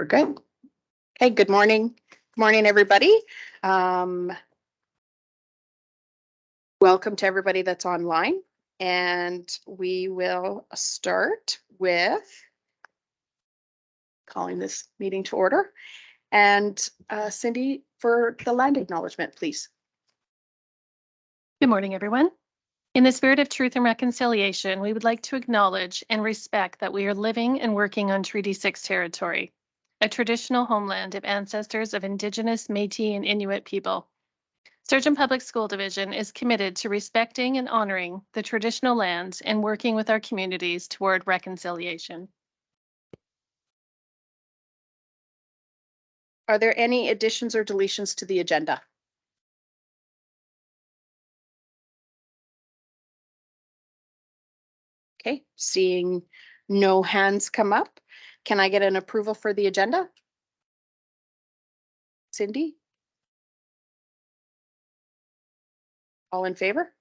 We're good. Okay, good morning. Good morning, everybody. Welcome to everybody that's online. And we will start with calling this meeting to order. And Cindy, for the land acknowledgement, please. Good morning, everyone. In the spirit of truth and reconciliation, we would like to acknowledge and respect that we are living and working on Treaty 6 territory, a traditional homeland of ancestors of Indigenous, Métis, and Inuit people. Sturgeon Public School Division is committed to respecting and honoring the traditional lands and working with our communities toward reconciliation. Are there any additions or deletions to the agenda? Okay, seeing no hands come up, can I get an approval for the agenda? Cindy? All in favor?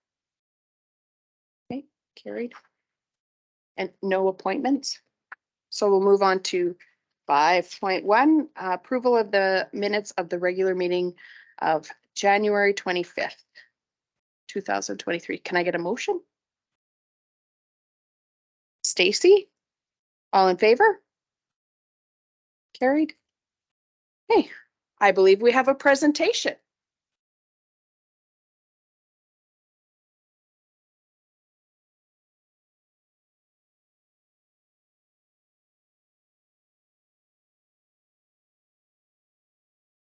Okay, carried. And no appointments. So we'll move on to 5.1, approval of the minutes of the regular meeting of January 25th, 2023. Can I get a motion? Stacy? All in favor? Carried. Hey, I believe we have a presentation.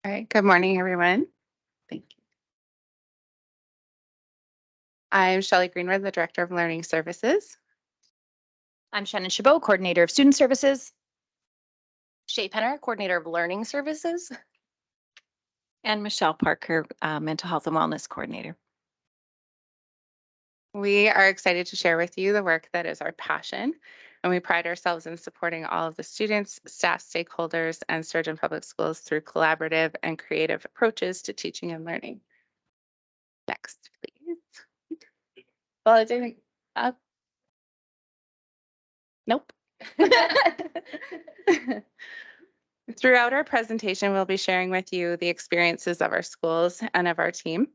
All right, good morning, everyone. Thank you. I'm Shelley Greenwood, the Director of Learning Services. I'm Shannon Chabot, Coordinator of Student Services. Shay Penner, Coordinator of Learning Services. And Michelle Parker, Mental Health and Wellness Coordinator. We are excited to share with you the work that is our passion, and we pride ourselves in supporting all of the students, staff, stakeholders, and Sturgeon Public Schools through collaborative and creative approaches to teaching and learning. Next, please. Well, I didn't. Nope. Throughout our presentation, we'll be sharing with you the experiences of our schools and of our team.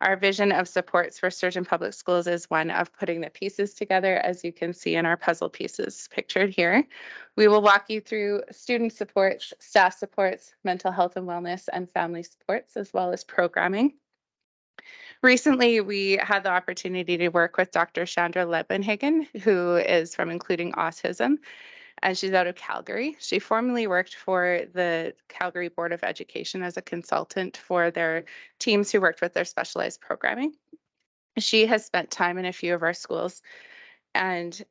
Our vision of supports for Sturgeon Public Schools is one of putting the pieces together, as you can see in our puzzle pieces pictured here. We will walk you through student supports, staff supports, mental health and wellness, and family supports, as well as programming. Recently, we had the opportunity to work with Dr. Chandra Lebenhagen, who is from Including Autism, and she's out of Calgary. She formerly worked for the Calgary Board of Education as a consultant for their teams who worked with their specialized programming. She has spent time in a few of our schools with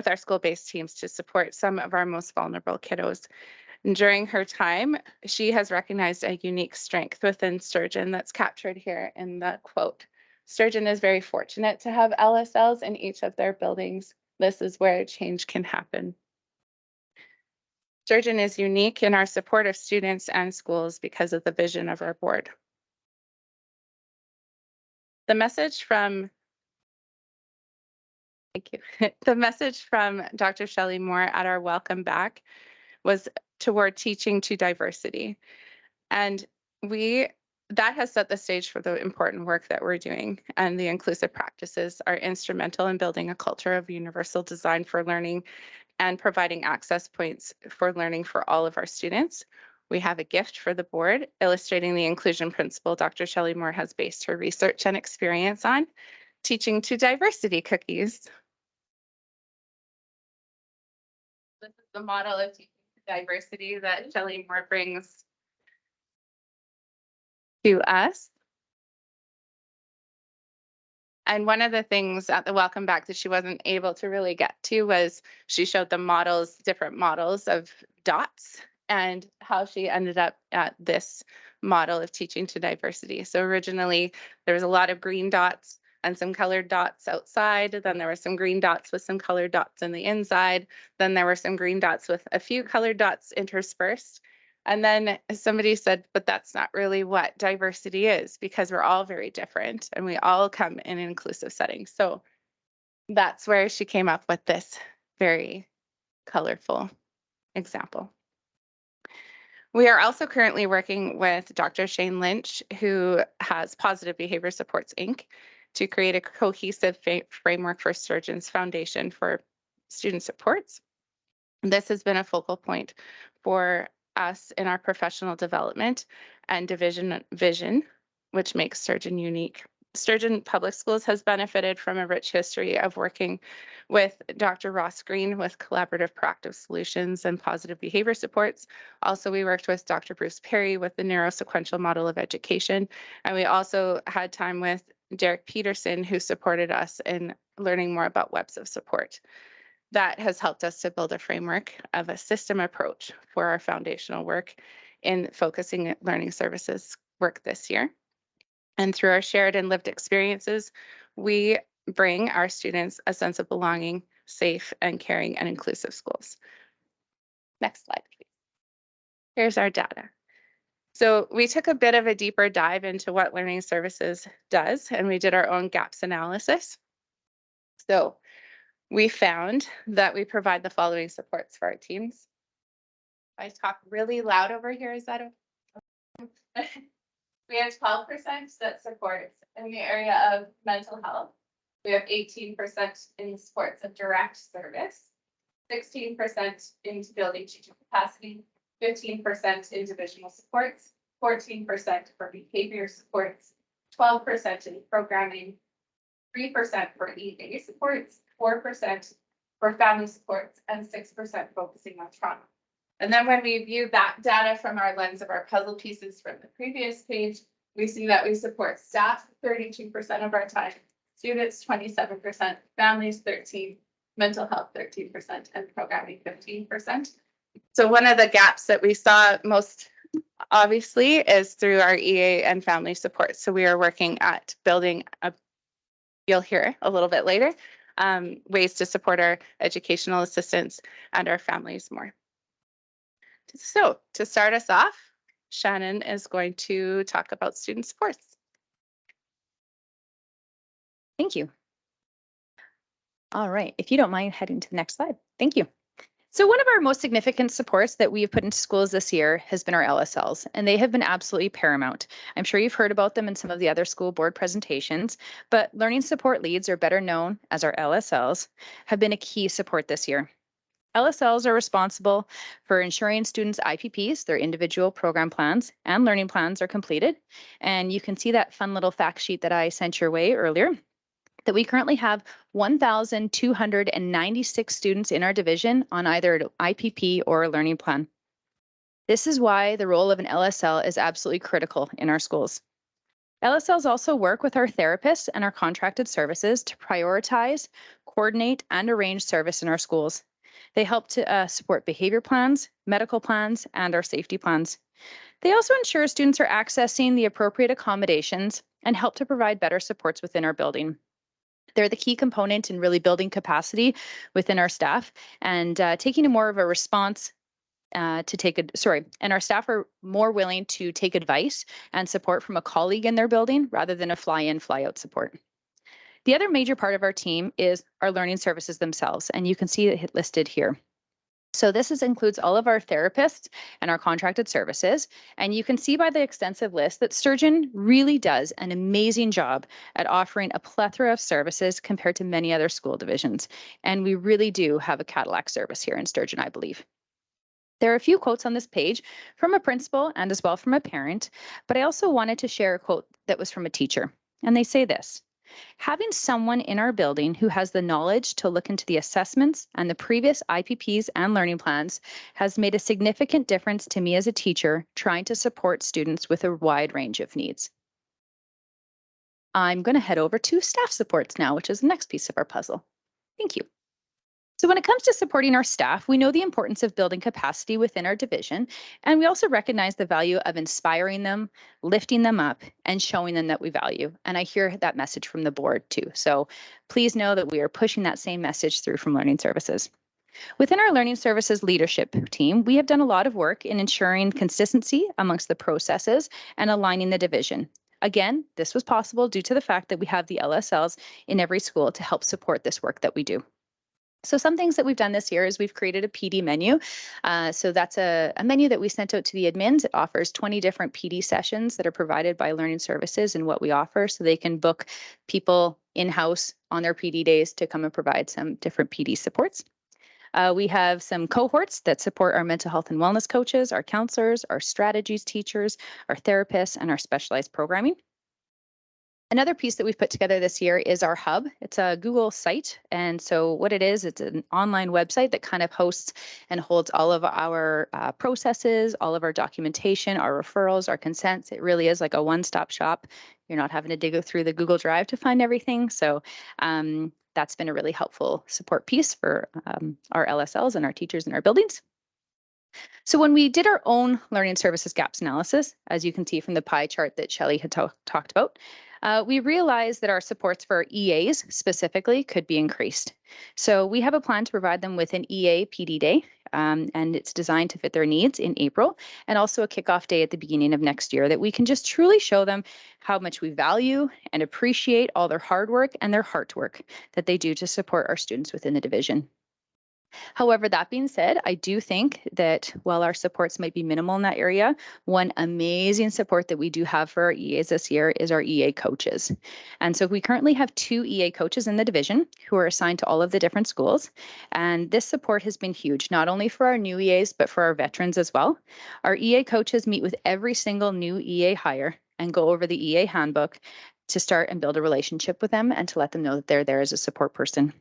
our school-based teams to support some of our most vulnerable kiddos. And during her time, she has recognized a unique strength within Sturgeon that's captured here in the quote. Sturgeon is very fortunate to have LSLs in each of their buildings. This is where change can happen. Sturgeon is unique in our support of students and schools because of the vision of our board. The message from the message from Dr. Shelley Moore at our welcome back was toward teaching to diversity. And that has set the stage for the important work that we're doing, and the inclusive practices are instrumental in building a culture of universal design for learning and providing access points for learning for all of our students. We have a gift for the board illustrating the inclusion principle Dr. Shelley Moore has based her research and experience on, teaching to diversity cookies. This is the model of teaching to diversity that Shelley Moore brings to us. And one of the things at the welcome back that she wasn't able to really get to was she showed the models, different models of dots, and how she ended up at this model of teaching to diversity. So originally there was a lot of green dots and some colored dots outside. Then there were some green dots with some colored dots in the inside. Then there were some green dots with a few colored dots interspersed. And then somebody said, but that's not really what diversity is, because we're all very different and we all come in an inclusive setting. So that's where she came up with this very colorful example. We are also currently working with Dr. Shane Lynch, who has Positive Behavior Supports, Inc., to create a cohesive framework for Sturgeon's foundation for student supports. This has been a focal point for us in our professional development and division vision, which makes Sturgeon unique. Sturgeon Public Schools has benefited from a rich history of working with Dr. Ross Green with collaborative proactive solutions and positive behavior supports. Also, we worked with Dr. Bruce Perry with the neurosequential model of education. And we also had time with Derek Peterson, who supported us in learning more about webs of support. That has helped us to build a framework of a system approach for our foundational work in focusing learning services work this year. And through our shared and lived experiences, we bring our students a sense of belonging, safe and caring and inclusive schools. Next slide, please. Here's our data. So we took a bit of a deeper dive into what learning services does, and we did our own gaps analysis. So we found that we provide the following supports for our teams. I talk really loud over here, is that okay? We have 12% that supports in the area of mental health. We have 18% in supports of direct service, 16% into building teacher capacity, 15% in divisional supports, 14% for behavior supports, 12% in programming, 3% for EA supports, 4% for family supports, and 6% focusing on trauma. And then when we view that data from our lens of our puzzle pieces from the previous page, we see that we support staff 32% of our time, students 27%, families 13%, mental health 13%, and programming 15%. So one of the gaps that we saw most obviously is through our EA and family support. So we are working at building a, you'll hear a little bit later, ways to support our educational assistants and our families more. So to start us off, Shannon is going to talk about student supports. Thank you. All right, if you don't mind heading to the next slide. Thank you. So one of our most significant supports that we've put into schools this year has been our LSLs, and they have been absolutely paramount. I'm sure you've heard about them in some of the other school board presentations, but learning support leads, or better known as our LSLs, have been a key support this year. LSLs are responsible for ensuring students' IPPs, their individual program plans, and learning plans are completed. And you can see that fun little fact sheet that I sent your way earlier, that we currently have 1,296 students in our division on either an IPP or a learning plan. This is why the role of an LSL is absolutely critical in our schools. LSLs also work with our therapists and our contracted services to prioritize, coordinate, and arrange service in our schools. They help to support behavior plans, medical plans, and our safety plans. They also ensure students are accessing the appropriate accommodations and help to provide better supports within our building. They're the key component in really building capacity within our staff and taking a more of a response and our staff are more willing to take advice and support from a colleague in their building rather than a fly-in, fly-out support. The other major part of our team is our learning services themselves, and you can see it listed here. So this includes all of our therapists and our contracted services, and you can see by the extensive list that Sturgeon really does an amazing job at offering a plethora of services compared to many other school divisions, and we really do have a Cadillac service here in Sturgeon, I believe. There are a few quotes on this page from a principal and as well from a parent, but I also wanted to share a quote that was from a teacher, and they say this: "Having someone in our building who has the knowledge to look into the assessments and the previous IPPs and learning plans has made a significant difference to me as a teacher trying to support students with a wide range of needs." I'm going to head over to staff supports now, which is the next piece of our puzzle. Thank you. So when it comes to supporting our staff, we know the importance of building capacity within our division, and we also recognize the value of inspiring them, lifting them up, and showing them that we value. And I hear that message from the board too. So please know that we are pushing that same message through from Learning Services. Within our Learning Services leadership team, we have done a lot of work in ensuring consistency amongst the processes and aligning the division. Again, this was possible due to the fact that we have the LSLs in every school to help support this work that we do. So some things that we've done this year is we've created a PD menu. So that's a menu that we sent out to the admins. It offers 20 different PD sessions that are provided by Learning Services and what we offer, so they can book people in-house on their PD days to come and provide some different PD supports. We have some cohorts that support our mental health and wellness coaches, our counselors, our strategies teachers, our therapists, and our specialized programming. Another piece that we've put together this year is our hub. It's a Google site. And so what it is, it's an online website that kind of hosts and holds all of our processes, all of our documentation, our referrals, our consents. It really is like a one-stop shop. You're not having to dig through the Google Drive to find everything. So that's been a really helpful support piece for our LSLs and our teachers in our buildings. So when we did our own learning services gaps analysis, as you can see from the pie chart that Shelley had talked about, we realized that our supports for EAs specifically could be increased. So we have a plan to provide them with an EA PD day, and it's designed to fit their needs in April, and also a kickoff day at the beginning of next year that we can just truly show them how much we value and appreciate all their hard work and their heart work that they do to support our students within the division. However, that being said, I do think that while our supports might be minimal in that area, one amazing support that we do have for our EAs this year is our EA coaches. And so we currently have 2 EA coaches in the division who are assigned to all of the different schools. And this support has been huge, not only for our new EAs, but for our veterans as well. Our EA coaches meet with every single new EA hire and go over the EA handbook to start and build a relationship with them and to let them know that they're there as a support person.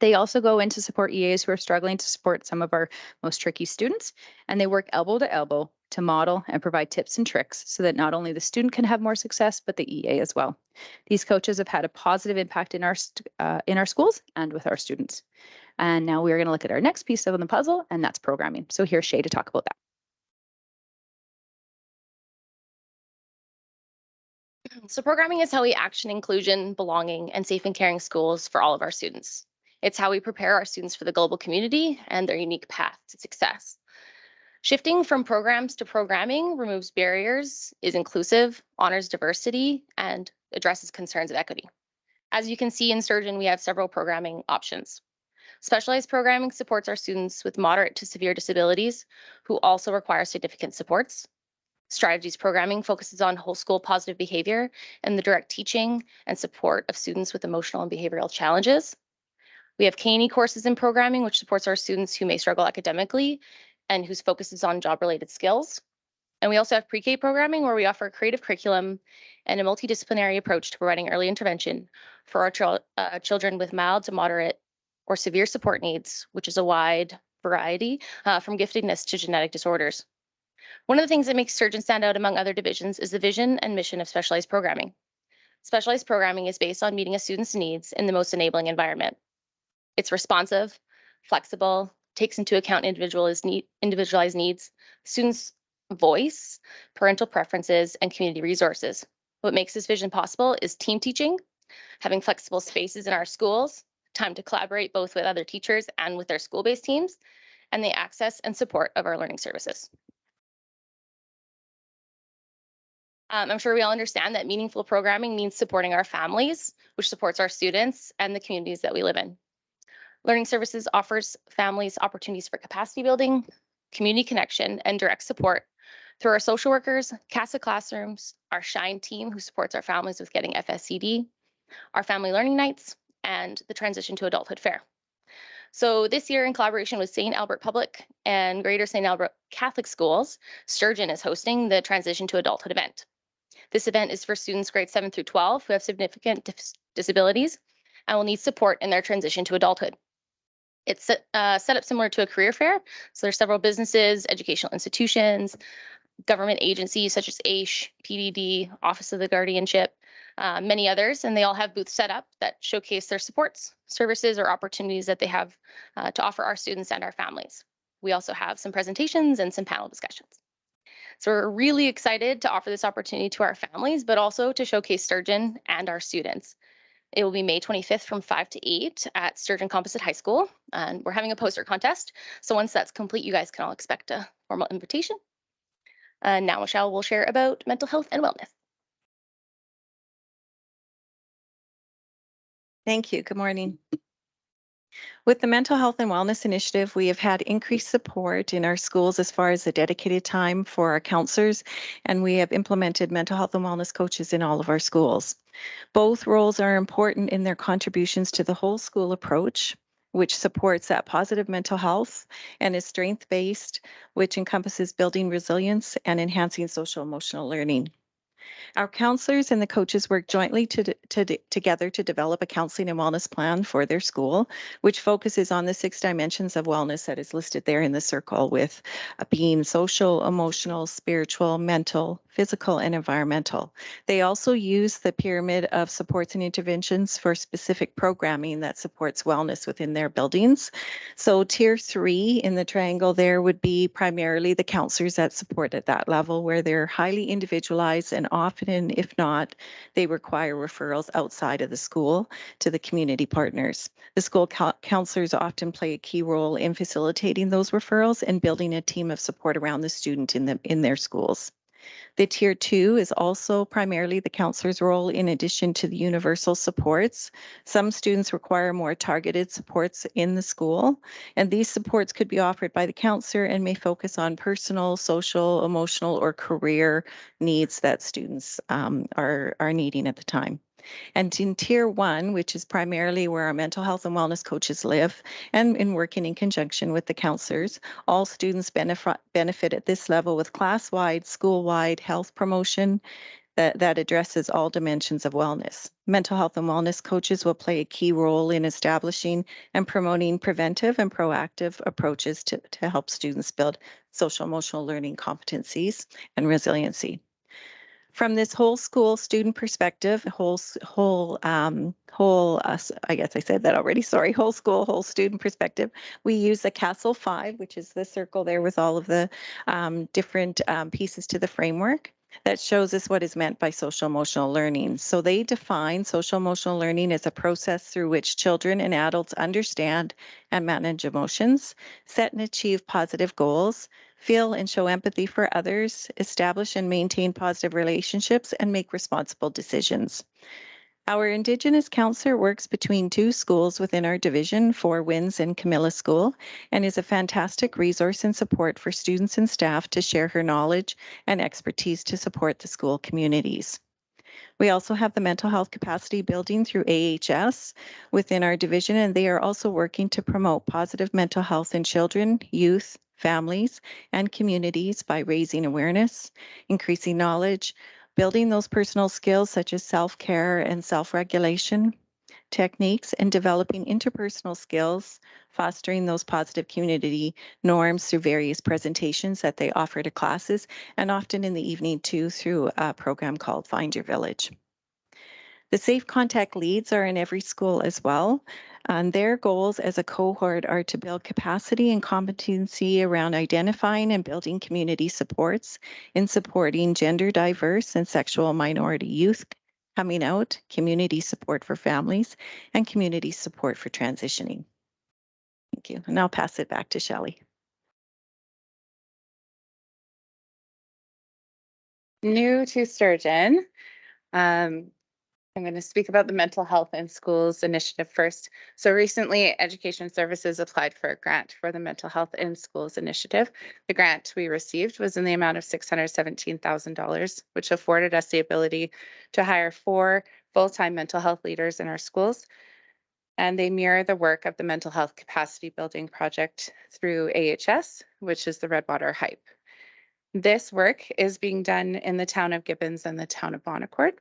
They also go in to support EAs who are struggling to support some of our most tricky students, and they work elbow to elbow to model and provide tips and tricks so that not only the student can have more success, but the EA as well. These coaches have had a positive impact in our schools and with our students. And now we are going to look at our next piece of the puzzle, and that's programming. So here's Shay to talk about that. So programming is how we action inclusion, belonging, and safe and caring schools for all of our students. It's how we prepare our students for the global community and their unique path to success. Shifting from programs to programming removes barriers, is inclusive, honors diversity, and addresses concerns of equity. As you can see in Sturgeon, we have several programming options. Specialized programming supports our students with moderate to severe disabilities who also require significant supports. Strategies programming focuses on whole school positive behavior and the direct teaching and support of students with emotional and behavioral challenges. We have K&E courses in programming, which supports our students who may struggle academically and whose focus is on job-related skills. And we also have pre-K programming, where we offer a creative curriculum and a multidisciplinary approach to providing early intervention for our children with mild to moderate or severe support needs, which is a wide variety from giftedness to genetic disorders. One of the things that makes Sturgeon stand out among other divisions is the vision and mission of specialized programming. Specialized programming is based on meeting a student's needs in the most enabling environment. It's responsive, flexible, takes into account individualized needs, students' voice, parental preferences, and community resources. What makes this vision possible is team teaching, having flexible spaces in our schools, time to collaborate both with other teachers and with their school-based teams, and the access and support of our learning services. I'm sure we all understand that meaningful programming means supporting our families, which supports our students and the communities that we live in. Learning Services offers families opportunities for capacity building, community connection, and direct support through our social workers, CASA classrooms, our SHINE team who supports our families with getting FSCD, our family learning nights, and the transition to adulthood fair. So this year, in collaboration with St. Albert Public and Greater St. Albert Catholic Schools, Sturgeon is hosting the Transition to Adulthood event. This event is for students grades 7 through 12 who have significant disabilities and will need support in their transition to adulthood. It's set up similar to a career fair. So there's several businesses, educational institutions, government agencies such as AISH, PDD, Office of the Guardianship, many others, and they all have booths set up that showcase their supports, services, or opportunities that they have to offer our students and our families. We also have some presentations and some panel discussions. So we're really excited to offer this opportunity to our families, but also to showcase Sturgeon and our students. It will be May 25th from 5 to 8 at Sturgeon Composite High School. And we're having a poster contest. So once that's complete, you guys can all expect a formal invitation. Now Michelle will share about mental health and wellness. Thank you. Good morning. With the Mental Health and Wellness Initiative, we have had increased support in our schools as far as the dedicated time for our counselors, and we have implemented mental health and wellness coaches in all of our schools. Both roles are important in their contributions to the whole school approach, which supports that positive mental health and is strength-based, which encompasses building resilience and enhancing social emotional learning. Our counselors and the coaches work jointly together to develop a counseling and wellness plan for their school, which focuses on the 6 dimensions of wellness that is listed there in the circle, with being social, emotional, spiritual, mental, physical, and environmental. They also use the pyramid of supports and interventions for specific programming that supports wellness within their buildings. So tier 3 in the triangle there would be primarily the counselors that support at that level, where they're highly individualized, and often, if not, they require referrals outside of the school to the community partners. The school counselors often play a key role in facilitating those referrals and building a team of support around the student in their schools. The tier 2 is also primarily the counselor's role in addition to the universal supports. Some students require more targeted supports in the school, and these supports could be offered by the counselor and may focus on personal, social, emotional, or career needs that students are needing at the time. And in tier 1, which is primarily where our mental health and wellness coaches live, and in working in conjunction with the counselors, all students benefit at this level with class-wide, school-wide health promotion that addresses all dimensions of wellness. Mental health and wellness coaches will play a key role in establishing and promoting preventive and proactive approaches to help students build social emotional learning competencies and resiliency. From this whole school student perspective, I guess I said that already, sorry, whole school, whole student perspective, we use the CASEL 5, which is the circle there with all of the different pieces to the framework that shows us what is meant by social emotional learning. So they define social emotional learning as a process through which children and adults understand and manage emotions, set and achieve positive goals, feel and show empathy for others, establish and maintain positive relationships, and make responsible decisions. Our Indigenous counselor works between 2 schools within our division, Four Winds and Camilla School, and is a fantastic resource and support for students and staff to share her knowledge and expertise to support the school communities. We also have the mental health capacity building through AHS within our division, and they are also working to promote positive mental health in children, youth, families, and communities by raising awareness, increasing knowledge, building those personal skills such as self-care and self-regulation techniques, and developing interpersonal skills, fostering those positive community norms through various presentations that they offer to classes, and often in the evening too through a program called Find Your Village. The Safe Contact leads are in every school as well. And their goals as a cohort are to build capacity and competency around identifying and building community supports in supporting gender diverse and sexual minority youth coming out, community support for families, and community support for transitioning. Thank you. And I'll pass it back to Shelley. New to Sturgeon. I'm going to speak about the Mental Health in Schools initiative first. So recently, Education Services applied for a grant for the Mental Health in Schools initiative. The grant we received was in the amount of $617,000, which afforded us the ability to hire 4 full-time mental health leaders in our schools. And they mirror the work of the Mental Health Capacity Building Project through AHS, which is the Redwater HYPE. This work is being done in the town of Gibbons and the town of Bonaccord.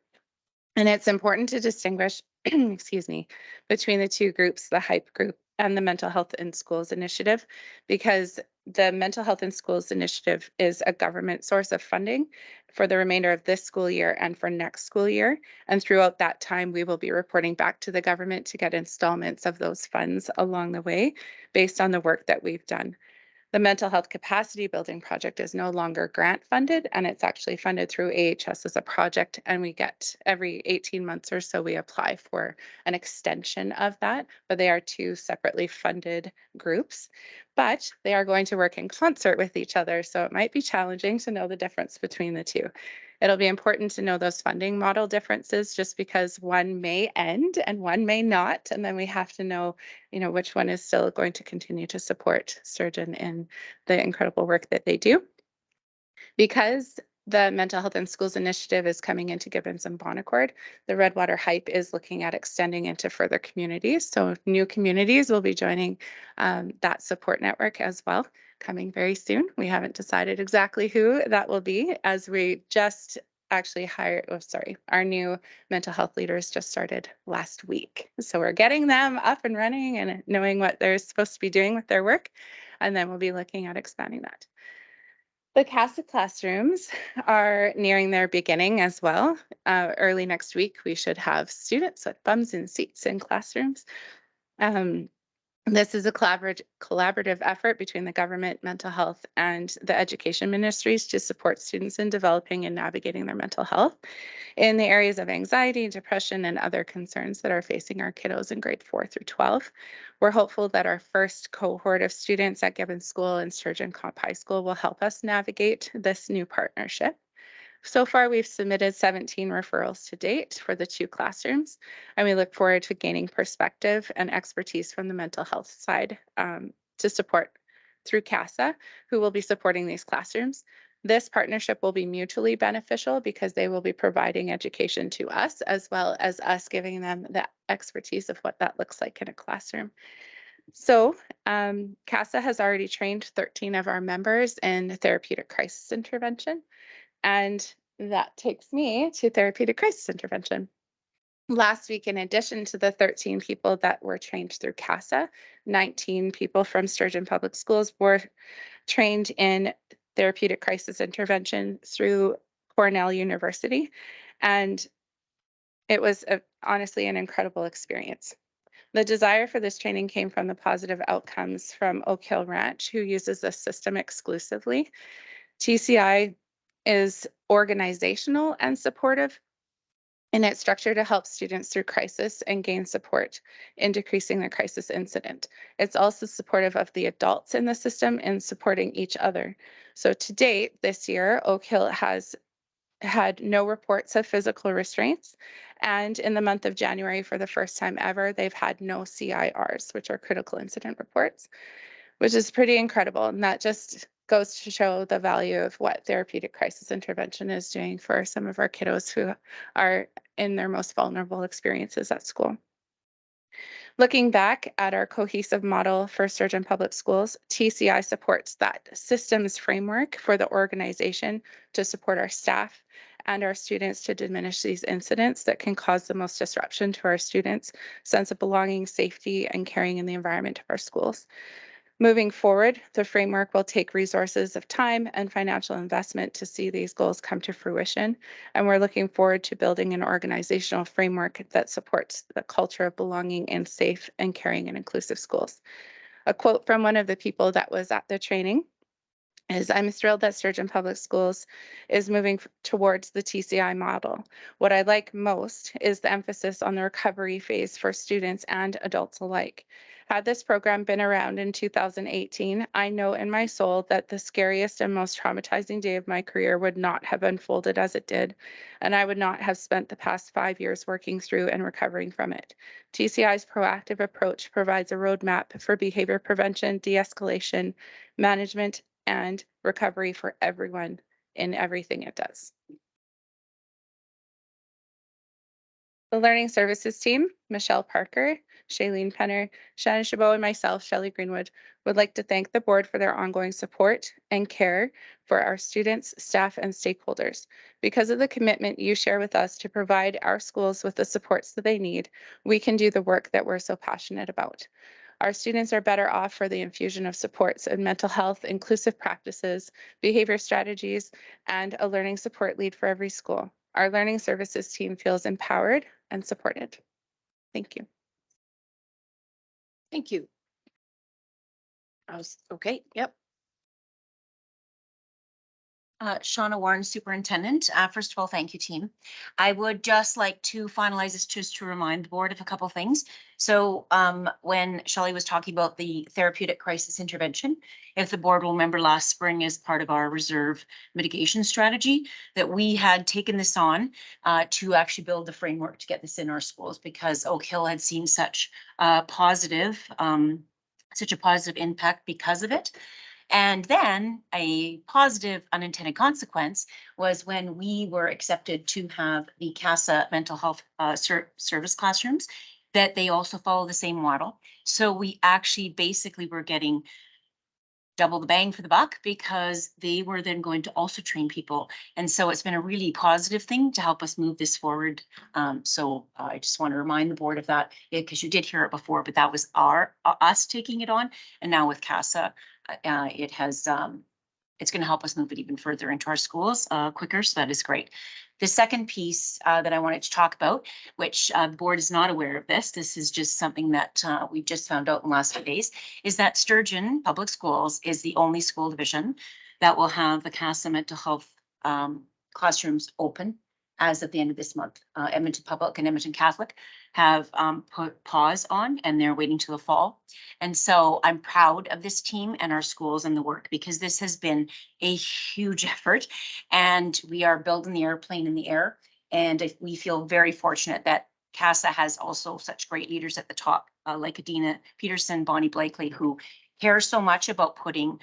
And it's important to distinguish, excuse me, between the 2 groups, the HYPE group and the Mental Health in Schools initiative, because the Mental Health in Schools initiative is a government source of funding for the remainder of this school year and for next school year. And throughout that time, we will be reporting back to the government to get installments of those funds along the way based on the work that we've done. The Mental Health Capacity Building Project is no longer grant funded, and it's actually funded through AHS as a project. And we get every 18 months or so, we apply for an extension of that, but they are 2 separately funded groups, but they are going to work in concert with each other. So it might be challenging to know the difference between the 2. It'll be important to know those funding model differences just because one may end and one may not. And then we have to know, which one is still going to continue to support Sturgeon in the incredible work that they do. Because the Mental Health in Schools initiative is coming into Gibbons and Bon Accord, the Redwater Hype is looking at extending into further communities. So new communities will be joining that support network as well, coming very soon. We haven't decided exactly who that will be, as we just actually hired, our new mental health leaders just started last week. So we're getting them up and running and knowing what they're supposed to be doing with their work. And then we'll be looking at expanding that. The CASA classrooms are nearing their beginning as well. Early next week, we should have students with bums in seats in classrooms. This is a collaborative effort between the government, mental health, and the education ministries to support students in developing and navigating their mental health in the areas of anxiety, depression, and other concerns that are facing our kiddos in grade 4 through 12. We're hopeful that our first cohort of students at Gibbons School and Sturgeon Comp High School will help us navigate this new partnership. So far, we've submitted 17 referrals to date for the 2 classrooms, and we look forward to gaining perspective and expertise from the mental health side to support through CASA, who will be supporting these classrooms. This partnership will be mutually beneficial because they will be providing education to us, as well as us giving them the expertise of what that looks like in a classroom. So CASA has already trained 13 of our members in therapeutic crisis intervention. And that takes me to therapeutic crisis intervention. Last week, in addition to the 13 people that were trained through CASA, 19 people from Sturgeon Public Schools were trained in therapeutic crisis intervention through Cornell University. And it was honestly an incredible experience. The desire for this training came from the positive outcomes from Oak Hill Ranch, who uses this system exclusively. TCI is organizational and supportive in its structure to help students through crisis and gain support in decreasing their crisis incident. It's also supportive of the adults in the system in supporting each other. So to date, this year, Oak Hill has had no reports of physical restraints. And in the month of January, for the first time ever, they've had no CIRs, which are critical incident reports, which is pretty incredible. And that just goes to show the value of what therapeutic crisis intervention is doing for some of our kiddos who are in their most vulnerable experiences at school. Looking back at our cohesive model for Sturgeon Public Schools, TCI supports that systems framework for the organization to support our staff and our students to diminish these incidents that can cause the most disruption to our students' sense of belonging, safety, and caring in the environment of our schools. Moving forward, the framework will take resources of time and financial investment to see these goals come to fruition. And we're looking forward to building an organizational framework that supports the culture of belonging in safe and caring and inclusive schools. A quote from one of the people that was at the training is, "I'm thrilled that Sturgeon Public Schools is moving towards the TCI model. What I like most is the emphasis on the recovery phase for students and adults alike. Had this program been around in 2018, I know in my soul that the scariest and most traumatizing day of my career would not have unfolded as it did, and I would not have spent the past 5 years working through and recovering from it. TCI's proactive approach provides a roadmap for behavior prevention, de-escalation, management, and recovery for everyone in everything it does." The Learning Services team, Michelle Parker, Shailene Penner, Shannon Chabot, and myself, Shelley Greenwood, would like to thank the board for their ongoing support and care for our students, staff, and stakeholders. Because of the commitment you share with us to provide our schools with the supports that they need, we can do the work that we're so passionate about. Our students are better off for the infusion of supports in mental health, inclusive practices, behavior strategies, and a learning support lead for every school. Our learning services team feels empowered and supported. Thank you. Thank you. Okay, yep. Shauna Warren, Superintendent. First of all, thank you, team. I would just like to finalize this just to remind the board of a couple things. So when Shelley was talking about the therapeutic crisis intervention, if the board will remember last spring as part of our reserve mitigation strategy, that we had taken this on to actually build the framework to get this in our schools because Oak Hill had seen such a positive impact because of it. And then a positive unintended consequence was when we were accepted to have the CASA mental health service classrooms, that they also follow the same model. So we actually basically were getting double the bang for the buck because they were then going to also train people. And so it's been a really positive thing to help us move this forward. So I just want to remind the board of that because you did hear it before, but that was us taking it on. And now with CASA, it has, it's going to help us move it even further into our schools quicker. So that is great. The second piece that I wanted to talk about, which the board is not aware of this is just something that we just found out in the last few days, is that Sturgeon Public Schools is the only school division that will have the CASA mental health classrooms open as of the end of this month. Edmonton Public and Edmonton Catholic have put pause on and they're waiting till the fall. And so I'm proud of this team and our schools and the work because this has been a huge effort and we are building the airplane in the air. And we feel very fortunate that CASA has also such great leaders at the top, like Adina Peterson, Bonnie Blakely, who care so much about putting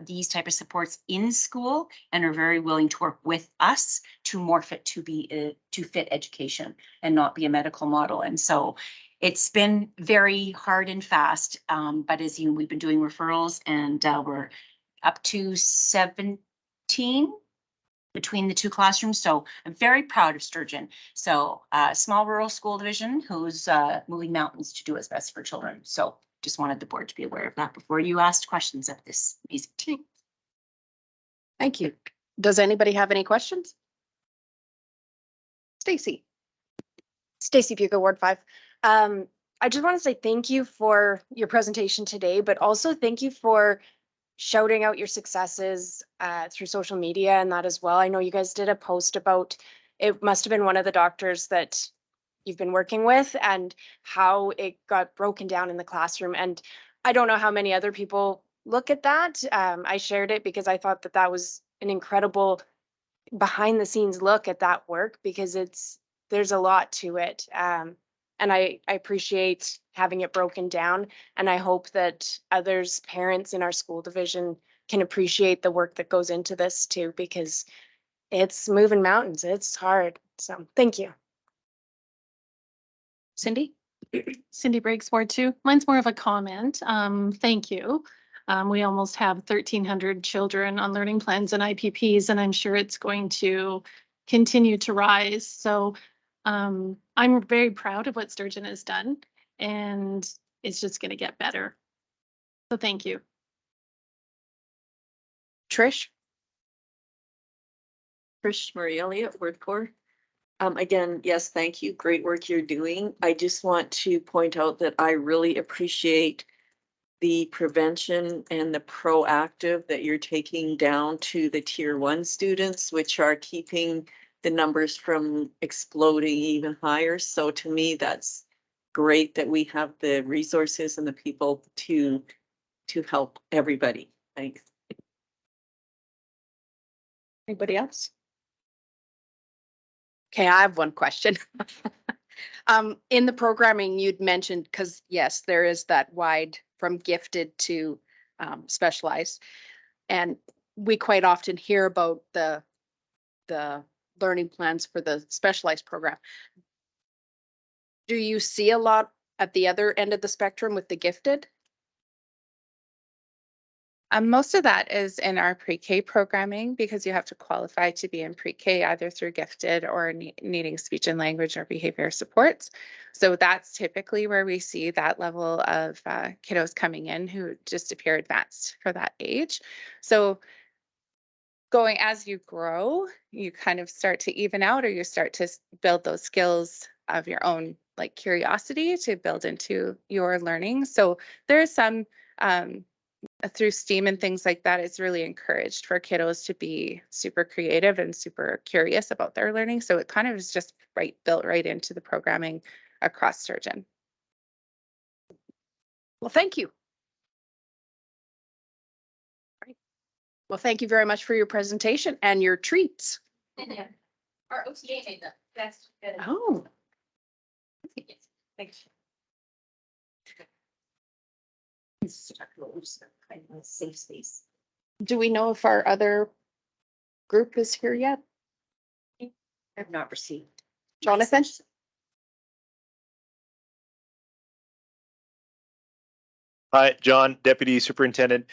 these type of supports in school and are very willing to work with us to morph it to be to fit education and not be a medical model. And so it's been very hard and fast, but as we've been doing referrals and we're up to 17 between the two classrooms. So I'm very proud of Sturgeon. So small rural school division who's moving mountains to do its best for children. So just wanted the board to be aware of that before you asked questions of this amazing team. Thank you. Does anybody have any questions? Stacy. Stacy Buca, Ward 5. I just want to say thank you for your presentation today, but also thank you for shouting out your successes through social media and that as well. I know you guys did a post about, it must have been one of the doctors that you've been working with and how it got broken down in the classroom. And I don't know how many other people look at that. I shared it because I thought that that was an incredible behind the scenes look at that work because there's a lot to it. And I appreciate having it broken down. And I hope that others, parents in our school division can appreciate the work that goes into this too, because it's moving mountains. It's hard. So thank you. Cindy? Cindy Briggs, Ward 2. Mine's more of a comment. Thank you. We almost have 1,300 children on learning plans and IPPs, and I'm sure it's going to continue to rise. So I'm very proud of what Sturgeon has done, and it's just going to get better. So thank you. Trish? Trish Marie Elliott, Word 4. Again, yes, thank you. Great work you're doing. I just want to point out that I really appreciate the prevention and the proactive that you're taking down to the tier 1 students, which are keeping the numbers from exploding even higher. So to me, that's great that we have the resources and the people to help everybody. Thanks. Anybody else? Okay, I have one question. In the programming you'd mentioned, because yes, there is that wide from gifted to specialized. And we quite often hear about the learning plans for the specialized program. Do you see a lot at the other end of the spectrum with the gifted? Most of that is in our pre-K programming because you have to qualify to be in pre-K either through gifted or needing speech and language or behavior supports. So that's typically where we see that level of kiddos coming in who just appear advanced for that age. So going as you grow, you kind of start to even out or you start to build those skills of your own like curiosity to build into your learning. So there is some through STEAM and things like that, it's really encouraged for kiddos to be super creative and super curious about their learning. So it kind of is just built right into the programming across Sturgeon. Well, thank you. Right. Well, thank you very much for your presentation and your treats. Our OTA made them. That's good. Oh, Thanks. Kind of a safe space. do we know if our other group is here yet? I've not received. Jonathan? Hi, John, Deputy Superintendent.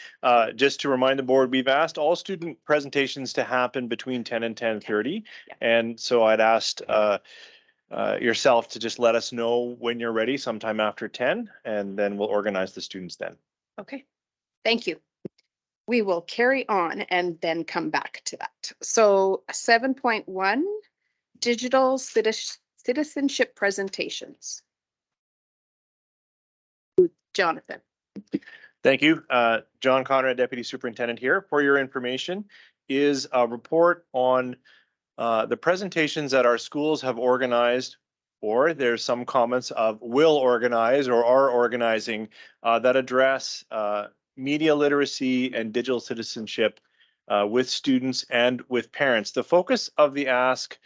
Just to remind the board, we've asked all student presentations to happen between 10 and 10:30. And so I'd asked yourself to just let us know when you're ready sometime after 10, and then we'll organize the students then. Okay, thank you. We will carry on and then come back to that. So 7.1, digital citizenship presentations. Jonathan. Thank you. John Conrad, Deputy Superintendent here. For your information is a report on the presentations that our schools have organized, or there's some comments of will organize or are organizing that address media literacy and digital citizenship with students and with parents. The focus of the ask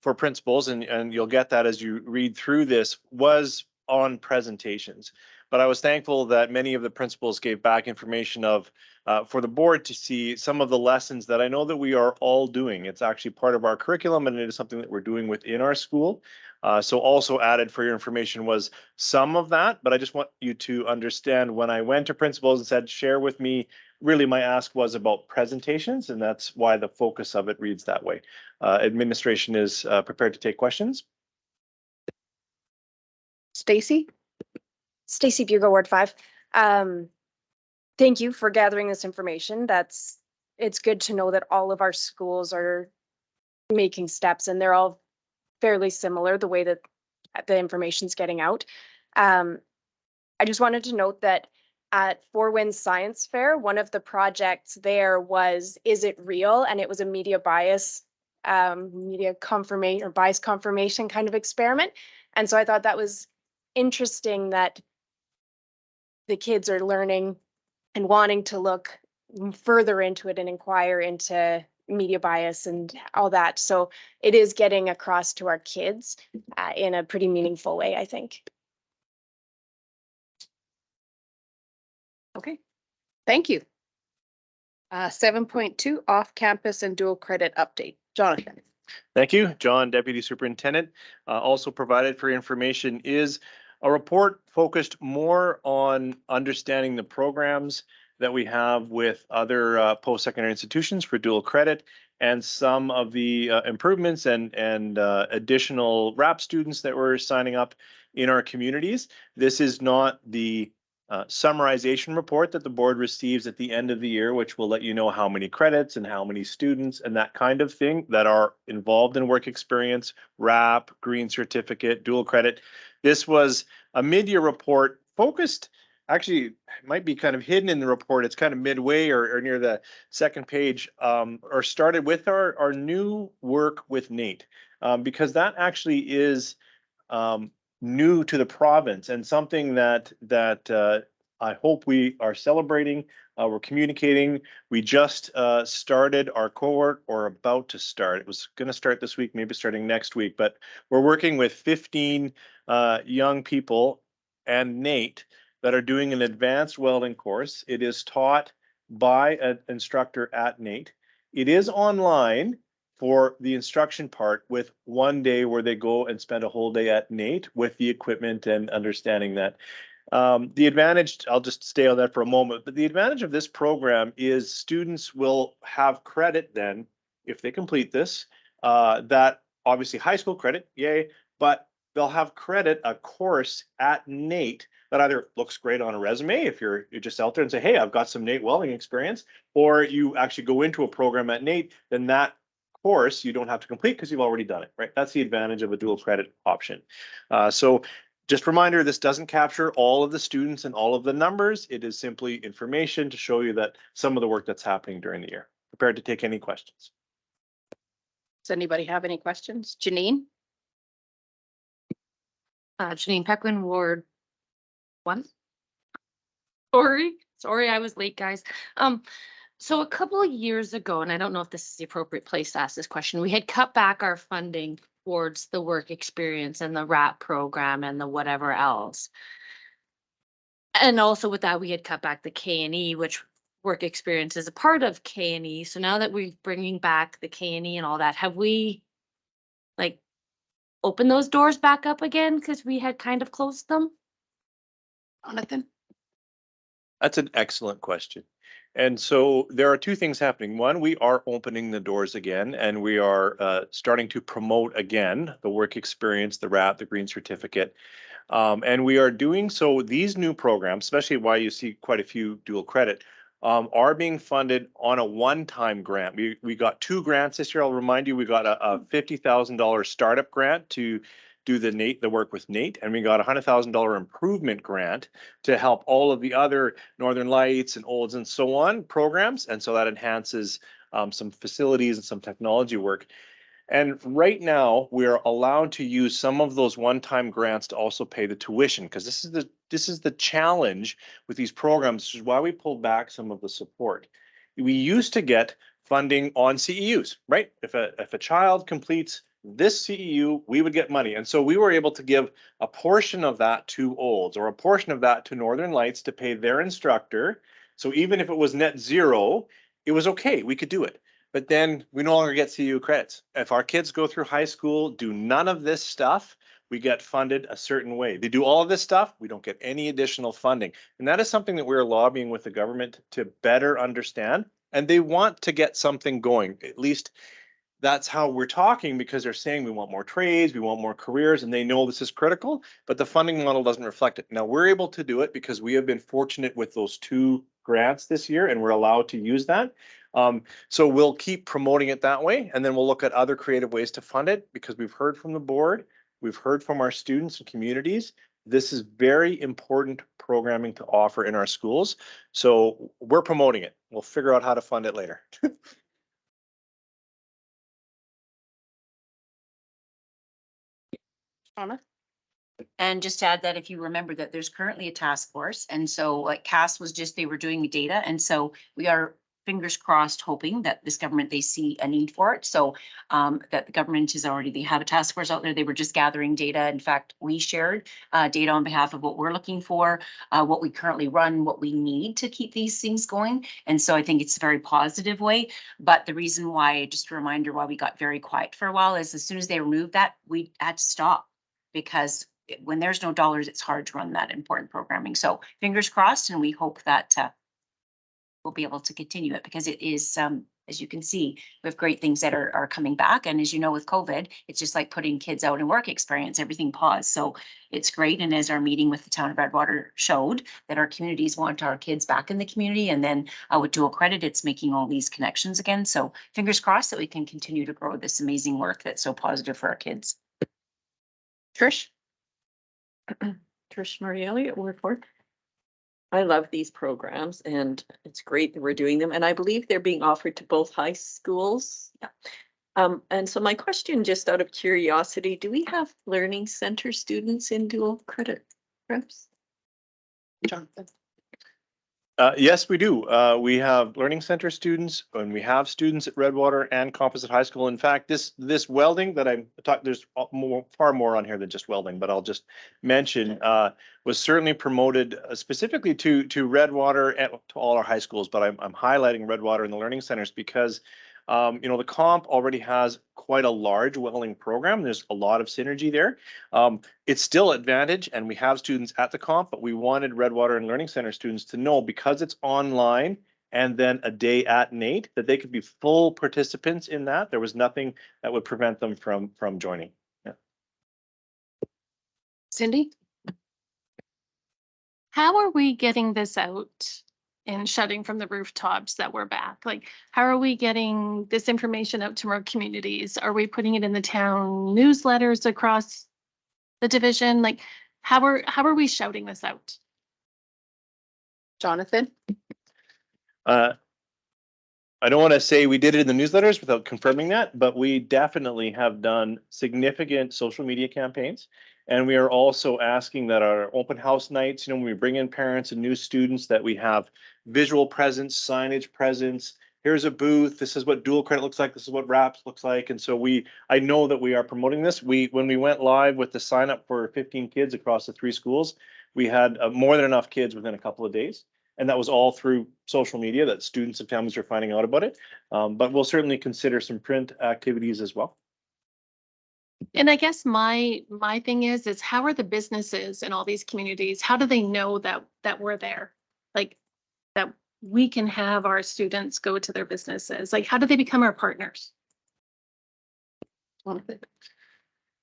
for principals, and you'll get that as you read through this, was on presentations. But I was thankful that many of the principals gave back information of for the board to see some of the lessons that I know that we are all doing. It's actually part of our curriculum, and it is something that we're doing within our school. So also added for your information was some of that, but I just want you to understand when I went to principals and said, share with me, really my ask was about presentations, and that's why the focus of it reads that way. Administration is prepared to take questions. Stacy? Stacy Buga, Ward 5. Thank you for gathering this information. It's good to know that all of our schools are making steps, and they're all fairly similar, the way that the information's getting out. I just wanted to note that at Four Winds Science Fair, one of the projects there was Is It Real? And it was a media bias, media confirmation or bias confirmation kind of experiment. And so I thought that was interesting that the kids are learning and wanting to look further into it and inquire into media bias and all that. So it is getting across to our kids in a pretty meaningful way, I think. Okay, thank you. 7.2, off-campus and dual credit update. Jonathan. Thank you, John, Deputy Superintendent. Also provided for information is a report focused more on understanding the programs that we have with other post-secondary institutions for dual credit and some of the improvements and additional RAP students that we're signing up in our communities. This is not the summarization report that the board receives at the end of the year, which will let you know how many credits and how many students and that kind of thing that are involved in work experience, RAP, green certificate, dual credit. This was a mid-year report focused, actually it might be kind of hidden in the report. It's kind of midway or near the second page, or started with our new work with NAIT, because that actually is new to the province and something that I hope we are celebrating. We're communicating. We just started our cohort, or about to start. It was going to start this week, maybe starting next week, but we're working with 15 young people and NAIT that are doing an advanced welding course. It is taught by an instructor at NAIT. It is online for the instruction part, with one day where they go and spend a whole day at NAIT with the equipment and understanding that. The advantage, I'll just stay on that for a moment, but the advantage of this program is students will have credit then, if they complete this, that obviously high school credit, yay, but they'll have credit, a course at NAIT that either looks great on a resume if you're just out there and say, hey, I've got some NAIT welding experience, or you actually go into a program at NAIT, then that course you don't have to complete because you've already done it, right? That's the advantage of a dual credit option. So Just a reminder, this doesn't capture all of the students and all of the numbers. It is simply information to show you that some of the work that's happening during the year. Prepared to take any questions. Does anybody have any questions? Janine? Janine Pequin, Ward 1. Sorry, I was late, guys. So a couple of years ago, and I don't know if this is the appropriate place to ask this question, we had cut back our funding towards the work experience and the RAP program and the whatever else. And also with that, we had cut back the K&E, which work experience is a part of K&E. So now that we're bringing back the K&E and all that, have we like opened those doors back up again? Because we had kind of closed them. Jonathan? That's an excellent question. And so there are two things happening. One, we are opening the doors again, and we are starting to promote again the work experience, the RAP, the Green Certificate. And we are doing so, these new programs, especially why you see quite a few dual credit, are being funded on a one-time grant. We got 2 grants this year. I'll remind you, we got a $50,000 startup grant to do the work with NATE, and we got a $100,000 improvement grant to help all of the other Northern Lights and Olds and so on programs. And so that enhances some facilities and some technology work. And right now, we're allowed to use some of those one-time grants to also pay the tuition, because this is the challenge with these programs, which is why we pulled back some of the support. We used to get funding on CEUs, right? If a child completes this CEU, we would get money. And so we were able to give a portion of that to Olds or a portion of that to Northern Lights to pay their instructor. So even if it was net zero, it was okay, we could do it. But then we no longer get CEU credits. If our kids go through high school, do none of this stuff, we get funded a certain way. They do all of this stuff, we don't get any additional funding. And that is something that we're lobbying with the government to better understand. And they want to get something going. At least that's how we're talking, because they're saying we want more trades, we want more careers, and they know this is critical, but the funding model doesn't reflect it. Now, we're able to do it because we have been fortunate with those 2 grants this year, and we're allowed to use that. So we'll keep promoting it that way, and then we'll look at other creative ways to fund it, because we've heard from the board, we've heard from our students and communities. This is very important programming to offer in our schools. So we're promoting it. We'll figure out how to fund it later. Anna? And just to add that if you remember that there's currently a task force, and so like CAS was just, they were doing the data, and so we are fingers crossed hoping that this government, they see a need for it. So that the government is already, they have a task force out there. They were just gathering data. In fact, we shared data on behalf of what we're looking for, what we currently run, what we need to keep these things going. And so I think it's a very positive way. But the reason why, just a reminder why we got very quiet for a while, is as soon as they removed that, we had to stop, because when there's no dollars, it's hard to run that important programming. So fingers crossed, and we hope that we'll be able to continue it, because it is, as you can see, we have great things that are coming back. And as you know, with COVID, it's just like putting kids out in work experience, everything paused. So it's great. And as our meeting with the town of Redwater showed, that our communities want our kids back in the community. And then with dual credit, it's making all these connections again. So fingers crossed that we can continue to grow this amazing work that's so positive for our kids. Trish? Trish Marielli at Ward 4. I love these programs, and it's great that we're doing them. And I believe they're being offered to both high schools. Yeah. And so my question, just out of curiosity, do we have learning center students in dual credit reps? Jonathan? Yes, we do. We have learning center students, and we have students at Redwater and Composite High School. In fact, this welding that I'm talking, there's far more on here than just welding, but I'll just mention, was certainly promoted specifically to Redwater and to all our high schools. But I'm highlighting Redwater and the learning centers because the comp already has quite a large welding program. There's a lot of synergy there. It's still Advantage, and we have students at the comp, but we wanted Redwater and Learning Center students to know, because it's online and then a day at NATE, that they could be full participants in that. There was nothing that would prevent them from joining. Yeah. Cindy? How are we getting this out and shouting from the rooftops that we're back? Like, how are we getting this information out to more communities? Are we putting it in the town newsletters across the division? Like, how are we shouting this out? Jonathan? I don't want to say we did it in the newsletters without confirming that, but we definitely have done significant social media campaigns. And we are also asking that our open house nights, when we bring in parents and new students, that we have visual presence, signage presence. Here's a booth. This is what dual credit looks like. This is what RAPS looks like. And so I know that we are promoting this. When we went live with the sign up for 15 kids across the 3 schools, we had more than enough kids within a couple of days. And that was all through social media that students and families are finding out about it. But we'll certainly consider some print activities as well. And I guess my thing is how are the businesses in all these communities? How do they know that we're there? Like that we can have our students go to their businesses? Like, how do they become our partners?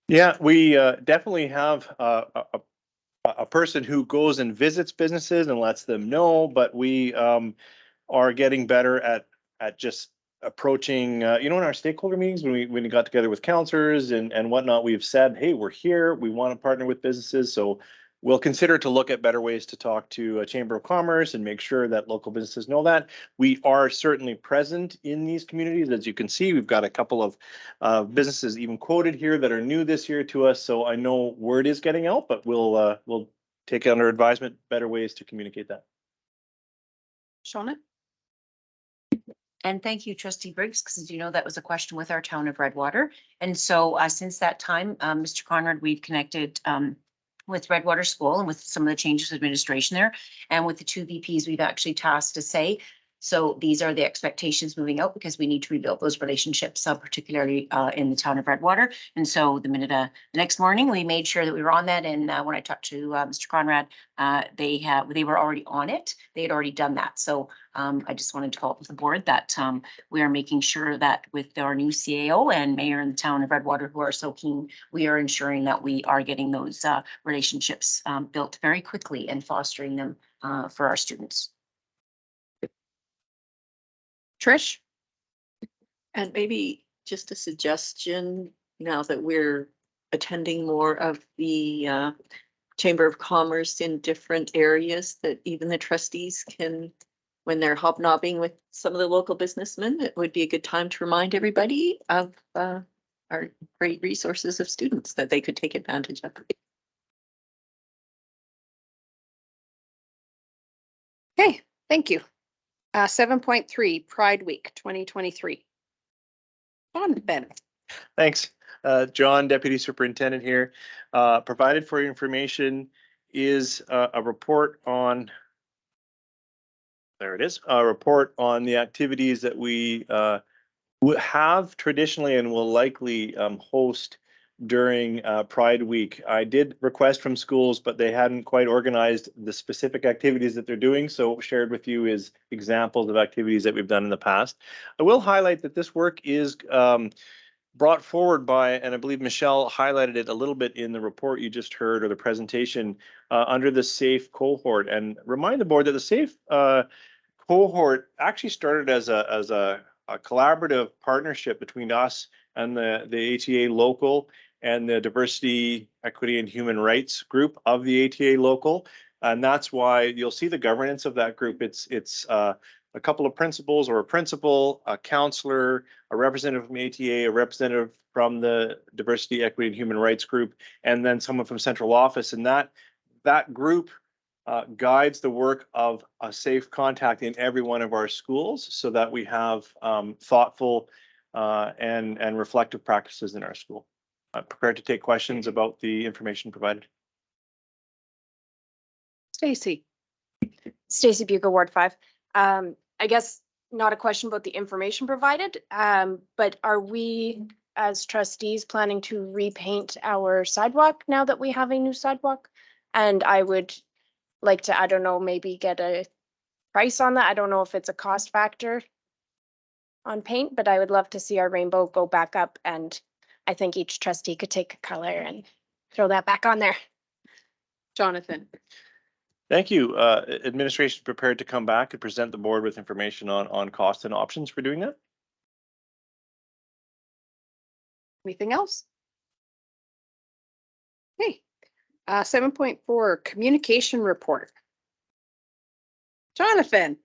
Yeah, we definitely have a person who goes and visits businesses and lets them know, but we are getting better at just approaching, in our stakeholder meetings, when we got together with counselors and whatnot, we've said, hey, we're here, we want to partner with businesses. So we'll consider to look at better ways to talk to a Chamber of Commerce and make sure that local businesses know that. We are certainly present in these communities. As you can see, we've got a couple of businesses even quoted here that are new this year to us. So I know word is getting out, but we'll take it under advisement, better ways to communicate that. Shawna? And thank you, Trustee Briggs, because as you know, that was a question with our town of Redwater. And so since that time, Mr. Conrad, we've connected with Redwater School and with some of the changes of administration there. And with the 2 VPs, we've actually tasked to say, so these are the expectations moving out because we need to rebuild those relationships, particularly in the town of Redwater. And so the next morning, we made sure that we were on that. And when I talked to Mr. Conrad, they were already on it. They had already done that. So I just wanted to call up with the board that we are making sure that with our new CAO and mayor in the town of Redwater, who are so keen, we are ensuring that we are getting those relationships built very quickly and fostering them for our students. Trish? And maybe just a suggestion, now that we're attending more of the Chamber of Commerce in different areas, that even the trustees can, when they're hobnobbing with some of the local businessmen, it would be a good time to remind everybody of our great resources of students that they could take advantage of. Okay, thank you. 7.3 Pride Week 2023. Ben. Thanks. John, Deputy Superintendent here. Provided for your information is a report on, there it is, a report on the activities that we have traditionally and will likely host during Pride Week. I did request from schools, but they hadn't quite organized the specific activities that they're doing. So shared with you is examples of activities that we've done in the past. I will highlight that this work is brought forward by, and I believe Michelle highlighted it a little bit in the report you just heard or the presentation under the SAFE cohort, and remind the board that the SAFE cohort actually started as a collaborative partnership between us and the ATA local and the Diversity, Equity, and Human Rights group of the ATA local. And that's why you'll see the governance of that group. It's a couple of principals or a principal, a counselor, a representative from ATA, a representative from the Diversity, Equity, and Human Rights group, and then someone from central office. And that group guides the work of a safe contact in every one of our schools so that we have thoughtful and reflective practices in our school. I'm prepared to take questions about the information provided. Stacy. Stacy Buca, Ward 5. I guess not a question about the information provided, but are we as trustees planning to repaint our sidewalk now that we have a new sidewalk? And I would like to, I don't know, maybe get a price on that. I don't know if it's a cost factor on paint, but I would love to see our rainbow go back up, and I think each trustee could take a color and throw that back on there. Jonathan. Thank you. Administration is prepared to come back and present the board with information on cost and options for doing that. Anything else? Okay. 7.4, communication report. Jonathan.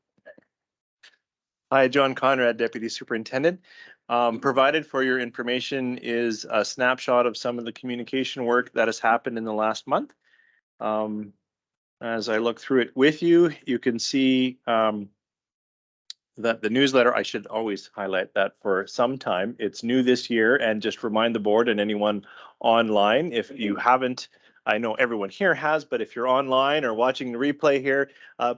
Hi, John Conrad, Deputy Superintendent. Provided for your information is a snapshot of some of the communication work that has happened in the last month. As I look through it with you, you can see that the newsletter, I should always highlight that for some time. It's new this year, and just remind the board and anyone online, if you haven't, I know everyone here has, but if you're online or watching the replay here,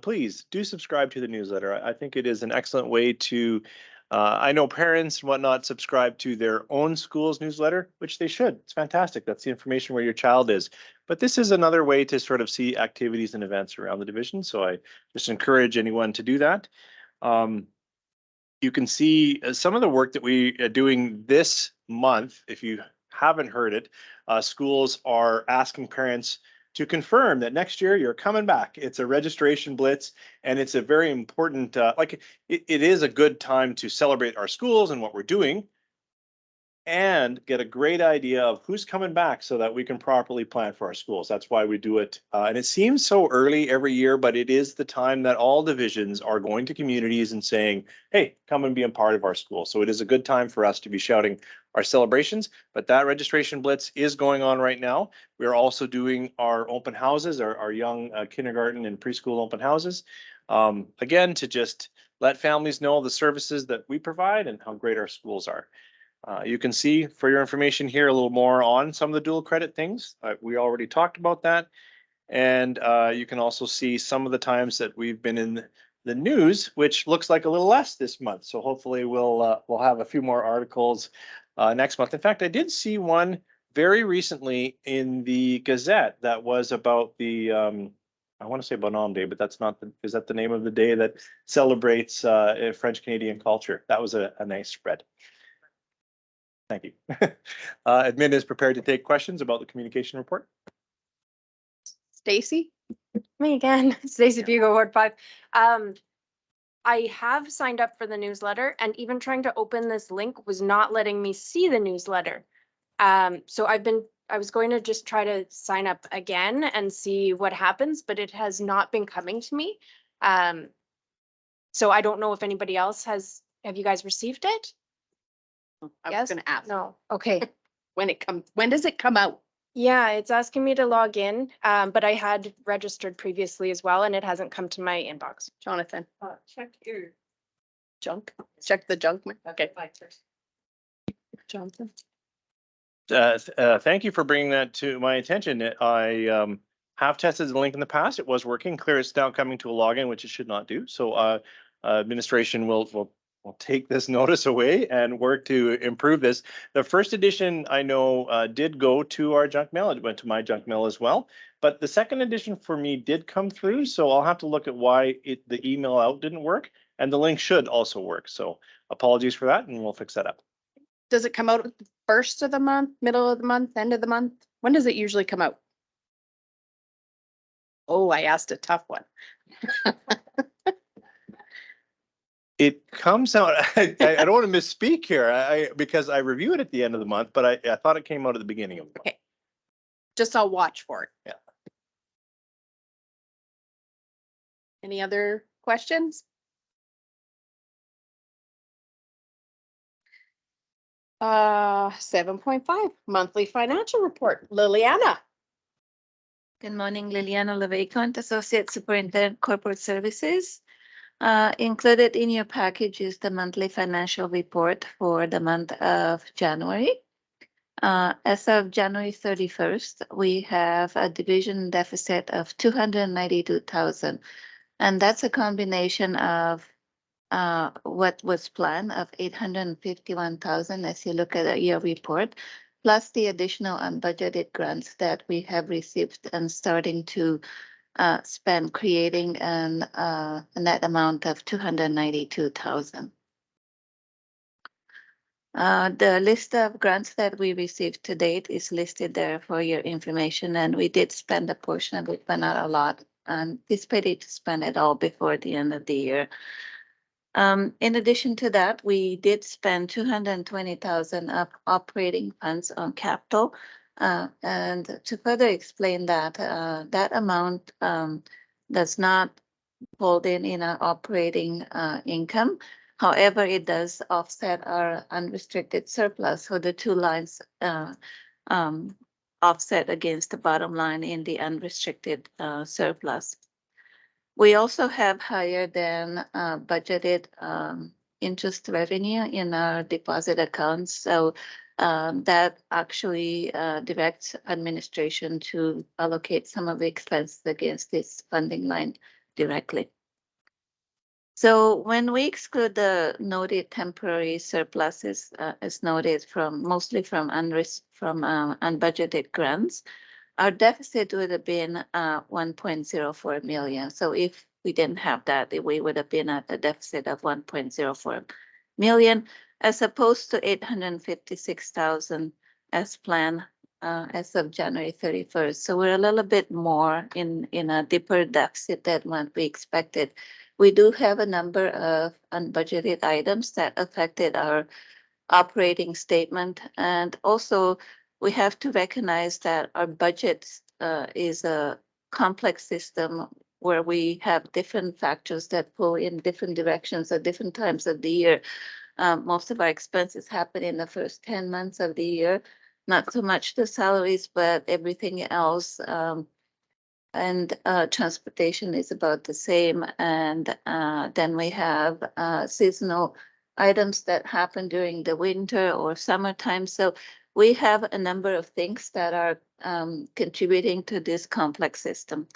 please do subscribe to the newsletter. I think it is an excellent way to, I know parents and whatnot subscribe to their own school's newsletter, which they should. It's fantastic. That's the information where your child is. But this is another way to sort of see activities and events around the division. So I just encourage anyone to do that. You can see some of the work that we are doing this month. If you haven't heard it, schools are asking parents to confirm that next year you're coming back. It's a registration blitz, and it's a very important, it is a good time to celebrate our schools and what we're doing, and get a great idea of who's coming back so that we can properly plan for our schools. That's why we do it. And it seems so early every year, but it is the time that all divisions are going to communities and saying, hey, come and be a part of our school. So it is a good time for us to be shouting our celebrations, but that registration blitz is going on right now. We're also doing our open houses, our young kindergarten and preschool open houses. Again, to just let families know the services that we provide and how great our schools are. You can see for your information here a little more on some of the dual credit things. We already talked about that. And you can also see some of the times that we've been in the news, which looks like a little less this month. So hopefully we'll have a few more articles next month. In fact, I did see one very recently in the Gazette that was about the, I want to say Bonhomme Day, but that's not, is that the name of the day that celebrates French Canadian culture? That was a nice spread. Thank you. Admin is prepared to take questions about the communication report. Stacy. Me again, Stacy Bugo, Ward 5. I have signed up for the newsletter, and even trying to open this link was not letting me see the newsletter. So I was going to just try to sign up again and see what happens, but it has not been coming to me. So I don't know if anybody else have you guys received it? I was Yes? gonna ask. No, okay. When does it come out? Yeah, it's asking me to log in, but I had registered previously as well, and it hasn't come to my inbox. Jonathan, Check your. junk, check the junk. Okay. Jonathan. Thank you for bringing that to my attention. I have tested the link in the past. It was working. Clear, it's now coming to a login, which it should not do. So administration will take this notice away and work to improve this. The first edition I know did go to our junk mail. It went to my junk mail as well. But the second edition for me did come through. So I'll have to look at why the email out didn't work, and the link should also work. So apologies for that, and we'll fix that up. Does it come out at the first of the month, middle of the month, end of the month? When does it usually come out? Oh, I asked a tough one. It comes out, I don't want to misspeak here, because I review it at the end of the month, but I thought it came out at the beginning of the month. Okay. Just I'll watch for it. Yeah. Any other questions? 7.5, monthly financial report. Liliana. Good morning, Liliana Levacont, Associate Superintendent, Corporate Services. Included in your package is the monthly financial report for the month of January. As of January 31st, we have a division deficit of 292,000. And that's a combination of what was planned of 851,000 as you look at your report, plus the additional unbudgeted grants that we have received and starting to spend, creating a net amount of 292,000. The list of grants that we received to date is listed there for your information, and we did spend a portion of it, but not a lot, and anticipated to spend it all before the end of the year. In addition to that, we did spend 220,000 of operating funds on capital. And to further explain that, that amount does not hold in our operating income. However, it does offset our unrestricted surplus. So the two lines offset against the bottom line in the unrestricted surplus. We also have higher than budgeted interest revenue in our deposit accounts. So that actually directs administration to allocate some of the expenses against this funding line directly. So when we exclude the noted temporary surpluses, as noted mostly from unbudgeted grants, our deficit would have been 1.04 million. So if we didn't have that, we would have been at a deficit of 1.04 million, as opposed to 856,000 as planned as of January 31st. So we're a little bit more in a deeper deficit than what we expected. We do have a number of unbudgeted items that affected our operating statement. And also, we have to recognize that our budget is a complex system where we have different factors that pull in different directions at different times of the year. Most of our expenses happen in the first 10 months of the year, not so much the salaries, but everything else. And transportation is about the same. And then we have seasonal items that happen during the winter or summertime. So we have a number of things that are contributing to this complex system.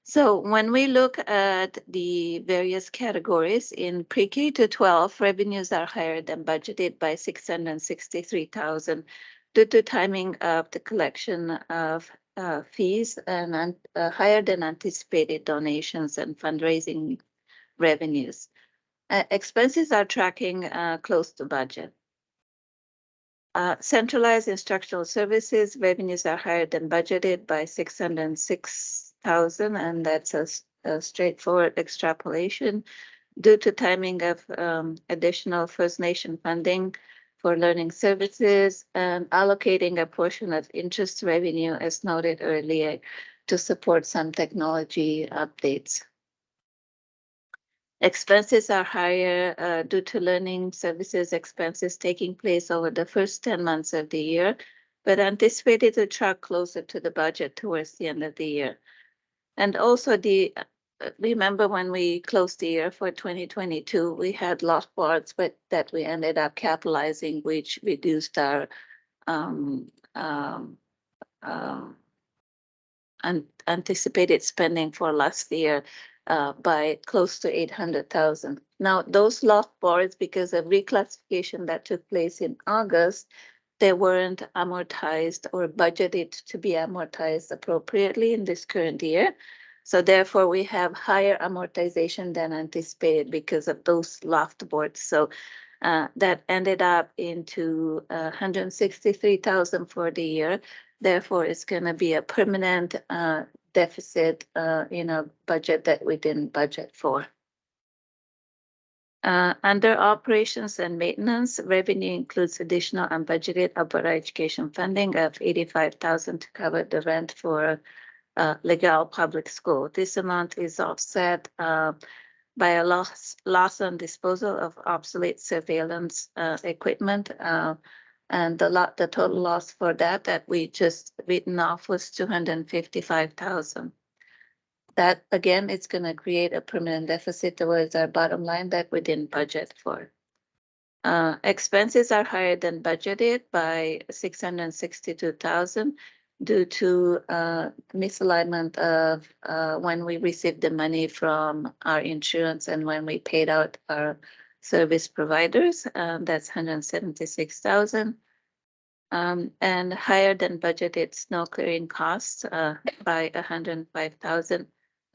So when we look at the various categories in pre-K to 12, revenues are higher than budgeted by 663,000 due to timing of the collection of fees and higher than anticipated donations and fundraising revenues. Expenses are tracking close to budget. Centralized instructional services revenues are higher than budgeted by 606,000, and that's a straightforward extrapolation due to timing of additional First Nation funding for learning services and allocating a portion of interest revenue, as noted earlier, to support some technology updates. Expenses are higher due to learning services expenses taking place over the first 10 months of the year, but anticipated to track closer to the budget towards the end of the year. And also remember when we closed the year for 2022, we had lost boards, but that we ended up capitalizing, which reduced our anticipated spending for last year by close to 800,000. Now, those lost boards, because of reclassification that took place in August, they weren't amortized or budgeted to be amortized appropriately in this current year. So therefore, we have higher amortization than anticipated because of those lost boards. So that ended up into 163,000 for the year. Therefore, it's going to be a permanent deficit in a budget that we didn't budget for. Under operations and maintenance, revenue includes additional unbudgeted upper education funding of 85,000 to cover the rent for Legal Public School. This amount is offset by a loss on disposal of obsolete surveillance equipment. And the total loss for that we just written off was 255,000. That again, it's going to create a permanent deficit towards our bottom line that we didn't budget for. Expenses are higher than budgeted by 662,000 due to misalignment of when we received the money from our insurance and when we paid out our service providers. That's 176,000. And higher than budgeted snow clearing costs by 105,000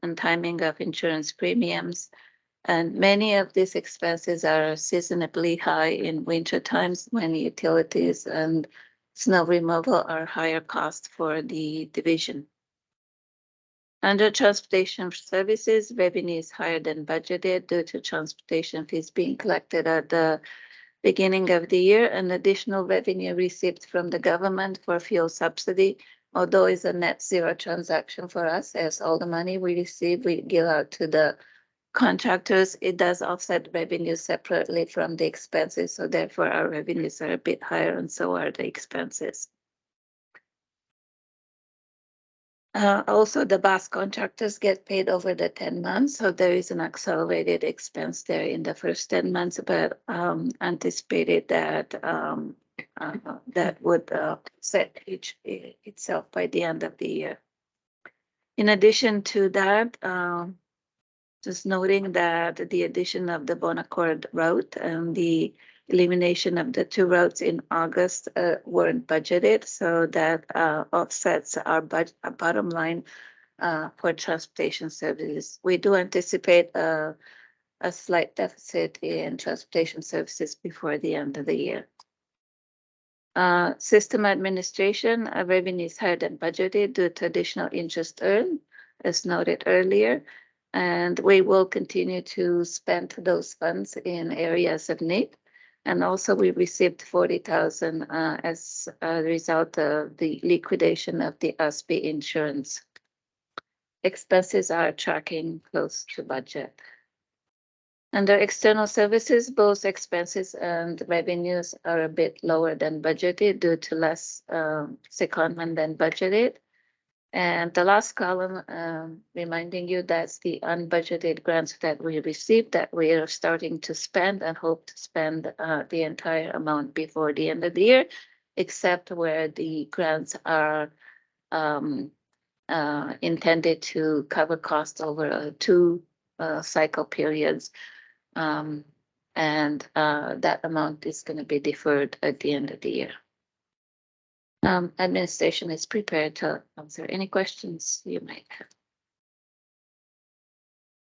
and timing of insurance premiums. And many of these expenses are seasonably high in winter times when utilities and snow removal are higher cost for the division. Under transportation services, revenue is higher than budgeted due to transportation fees being collected at the beginning of the year, and additional revenue received from the government for fuel subsidy, although it's a net zero transaction for us, as all the money we receive, we give out to the contractors. It does offset revenue separately from the expenses, so therefore our revenues are a bit higher and so are the expenses. Also, the bus contractors get paid over the 10 months, so there is an accelerated expense there in the first 10 months, but anticipated that that would set itself by the end of the year. In addition to that, just noting that the addition of the Bonaccord route and the elimination of the 2 routes in August weren't budgeted, so that offsets our bottom line for transportation services. We do anticipate a slight deficit in transportation services before the end of the year. System administration revenue is higher than budgeted due to additional interest earned, as noted earlier, and we will continue to spend those funds in areas of need. And also we received 40,000 as a result of the liquidation of the USP insurance. Expenses are tracking close to budget. Under external services, both expenses and revenues are a bit lower than budgeted due to less secondment than budgeted. And the last column, reminding you that's the unbudgeted grants that we received that we are starting to spend and hope to spend the entire amount before the end of the year, except where the grants are intended to cover costs over 2 cycle periods. And that amount is going to be deferred at the end of the year. Administration is prepared to answer any questions you might have.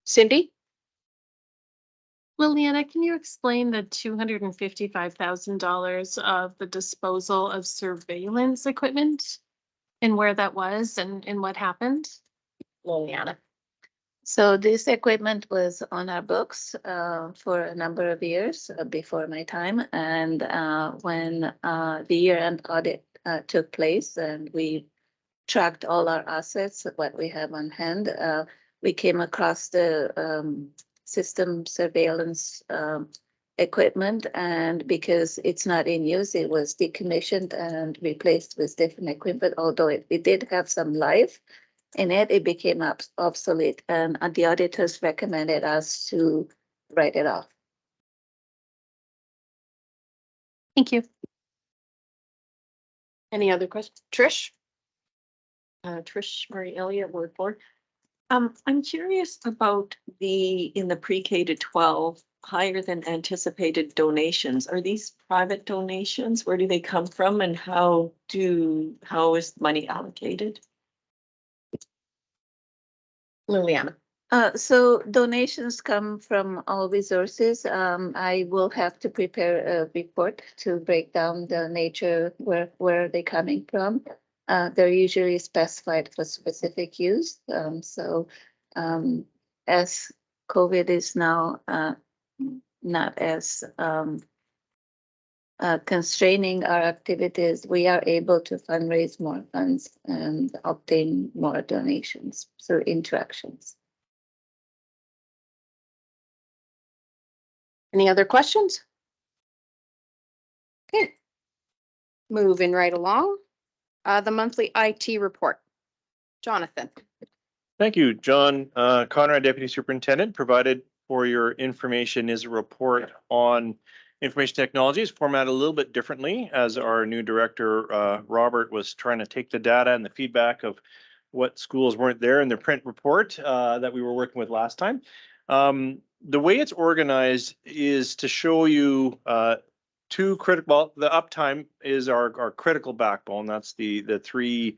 Cindy? Liliana, can you explain the $255,000 of the disposal of surveillance equipment and where that was and what happened? Liliana. So this equipment was on our books for a number of years before my time. And when the year-end audit took place and we tracked all our assets, what we have on hand, we came across the system surveillance equipment. And because it's not in use, it was decommissioned and replaced with different equipment, although it did have some life in it, it became obsolete, and the auditors recommended us to write it off. Thank you. Any other questions? Trish? Trish Marie Elliott, Ward 4. I'm curious about in the pre-K to 12, higher than anticipated donations. Are these private donations? Where do they come from and how is money allocated? Liliana. So donations come from all resources. I will have to prepare a report to break down the nature where they're coming from. They're usually specified for specific use. As COVID is now not as constraining our activities, we are able to fundraise more funds and obtain more donations through interactions. Any other questions? Okay. Moving right along. The monthly IT report. Jonathan. Thank you, John. Conrad, Deputy Superintendent, provided for your information is a report on information technologies, formatted a little bit differently as our new director, Robert, was trying to take the data and the feedback of what schools weren't there in the print report that we were working with last time. The way it's organized is to show you two critical, well, the uptime is our critical backbone. That's the 3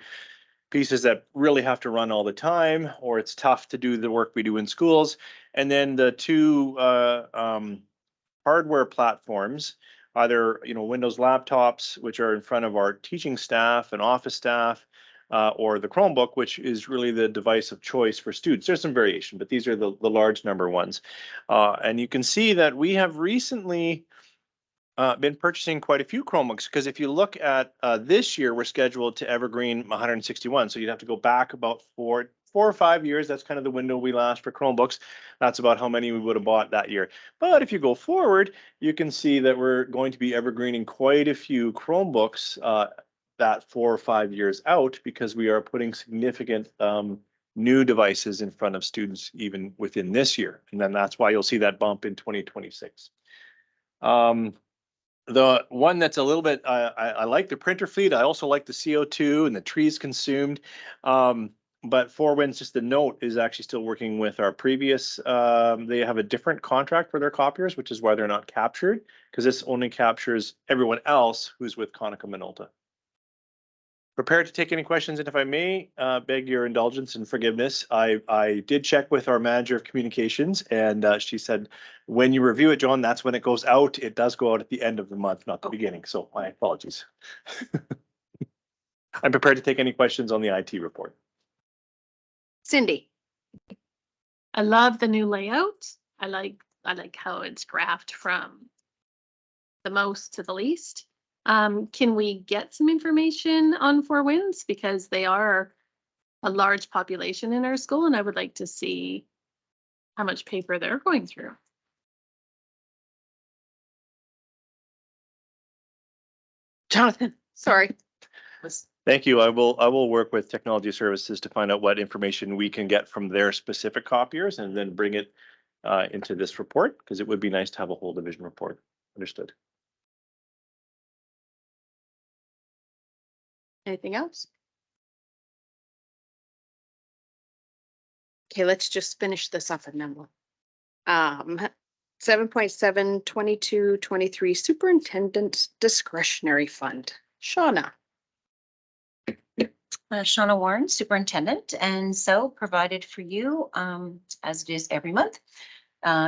pieces that really have to run all the time, or it's tough to do the work we do in schools. And then the 2 hardware platforms, either Windows laptops, which are in front of our teaching staff and office staff, or the Chromebook, which is really the device of choice for students. There's some variation, but these are the large number ones. And you can see that we have recently been purchasing quite a few Chromebooks, because if you look at this year, we're scheduled to evergreen 161. So you'd have to go back about four or 5 years. That's kind of the window we last for Chromebooks. That's about how many we would have bought that year. But if you go forward, you can see that we're going to be evergreening quite a few Chromebooks that 4 or 5 years out, because we are putting significant new devices in front of students even within this year. And then that's why you'll see that bump in 2026. The one that's a little bit, I like the printer fleet. I also like the CO2 and the trees consumed. But Four Winds, just a note, is actually still working with our previous, they have a different contract for their copiers, which is why they're not captured, because this only captures everyone else who's with Konica Minolta. Prepared to take any questions, and if I may, beg your indulgence and forgiveness. I did check with our manager of communications, and she said, when you review it, John, that's when it goes out. It does go out at the end of the month, not the beginning. So my apologies. I'm prepared to take any questions on the IT report. Cindy. I love the new layout. I like how it's graphed from the most to the least. Can we get some information on Four Winds, because they are a large population in our school, and I would like to see how much paper they're going through. Jonathan, sorry. Thank you. I will work with technology services to find out what information we can get from their specific copiers and then bring it into this report, because it would be nice to have a whole division report. Understood. Anything else? Okay, let's just finish this up and then we'll. 7.7, 22, 23 Superintendent Discretionary Fund. Shauna. Shauna Warren, Superintendent, and so provided for you, as it is every month,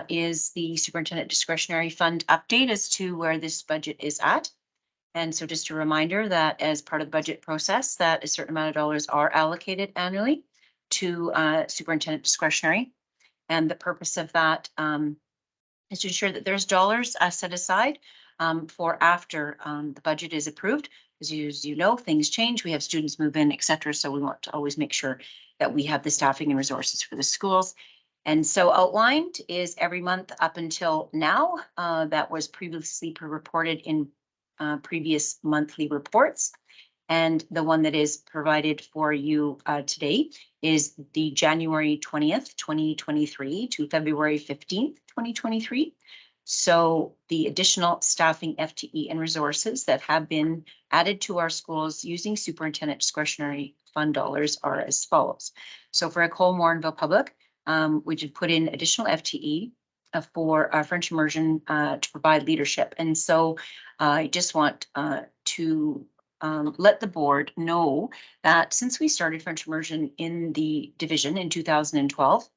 is the Superintendent Discretionary Fund update as to where this budget is at. And so just a reminder that as part of the budget process, that a certain amount of dollars are allocated annually to superintendent discretionary. And the purpose of that is to ensure that there's dollars set aside for after the budget is approved. As you know, things change. We have students move in, et cetera. So we want to always make sure that we have the staffing and resources for the schools. And so outlined is every month up until now, that was previously reported in previous monthly reports. And the one that is provided for you today is the January 20th, 2023 to February 15th, 2023. So the additional staffing, FTE, and resources that have been added to our schools using superintendent discretionary fund dollars are as follows. So for Ecole Morinville Public, we did put in additional FTE for French immersion to provide leadership. And so I just want to let the board know that since we started French immersion in the division in 2012,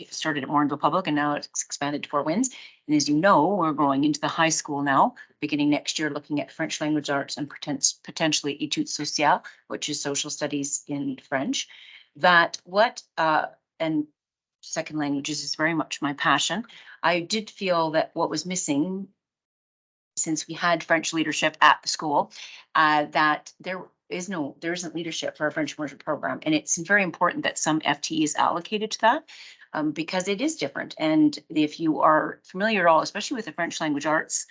it started at Morinville Public and now it's expanded to Four Winds. And as you know, we're going into the high school now, beginning next year, looking at French language arts and potentially études sociales, which is social studies in French. And second languages is very much my passion. I did feel that what was missing, since we had French leadership at the school, that there isn't leadership for our French immersion program. And it's very important that some FTE is allocated to that because it is different. And if you are familiar at all, especially with the French language arts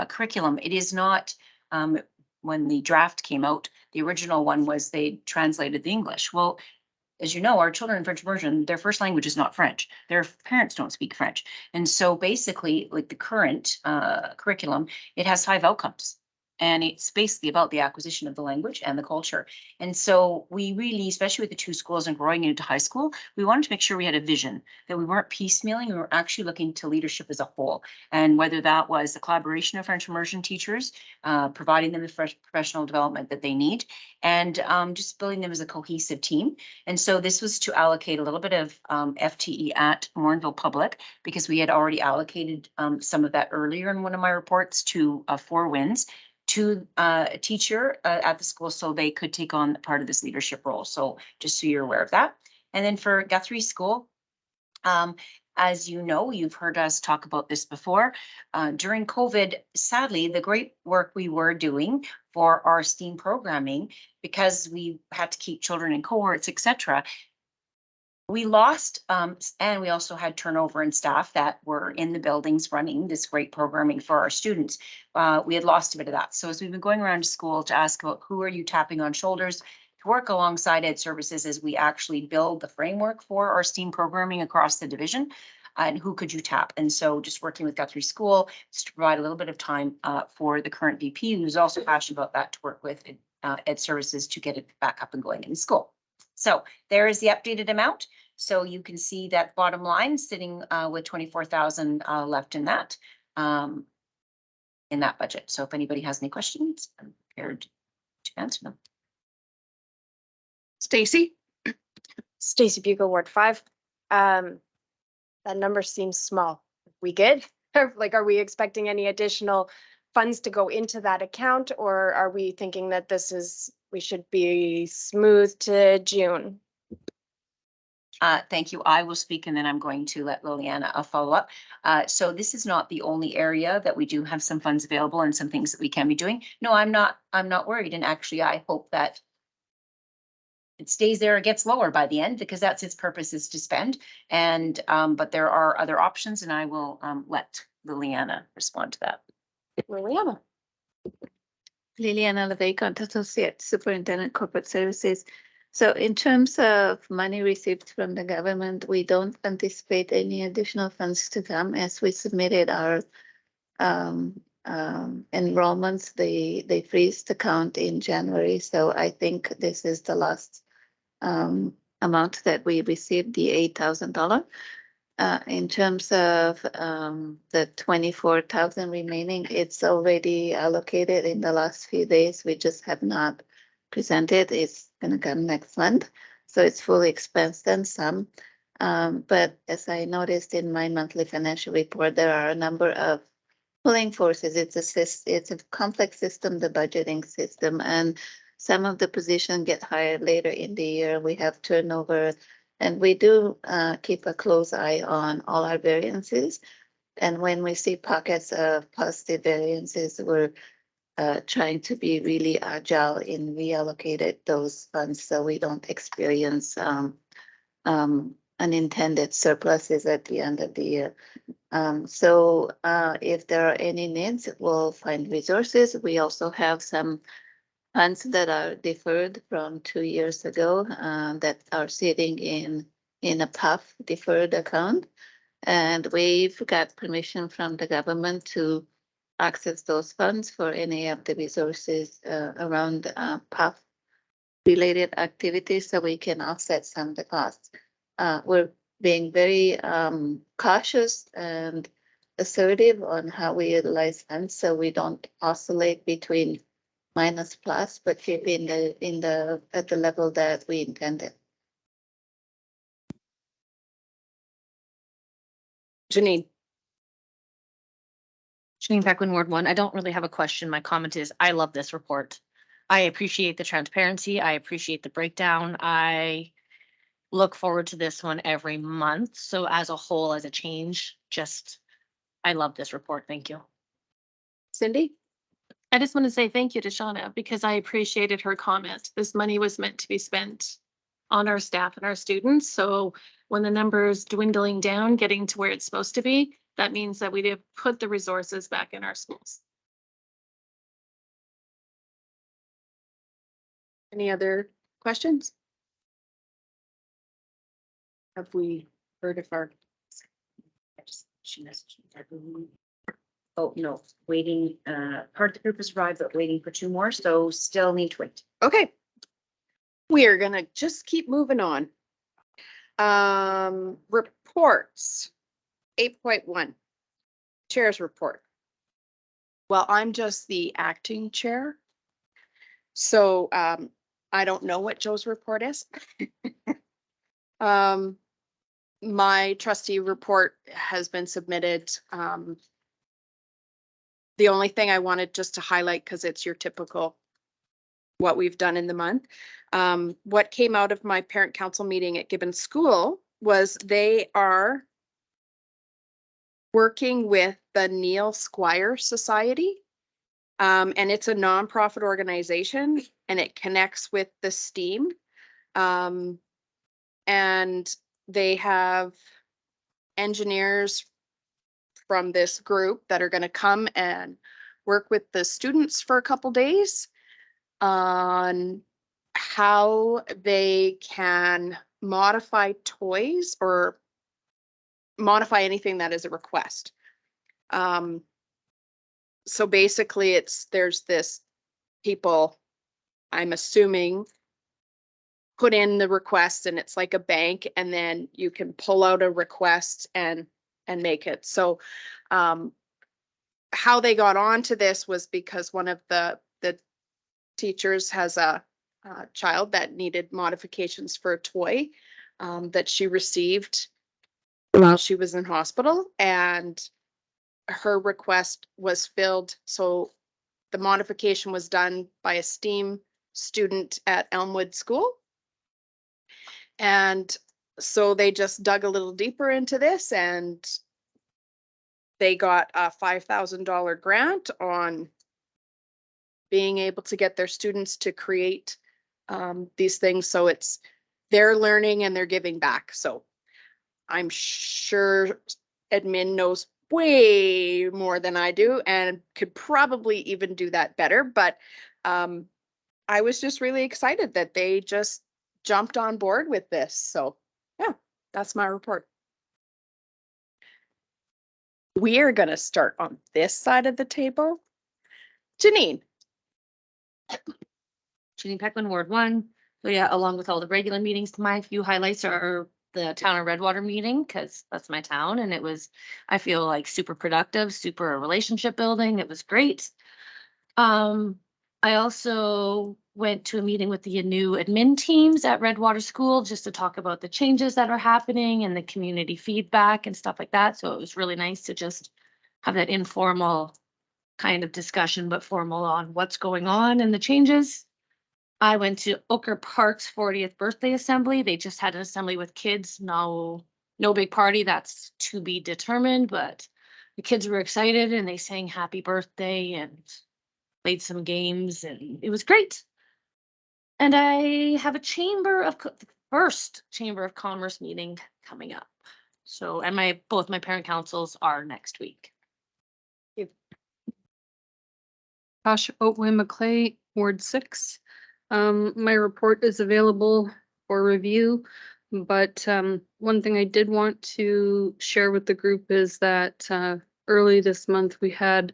curriculum, it is not, when the draft came out, the original one was they translated the English. Well, as you know, our children in French immersion, their first language is not French. Their parents don't speak French. And so basically, like the current curriculum, it has 5 outcomes. And it's basically about the acquisition of the language and the culture. And so we really, especially with the 2 schools and growing into high school, we wanted to make sure we had a vision, that we weren't piecemealing, we were actually looking to leadership as a whole. And whether that was the collaboration of French immersion teachers, providing them the fresh professional development that they need, and just building them as a cohesive team. And so this was to allocate a little bit of FTE at Morinville Public, because we had already allocated some of that earlier in one of my reports to Four Winds, to a teacher at the school so they could take on part of this leadership role. So just so you're aware of that. And then for Guthrie School, As you know, you've heard us talk about this before. During COVID, sadly, the great work we were doing for our STEAM programming, because we had to keep children in cohorts, et cetera, we lost, and we also had turnover in staff that were in the buildings running this great programming for our students. We had lost a bit of that. So as we've been going around to school to ask about who are you tapping on shoulders to work alongside Ed Services as we actually build the framework for our STEAM programming across the division, and who could you tap? And so just working with Guthrie School just to provide a little bit of time for the current VP, who's also passionate about that, to work with Ed Services to get it back up and going in the school. So there is the updated amount. So you can see that bottom line sitting with 24,000 left in that budget. So if anybody has any questions, I'm prepared to answer them. Stacy? Stacy Bugle, Ward 5. That number seems small. We good? Like, are we expecting any additional funds to go into that account, or are we thinking that we should be smooth to June? Thank you. I will speak and then I'm going to let Liliana follow up. So this is not the only area that we do have some funds available and some things that we can be doing. No, I'm not worried. And actually, I hope that it stays there, it gets lower by the end, because that's its purpose, is to spend. And but there are other options, and I will let Liliana respond to that. Liliana. Liliana LeVay, Associate Superintendent Corporate Services. So in terms of money received from the government, we don't anticipate any additional funds to come as we submitted our enrollments. They freeze the count in January. So I think this is the last amount that we received, the $8,000. In terms of the 24,000 remaining, it's already allocated in the last few days. We just have not presented. It's gonna come next month, so it's fully expensed and some. But as I noticed in my monthly financial report, there are a number of pulling forces. It's a complex system, the budgeting system, and some of the positions get hired later in the year. We have turnover, and we do keep a close eye on all our variances. And when we see pockets of positive variances, we're trying to be really agile in reallocated those funds so we don't experience unintended surpluses at the end of the year. So if there are any needs, we'll find resources. We also have some funds that are deferred from 2 years ago that are sitting in a PUF deferred account. And we've got permission from the government to access those funds for any of the resources around PUF related activities, so we can offset some of the costs. We're being very cautious and assertive on how we utilize funds, so we don't oscillate between minus plus, but keep at the level that we intended. Janine? Janine Beckman, Ward 1. I don't really have a question. My comment is, I love this report. I appreciate the transparency. I appreciate the breakdown. I look forward to this one every month. So as a whole, as a change, I love this report. Thank you. Cindy? I just want to say thank you to Shauna because I appreciated her comment. This money was meant to be spent on our staff and our students. So when the number's dwindling down, getting to where it's supposed to be, that means that we did put the resources back in our schools. Any other questions? Have we heard of our? She messaged me, I believe. Oh, no, waiting, part of the group has arrived, but waiting for 2 more, so still need to wait. Okay. We are gonna just keep moving on. Reports. 8.1. Chair's report. Well, I'm just the acting chair. So I don't know what Joe's report is. My trustee report has been submitted. The only thing I wanted just to highlight, because it's your typical what we've done in the month. What came out of my parent council meeting at Gibbon School was they are working with the Neil Squire Society. And it's a nonprofit organization and it connects with the STEAM. And they have engineers from this group that are going to come and work with the students for a couple days on how they can modify toys or modify anything that is a request. So basically there's this people, I'm assuming, put in the request and it's like a bank and then you can pull out a request and make it. So how they got onto this was because one of the teachers has a child that needed modifications for a toy that she received while she was in hospital, and her request was filled. So the modification was done by a STEAM student at Elmwood School. And so they just dug a little deeper into this and they got a $5,000 grant on being able to get their students to create these things. So it's they're learning and they're giving back. So I'm sure admin knows way more than I do and could probably even do that better. But I was just really excited that they just jumped on board with this. So yeah, that's my report. We are going to start on this side of the table. Janine. Janine Peckman, Ward 1. So yeah, along with all the regular meetings, my few highlights are the town of Redwater meeting, because that's my town, and it was, I feel like, super productive, super relationship building. It was great. I also went to a meeting with the new admin teams at Redwater School just to talk about the changes that are happening and the community feedback and stuff like that. So it was really nice to just have that informal kind of discussion, but formal on what's going on and the changes. I went to Oker Park's 40th birthday assembly. They just had an assembly with kids. No big party. That's to be determined, but the kids were excited and they sang happy birthday and played some games and it was great. And I have the first Chamber of Commerce meeting coming up. So, and both my parent councils are next week. Tasha Oatway McClay, Ward 6. My report is available for review, but one thing I did want to share with the group is that early this month we had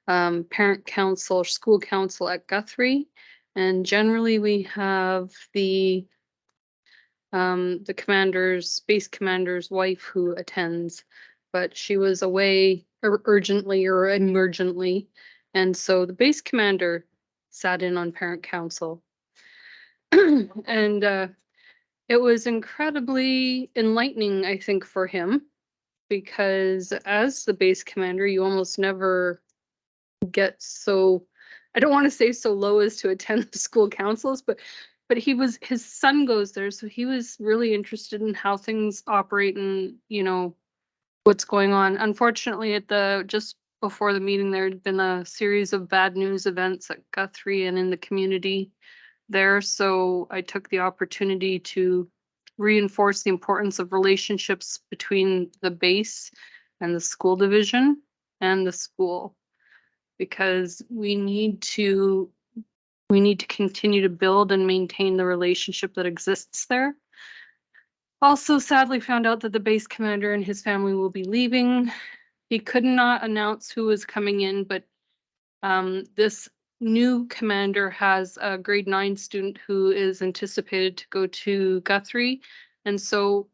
parent council, school council at Guthrie, and generally we have the base commander's wife who attends, but she was away urgently or emergently. And so the base commander sat in on parent council. And it was incredibly enlightening, I think, for him, because as the base commander, you almost never get so, I don't want to say so low as to attend the school councils, but his son goes there, so he was really interested in how things operate and, you know, what's going on. Unfortunately, just before the meeting, there had been a series of bad news events at Guthrie and in the community there. So I took the opportunity to reinforce the importance of relationships between the base and the school division and the school, because we need to continue to build and maintain the relationship that exists there. Also, sadly found out that the base commander and his family will be leaving. He could not announce who was coming in, but this new commander has a grade 9 student who is anticipated to go to Guthrie. And so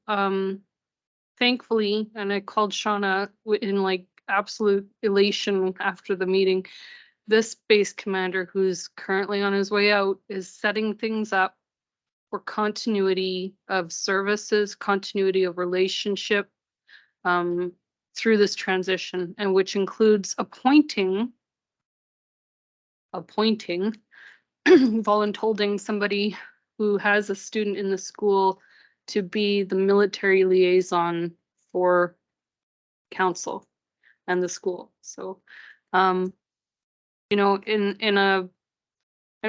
thankfully, and I called Shauna in like absolute elation after the meeting, this base commander who's currently on his way out is setting things up for continuity of services, continuity of relationship through this transition, and which includes appointing voluntolding somebody who has a student in the school to be the military liaison for council. and the school. So, you know,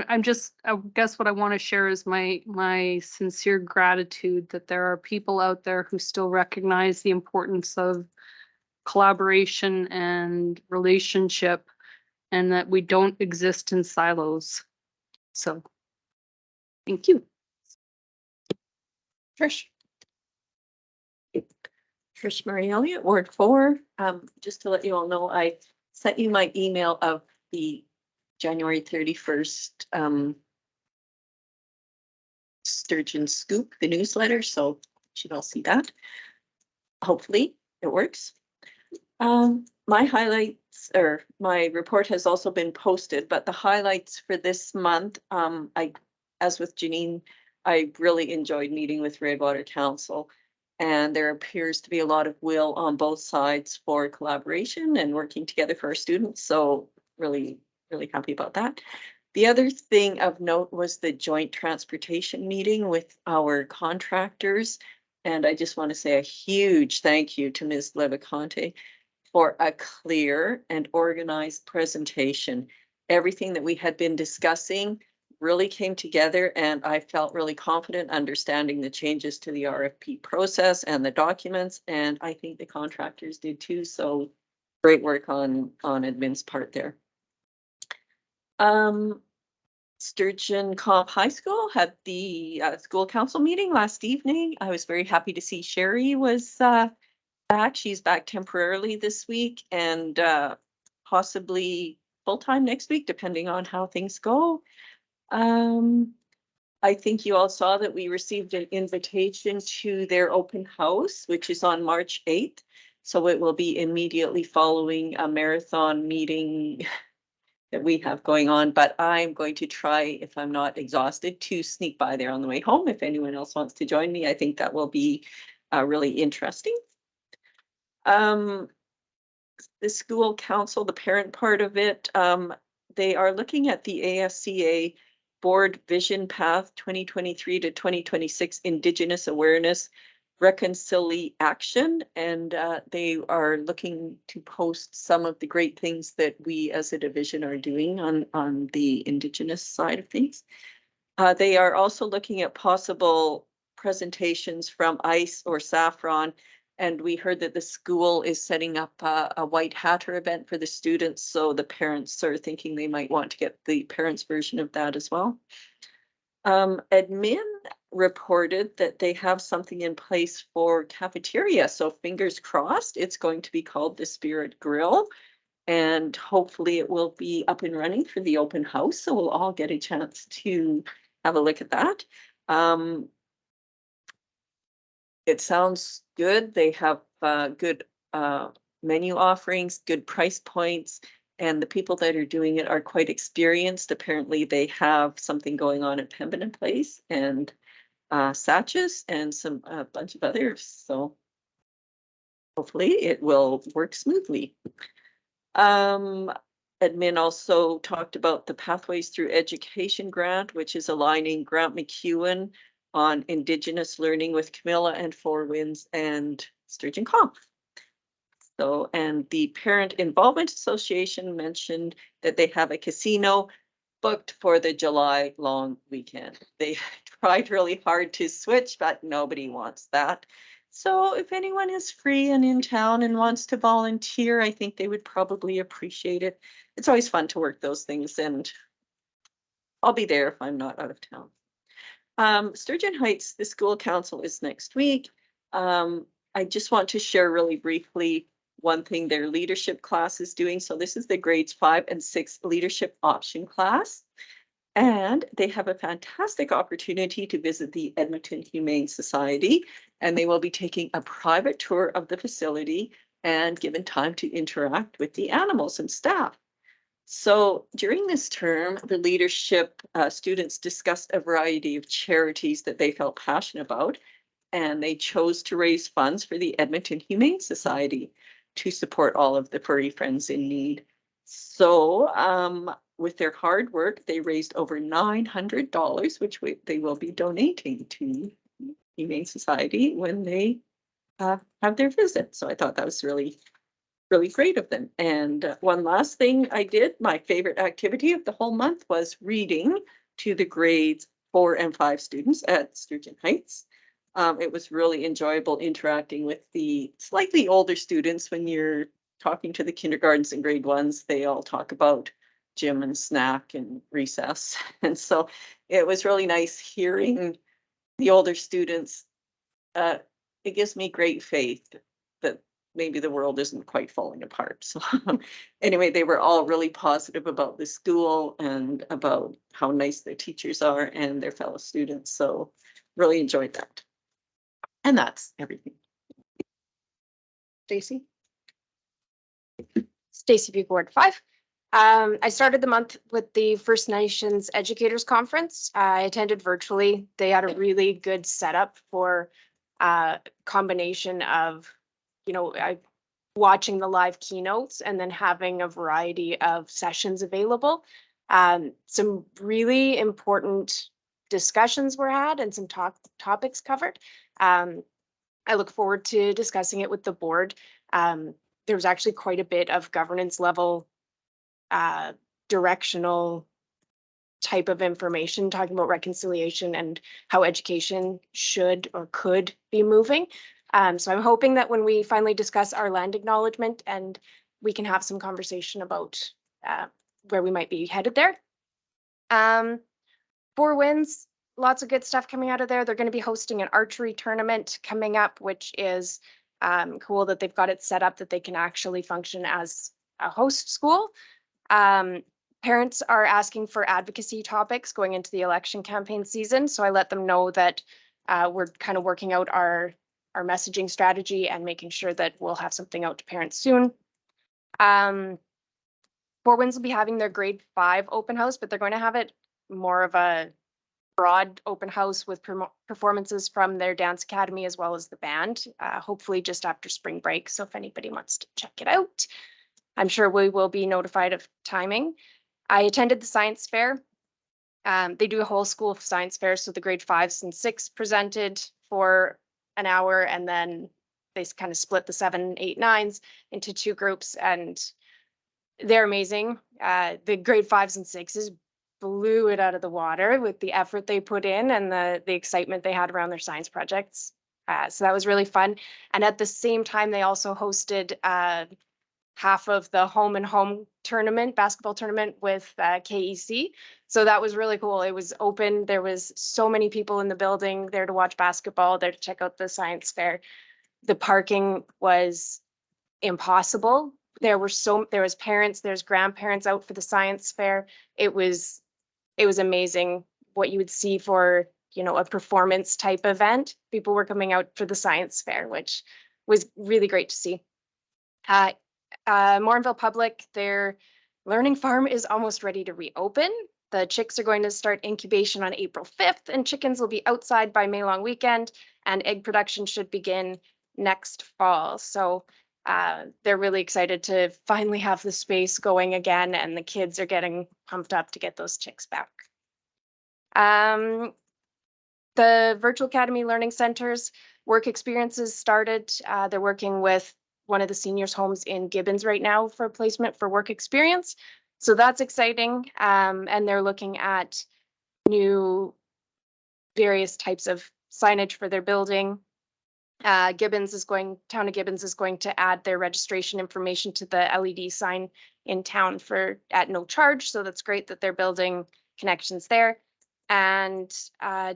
I'm just, I guess what I want to share is my sincere gratitude that there are people out there who still recognize the importance of collaboration and relationship, and that we don't exist in silos. So, thank you. Trish. Trish Marie Elliott, Ward 4. Just to let you all know, I sent you my email of the January 31st Sturgeon Scoop, the newsletter, so you should all see that. Hopefully it works. My highlights, or my report has also been posted, but the highlights for this month, as with Janine, I really enjoyed meeting with Redwater Council. And there appears to be a lot of will on both sides for collaboration and working together for our students. So really, really happy about that. The other thing of note was the joint transportation meeting with our contractors. And I just want to say a huge thank you to Ms. Leviconte for a clear and organized presentation. Everything that we had been discussing really came together, and I felt really confident understanding the changes to the RFP process and the documents, and I think the contractors did too. So great work on admin's part there. Sturgeon Comp High School had the school council meeting last evening. I was very happy to see Sherry was back. She's back temporarily this week and possibly full-time next week, depending on how things go. I think you all saw that we received an invitation to their open house, which is on March 8th. So it will be immediately following a marathon meeting that we have going on, but I'm going to try, if I'm not exhausted, to sneak by there on the way home. If anyone else wants to join me, I think that will be really interesting. The school council, the parent part of it, they are looking at the ASCA Board Vision Path 2023 to 2026 Indigenous Awareness Reconciliation, and they are looking to post some of the great things that we as a division are doing on the Indigenous side of things. They are also looking at possible presentations from ICE or Saffron, and we heard that the school is setting up a White Hatter event for the students, so the parents are thinking they might want to get the parents' version of that as well. Admin reported that they have something in place for cafeteria, so fingers crossed it's going to be called the Spirit Grill, and hopefully it will be up and running for the open house, so we'll all get a chance to have a look at that. It sounds good. They have good menu offerings, good price points, and the people that are doing it are quite experienced. Apparently they have something going on at Pembina Place and Satches and a bunch of others. So hopefully it will work smoothly. Admin also talked about the Pathways Through Education grant, which is aligning Grant McEwen on Indigenous learning with Camilla and Four Winds and Sturgeon Comp. So, and the Parent Involvement Association mentioned that they have a casino booked for the July long weekend. They tried really hard to switch, but nobody wants that. So if anyone is free and in town and wants to volunteer, I think they would probably appreciate it. It's always fun to work those things, and I'll be there if I'm not out of town. Sturgeon Heights, the school council is next week. I just want to share really briefly one thing their leadership class is doing. So this is the grades 5 and 6 leadership option class. And they have a fantastic opportunity to visit the Edmonton Humane Society, and they will be taking a private tour of the facility and given time to interact with the animals and staff. So during this term, the leadership students discussed a variety of charities that they felt passionate about, and they chose to raise funds for the Edmonton Humane Society to support all of the furry friends in need. So with their hard work, they raised over $900, which they will be donating to Humane Society when they have their visit. So I thought that was really really great of them. And one last thing I did, my favorite activity of the whole month was reading to the grades 4 and 5 students at Sturgeon Heights. It was really enjoyable interacting with the slightly older students. When you're talking to the kindergartens and grade ones, they all talk about gym and snack and recess. And so it was really nice hearing the older students. It gives me great faith that maybe the world isn't quite falling apart. So anyway, they were all really positive about the school and about how nice their teachers are and their fellow students. So really enjoyed that. And that's everything. Stacy? Stacy Buke, Ward 5. I started the month with the First Nations Educators Conference. I attended virtually. They had a really good setup for a combination of, watching the live keynotes and then having a variety of sessions available. Some really important discussions were had and some topics covered. I look forward to discussing it with the board. There was actually quite a bit of governance level directional type of information talking about reconciliation and how education should or could be moving. So I'm hoping that when we finally discuss our land acknowledgement and we can have some conversation about where we might be headed there. 4 Winds, lots of good stuff coming out of there. They're going to be hosting an archery tournament coming up, which is cool that they've got it set up that they can actually function as a host school. Parents are asking for advocacy topics going into the election campaign season. So I let them know that we're kind of working out our messaging strategy and making sure that we'll have something out to parents soon. 4 Winds will be having their grade 5 open house, but they're going to have it more of a broad open house with performances from their dance academy as well as the band, hopefully just after spring break. So if anybody wants to check it out, I'm sure we will be notified of timing. I attended the science fair. They do a whole school of science fair. So the grade 5s and 6 presented for an hour, and then they kind of split the 7, 8, 9s into 2 groups, and they're amazing. The grade 5s and 6s blew it out of the water with the effort they put in and the excitement they had around their science projects. So that was really fun. And at the same time, they also hosted half of the home and home tournament, basketball tournament with KEC. So that was really cool. It was open. There was so many people in the building there to watch basketball, there to check out the science fair. The parking was impossible. There was parents, there's grandparents out for the science fair. It was amazing what you would see for, a performance type event. People were coming out for the science fair, which was really great to see. Morinville Public, their learning farm is almost ready to reopen. The chicks are going to start incubation on April 5th, and chickens will be outside by May long weekend, and egg production should begin next fall. So they're really excited to finally have the space going again, and the kids are getting pumped up to get those chicks back. The Virtual Academy Learning Centers work experiences started. They're working with one of the seniors' homes in Gibbons right now for placement for work experience. So that's exciting. And they're looking at new various types of signage for their building. Town of Gibbons is going to add their registration information to the LED sign in town at no charge. So that's great that they're building connections there. And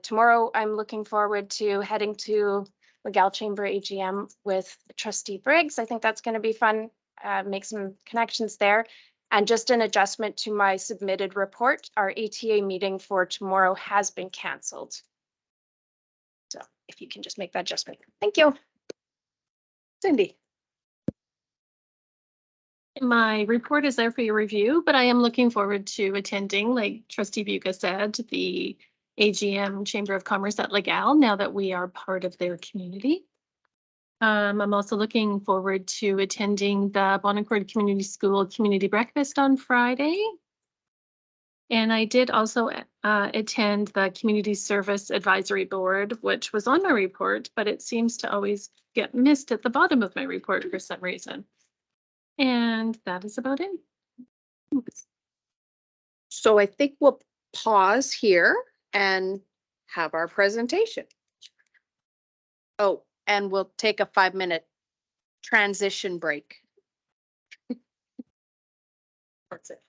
tomorrow I'm looking forward to heading to Legal Chamber AGM with Trustee Briggs. I think that's going to be fun, make some connections there. And just an adjustment to my submitted report, our ATA meeting for tomorrow has been canceled. So if you can just make that adjustment. Thank you. Cindy? My report is there for your review, but I am looking forward to attending, like Trustee Buca said, the AGM Chamber of Commerce at Legal, now that we are part of their community. I'm also looking forward to attending the Bon Accord Community School Community Breakfast on Friday. And I did also attend the Community Service Advisory Board, which was on my report, but it seems to always get missed at the bottom of my report for some reason. And that is about it. So I think we'll pause here and have our presentation. Oh, and we'll take a 5-minute transition break. That's it.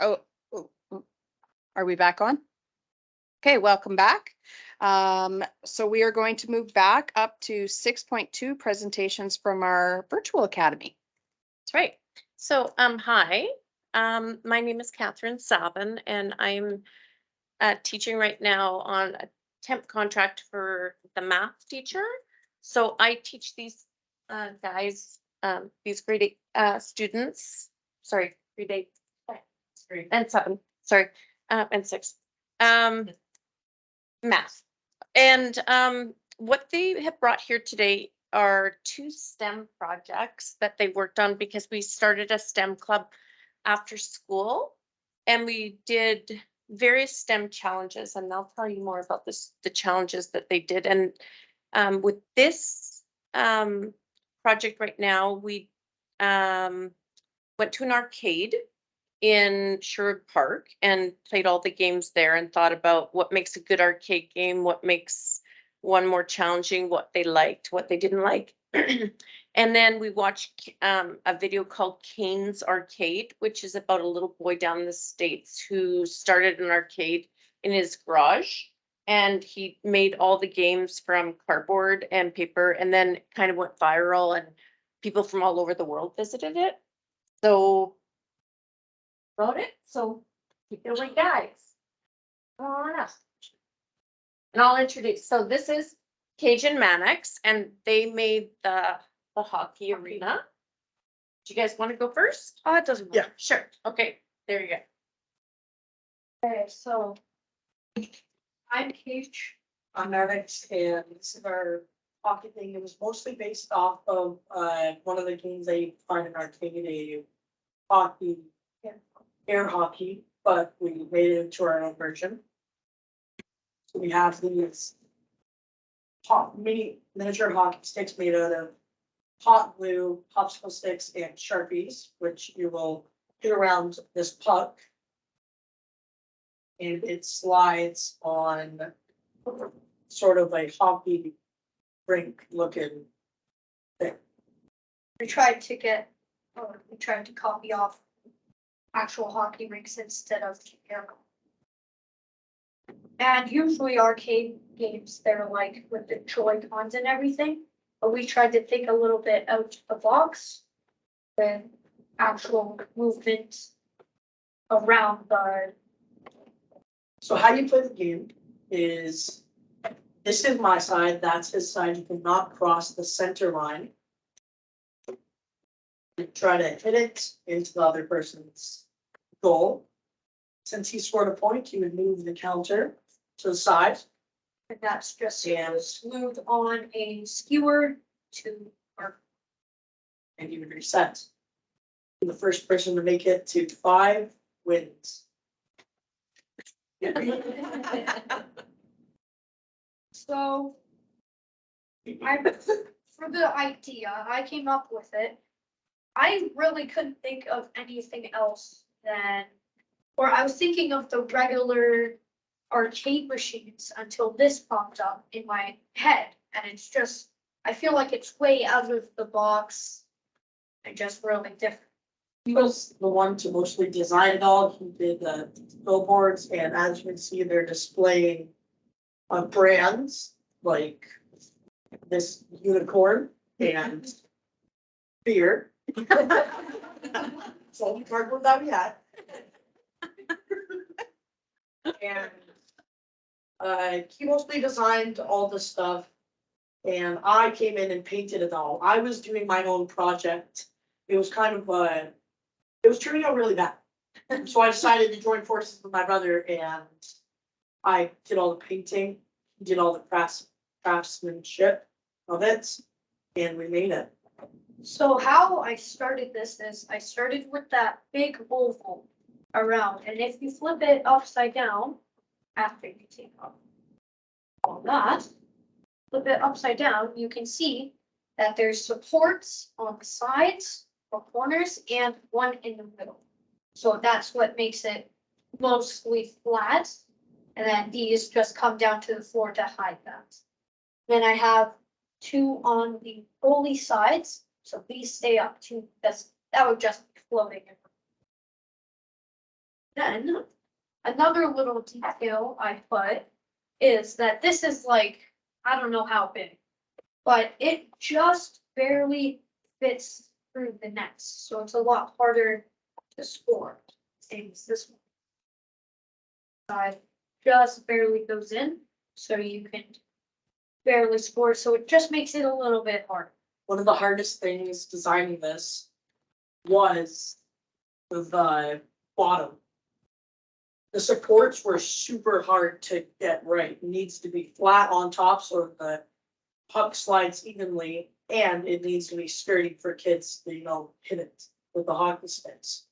Are we back on? Okay, welcome back. So we are going to move back up to 6.2 presentations from our virtual academy. That's right. So, hi, my name is Catherine Savin, and I'm teaching right now on a temp contract for the math teacher. So I teach these guys, these grade 8 students, sorry, grade 8 and 7, sorry, and 6, math. And what they have brought here today are 2 STEM projects that they worked on because we started a STEM club after school, and we did various STEM challenges, and I'll tell you more about the challenges that they did. And with this project right now, we went to an arcade in Sherwood Park and played all the games there and thought about what makes a good arcade game, what makes one more challenging, what they liked, what they didn't like. And then we watched a video called Kane's Arcade, which is about a little boy down in the States who started an arcade in his garage. And he made all the games from cardboard and paper, and then it kind of went viral, and people from all over the world visited it. So about it. So keep it away, guys. Come on up. And I'll introduce. So this is Cajun Mannix, and they made the hockey arena. Do you guys want to go first? Oh, it doesn't matter. Yeah, sure. Okay, there you go. Okay, so I'm Cage. I'm Alex, and this is our hockey thing. It was mostly based off of one of the games they find in arcade, a hockey, air hockey, but we made it into our own version. So we have these miniature hockey sticks made out of hot glue, popsicle sticks, and Sharpies, which you will get around this puck. And it slides on sort of a hockey rink looking thing. We tried to copy off actual hockey rinks instead of air. And usually arcade games, they're like with the Joy-Cons and everything, but we tried to think a little bit out the box with actual movement around the. So how you play the game is, this is my side, that's his side. You cannot cross the center line. You try to hit it into the other person's goal. Since he scored a point, you would move the counter to the side. And that's just glued on a skewer to our. And you would reset. And the first person to make it to 5 wins. So for the idea, I came up with it. I really couldn't think of anything else than, or I was thinking of the regular arcade machines until this popped up in my head. And it's just, I feel like it's way out of the box and just really different. He was the one to mostly design it all. He did the billboards, and as you can see, they're displaying brands like this unicorn and beer. It's all the cardboard that we had. And he mostly designed all this stuff, and I came in and painted it all. I was doing my own project. It was kind of it was turning out really bad. So I decided to join forces with my brother, and I did all the painting, did all the craftsmanship of it, and we made it. So how I started this is I started with that big oval around, and if you flip it upside down, after you take off all that, flip it upside down, you can see that there's supports on the sides or corners and one in the middle. So that's what makes it mostly flat. And then these just come down to the floor to hide that. Then I have 2 on the goalie sides. So these stay up too. That would just be floating. Then, another little detail I put is that this is like, I don't know how big, but it just barely fits through the nets, so it's a lot harder to score. Same as this one. Side just barely goes in, so you can barely score, so it just makes it a little bit harder. One of the hardest things designing this was the bottom. The supports were super hard to get right. It needs to be flat on top so the puck slides evenly, and it needs to be sturdy for kids to, hit it with the hockey sticks.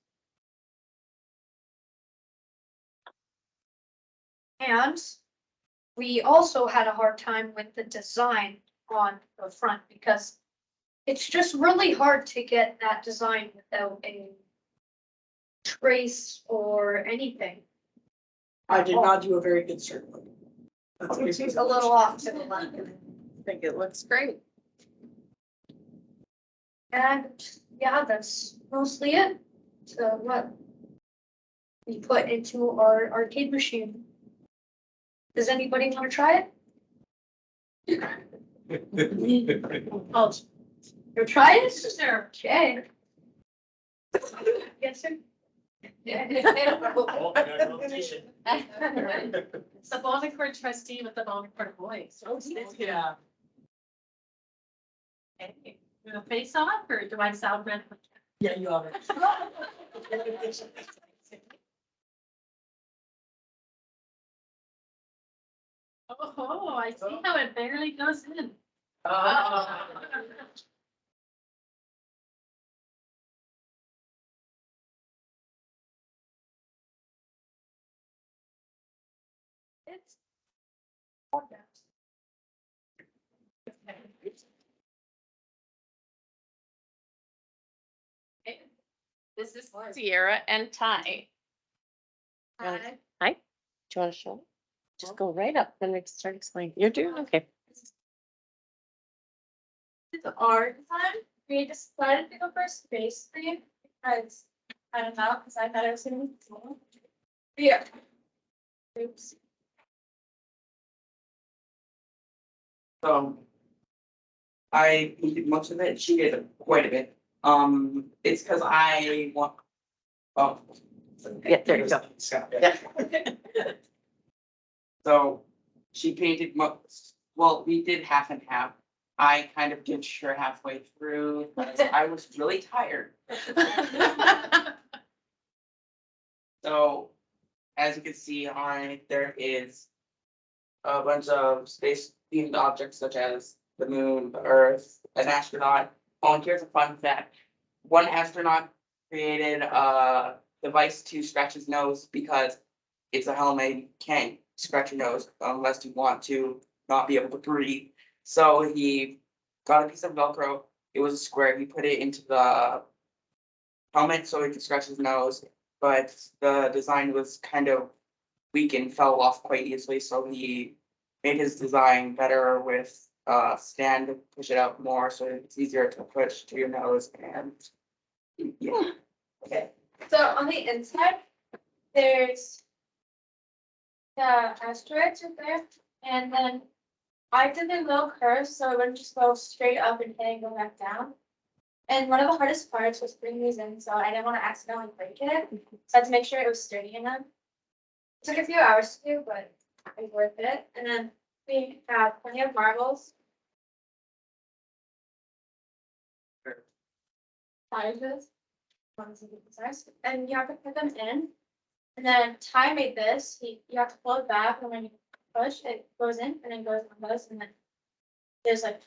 And we also had a hard time with the design on the front because it's just really hard to get that design without a trace or anything. I did not do a very good circle. It's a little off to the left. I think it looks great. And yeah, that's mostly it. So what we put into our arcade machine. Does anybody want to try it? Oh, you're trying it? Sure. Okay. Yes, sir. It's the Bonnecourt trustee with the Bonnecourt voice. Yeah. Okay, you want to face off or do I sound red? Yeah, you have it. Oh, I see how it barely goes in. It's. This is Sierra and Ty. Hi. Hi, do you want to show? Just go right up and start explaining. You're doing okay. It's our design. We decided to go for a space theme because I don't know, because I thought it was gonna be cool. Yeah. Oops. So I did most of it. She did quite a bit. It's because I want. Oh. Yeah, there you go. Yeah. So she painted most, well, we did half and half. I kind of did her halfway through, because I was really tired. So, as you can see on it, there is a bunch of space themed objects such as the moon, the earth, an astronaut. Oh, and here's a fun fact. One astronaut created a device to scratch his nose because it's a helmet, you can't scratch your nose unless you want to not be able to breathe. So he got a piece of Velcro. It was a square. He put it into the helmet so he could scratch his nose, but the design was kind of weak and fell off quite easily. So he made his design better with a stand to push it out more so it's easier to push to your nose. And yeah. Okay. So on the inside, there's the asteroids right there, and then I did a little curve so it wouldn't just go straight up and then go back down. And one of the hardest parts was putting these in, so I didn't want to accidentally break it. So I had to make sure it was sturdy enough. It took a few hours to do, but it was worth it. And then we have plenty of marbles. Sizes. Ones of different size. And you have to put them in. And then Ty made this. You have to pull it back, and when you push, it goes in and then goes on those. And then there's like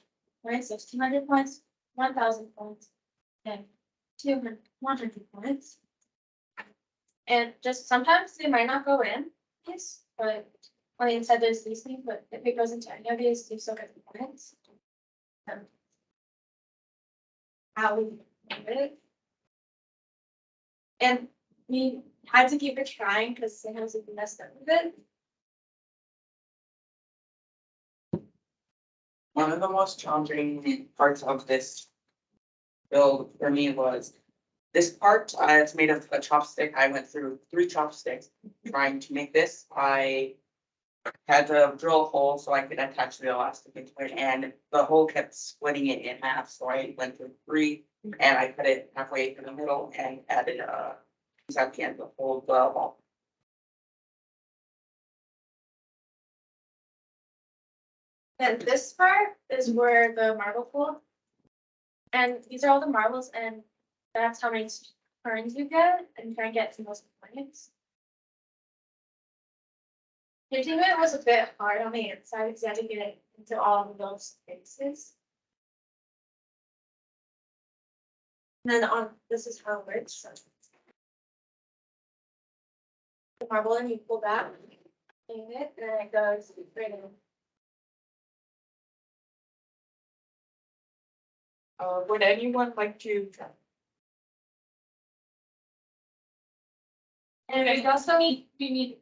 200 points, 1,000 points, and 100 points. And just sometimes they might not go in, yes, but on the inside there's these things, but if it goes into any of these, you still get the points. How we do it. And we had to keep it trying because sometimes we messed up with it. One of the most challenging parts of this build for me was This part, it's made of a chopstick. I went through 3 chopsticks trying to make this. I had to drill a hole so I could attach the elastic into it, and the hole kept splitting it in half, so I went through 3, and I cut it halfway in the middle and added piece at the end to hold the ball. And this part is where the marble pool. And these are all the marbles, and that's how many turns you get, and you try and get to most points. Hitting it was a bit hard on the inside because you had to get it into all of those spaces. And then on, this is how it works. So the marble, and you pull back, hang it, and then it goes right in. Would anyone like to try? And we also need.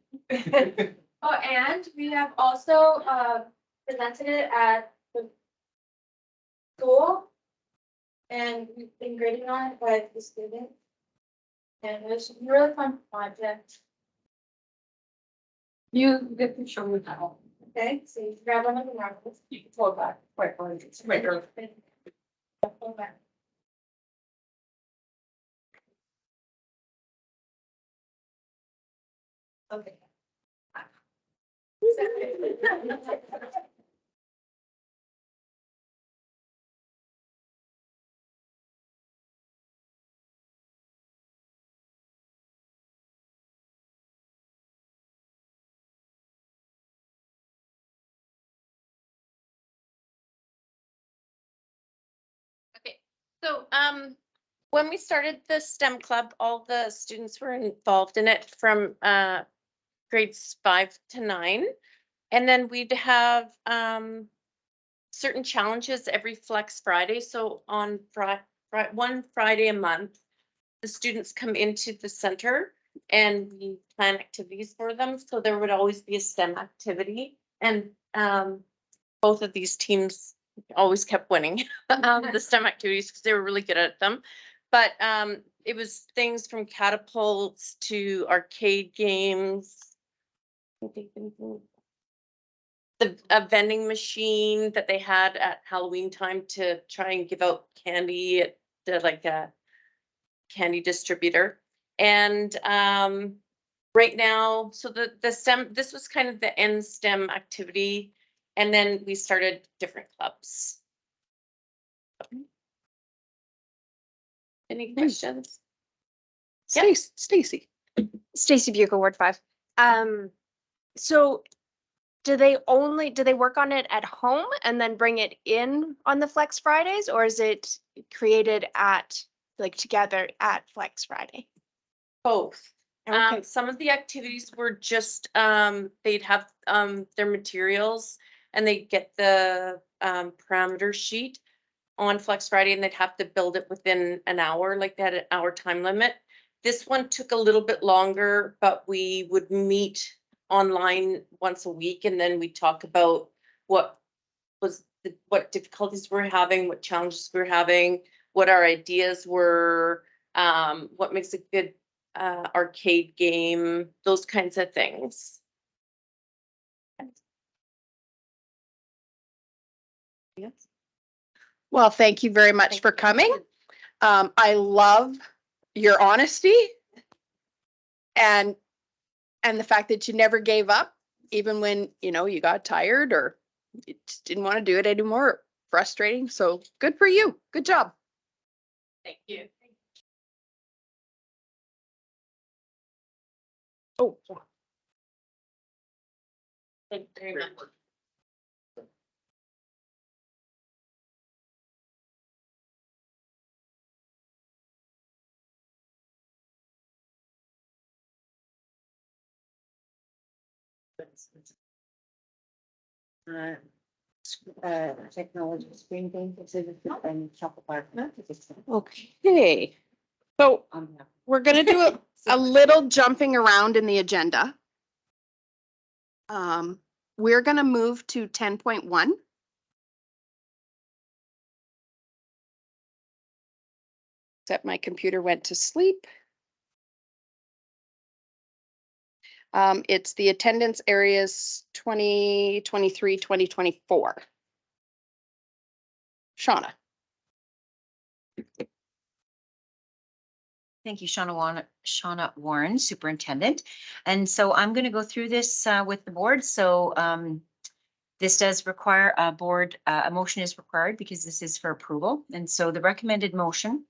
Oh, and we have also presented it at the school. And we've been grading on it by the students. And it was a really fun project. You get to show me now. Okay, so you grab one of the marbles. You can pull it back. Quite hard. It's right here. Pull back. Okay. Okay, so when we started the STEM club, all the students were involved in it from grades 5 to 9. And then we'd have certain challenges every Flex Friday. So on one Friday a month, the students come into the center and we plan activities for them. So there would always be a STEM activity, and both of these teams always kept winning the STEM activities because they were really good at them. But it was things from catapults to arcade games. A vending machine that they had at Halloween time to try and give out candy at like a candy distributor. And right now, so the STEM, this was kind of the end STEM activity. And then we started different clubs. Any questions? Stacy. Stacy Buca, Ward 5. So do they work on it at home and then bring it in on the Flex Fridays, or is it created at, like, together at Flex Friday? Both. Okay. Some of the activities were just, they'd have their materials and they'd get the parameter sheet on Flex Friday, and they'd have to build it within an hour, like they had an hour time limit. This one took a little bit longer, but we would meet online once a week, and then we talk about what difficulties we're having, what challenges we're having, what our ideas were, what makes a good arcade game, those kinds of things. Yes. Well, thank you very much for coming. I love your honesty and the fact that you never gave up, even when, you got tired or you just didn't want to do it anymore. Frustrating. So good for you. Good job. Thank you. Oh. Thank you very much. Technology screen thing, and Shopify. Okay. So we're going to do a little jumping around in the agenda. We're going to move to 10.1. Except my computer went to sleep. It's the attendance areas 2023, 2024. Shauna. Thank you, Shauna Warren, Superintendent. And so I'm going to go through this with the board. So this does require a board, a motion is required because this is for approval. And so the recommended motion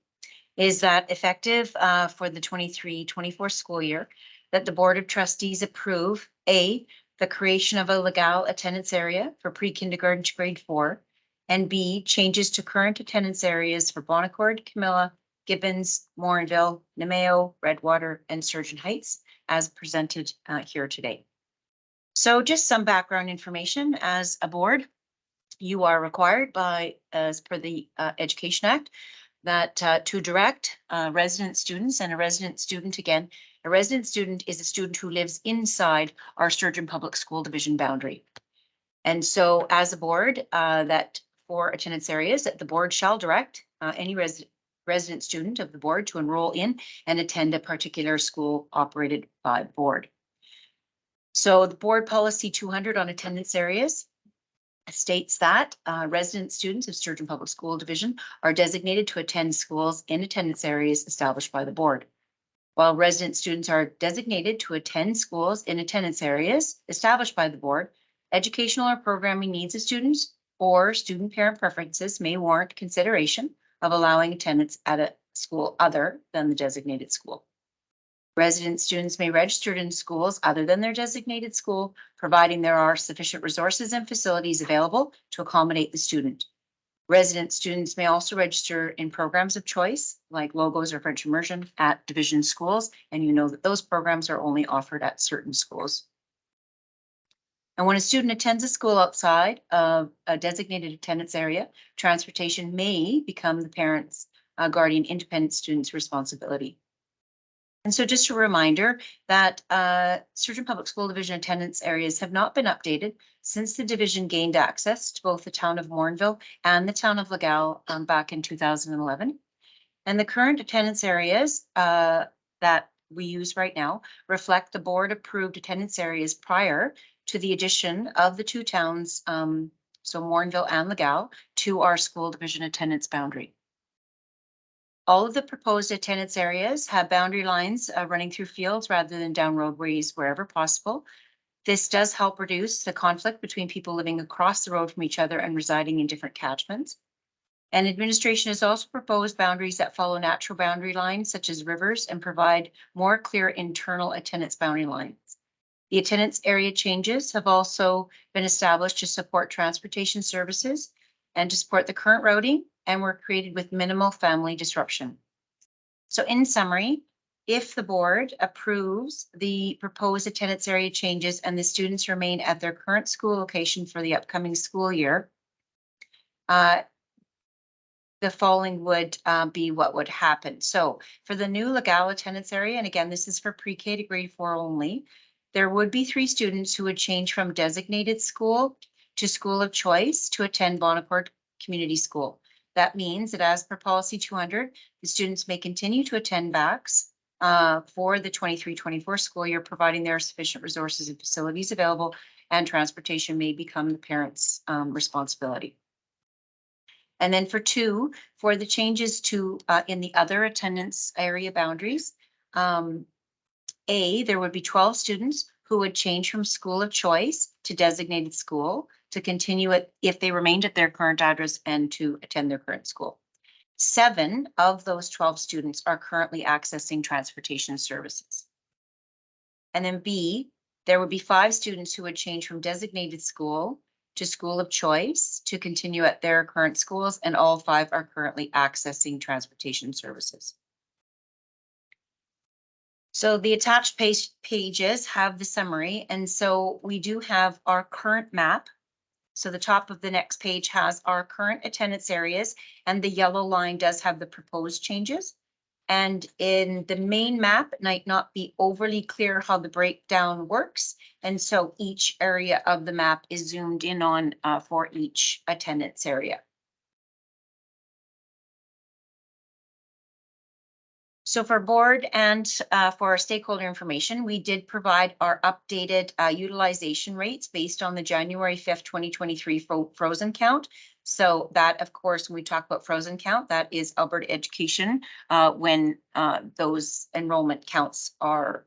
is that effective for the 23-24 school year, that the Board of Trustees approve A, the creation of a legal attendance area for pre-kindergarten to grade 4, and B, changes to current attendance areas for Bonaccord, Camilla, Gibbons, Morinville, Nemeo, Redwater, and Surgeon Heights as presented here today. So just some background information. As a board, you are required by, as per the Education Act, that to direct resident students, and a resident student, again, a resident student is a student who lives inside our Sturgeon Public School Division boundary. And so as a board, that for attendance areas, that the board shall direct any resident student of the board to enroll in and attend a particular school operated by the board. So the board policy 200 on attendance areas states that resident students of Sturgeon Public School Division are designated to attend schools in attendance areas established by the board. While resident students are designated to attend schools in attendance areas established by the board, educational or programming needs of students or student parent preferences may warrant consideration of allowing attendance at a school other than the designated school. Resident students may register in schools other than their designated school, providing there are sufficient resources and facilities available to accommodate the student. Resident students may also register in programs of choice, like Logos or French Immersion, at division schools, and you know that those programs are only offered at certain schools. And when a student attends a school outside of a designated attendance area, transportation may become the parent's guardian independent student's responsibility. And so just a reminder that Sturgeon Public School Division attendance areas have not been updated since the division gained access to both the town of Morinville and the town of Legal back in 2011. And the current attendance areas that we use right now reflect the board approved attendance areas prior to the addition of the two towns, so Morinville and Legal, to our school division attendance boundary. All of the proposed attendance areas have boundary lines running through fields rather than down roadways wherever possible. This does help reduce the conflict between people living across the road from each other and residing in different catchments. And administration has also proposed boundaries that follow natural boundary lines such as rivers and provide more clear internal attendance boundary lines. The attendance area changes have also been established to support transportation services and to support the current routing, and were created with minimal family disruption. So in summary, if the board approves the proposed attendance area changes and the students remain at their current school location for the upcoming school year, the following would be what would happen. So for the new Legal attendance area, and again, this is for pre-K to grade 4 only, there would be 3 students who would change from designated school to school of choice to attend Bonaccord Community School. That means that as per policy 200, the students may continue to attend BACs for the 23-24 school year, providing there are sufficient resources and facilities available, and transportation may become the parent's responsibility. And then for 2, for the changes to in the other attendance area boundaries, A, there would be 12 students who would change from school of choice to designated school to continue it if they remained at their current address and to attend their current school. 7 of those 12 students are currently accessing transportation services. And then B, there would be 5 students who would change from designated school to school of choice to continue at their current schools, and all 5 are currently accessing transportation services. So the attached pages have the summary, and so we do have our current map. So the top of the next page has our current attendance areas, and the yellow line does have the proposed changes. And in the main map, it might not be overly clear how the breakdown works. And so each area of the map is zoomed in on for each attendance area. So for board and for our stakeholder information, we did provide our updated utilization rates based on the January 5th, 2023 frozen count. So that, of course, when we talk about frozen count, that is Alberta Education when those enrollment counts are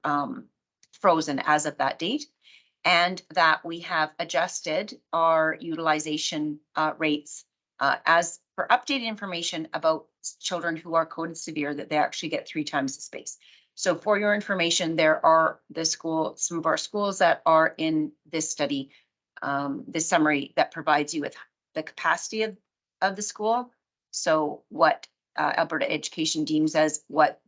frozen as of that date. And that we have adjusted our utilization rates as for updated information about children who are coded severe, that they actually get 3 times the space. So for your information, there are some of our schools that are in this study, this summary that provides you with the capacity of the school. So what Alberta Education deems as what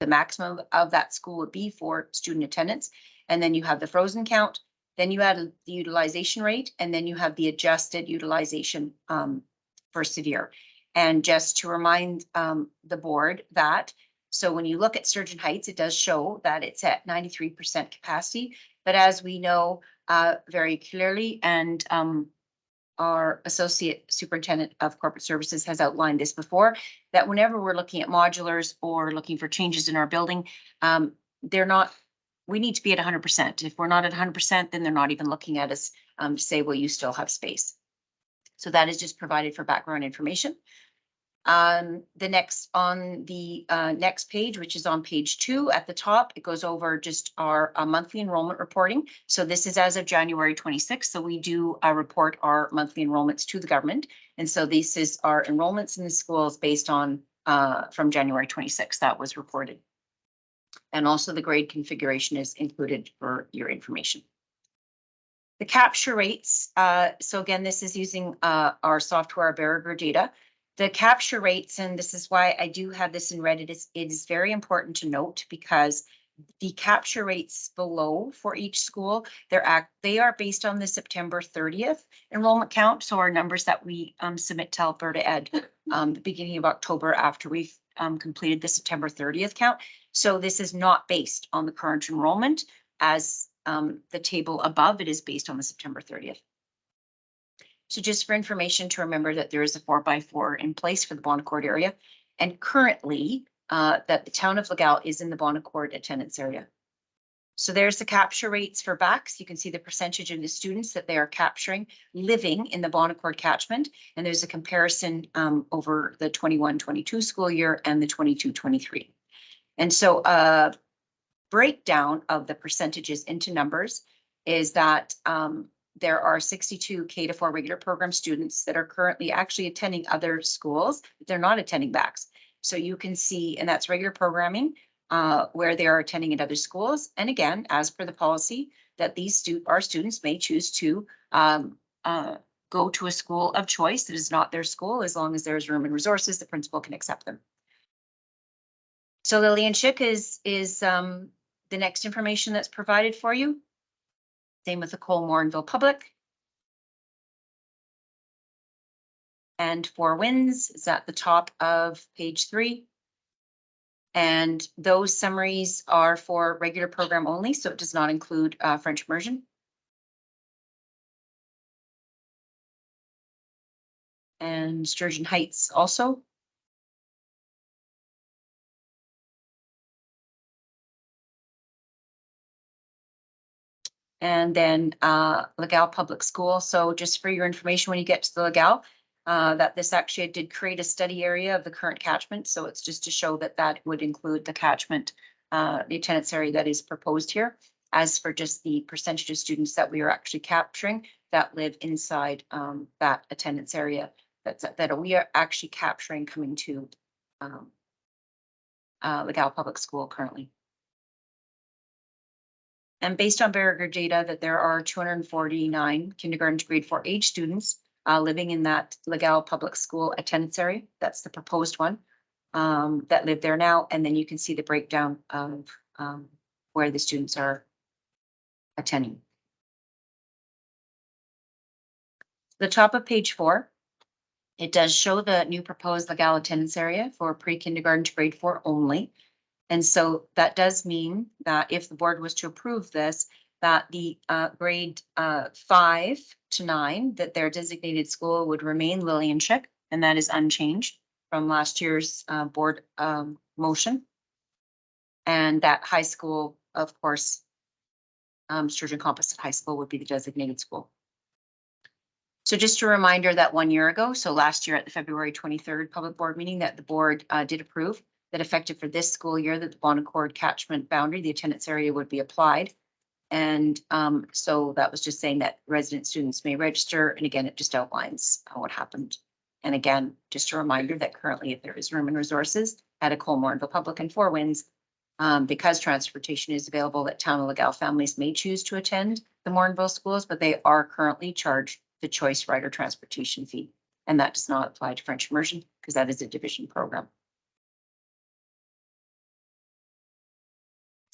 the maximum of that school would be for student attendance. And then you have the frozen count, then you add the utilization rate, and then you have the adjusted utilization for severe. And just to remind the board that, so when you look at Sturgeon Heights, it does show that it's at 93% capacity. But as we know very clearly, and our Associate Superintendent of Corporate Services has outlined this before, that whenever we're looking at modulars or looking for changes in our building, we need to be at 100%. If we're not at 100%, then they're not even looking at us to say, well, you still have space. So that is just provided for background information. On the next page, which is on page 2 at the top, it goes over just our monthly enrollment reporting. So this is as of January 26th. So we do report our monthly enrollments to the government. And so this is our enrollments in the schools based on from January 26th that was reported. And also the grade configuration is included for your information. The capture rates, so again, this is using our software, Barriger data. The capture rates, and this is why I do have this in red, it is very important to note because the capture rates below for each school, they are based on the September 30th enrollment count. So our numbers that we submit to Alberta Ed the beginning of October after we've completed the September 30th count. So this is not based on the current enrollment as the table above, it is based on the September 30th. So just for information to remember that there is a 4x4 in place for the Bon Accord area. And currently that the town of Legal is in the Bon Accord attendance area. So there's the capture rates for BACs. You can see the percentage of the students that they are capturing living in the Bon Accord catchment. And there's a comparison over the 21-22 school year and the 22-23. And so a breakdown of the percentages into numbers is that there are 62 K-4 regular program students that are currently actually attending other schools, but they're not attending BACs. So you can see, and that's regular programming where they are attending at other schools. And again, as per the policy, that our students may choose to go to a school of choice that is not their school, as long as there's room and resources, the principal can accept them. So Lillian Schick is the next information that's provided for you. Same with the Cole-Morinville Public. And Four Winds is at the top of page 3. And those summaries are for regular program only, so it does not include French immersion. And Sturgeon Heights also. And then Legal Public School. So just for your information, when you get to the Legal, that this actually did create a study area of the current catchment. So it's just to show that that would include the catchment, the attendance area that is proposed here. As for just the percentage of students that we are actually capturing that live inside that attendance area that we are actually capturing coming to Legal Public School currently. And based on Barriger data that there are 249 kindergarten to grade 4 age students living in that Legal Public School attendance area. That's the proposed one that live there now. And then you can see the breakdown of where the students are attending. The top of page 4, it does show the new proposed Legal attendance area for pre-kindergarten to grade 4 only. And so that does mean that if the board was to approve this, that the grade 5 to 9, that their designated school would remain Lillian Schick, and that is unchanged from last year's board motion. And that high school, of course, Sturgeon Composite High School would be the designated school. So just a reminder that 1 year ago, so last year at the February 23rd public board meeting, that the board did approve that effective for this school year that the Bon Accord catchment boundary, the attendance area would be applied. And so that was just saying that resident students may register. And again, it just outlines what happened. And again, just a reminder that currently if there is room and resources at a Cole-Morinville Public and Four Winds, because transportation is available, that Town of Legal families may choose to attend the Morinville schools, but they are currently charged the choice rider transportation fee. And that does not apply to French immersion because that is a division program.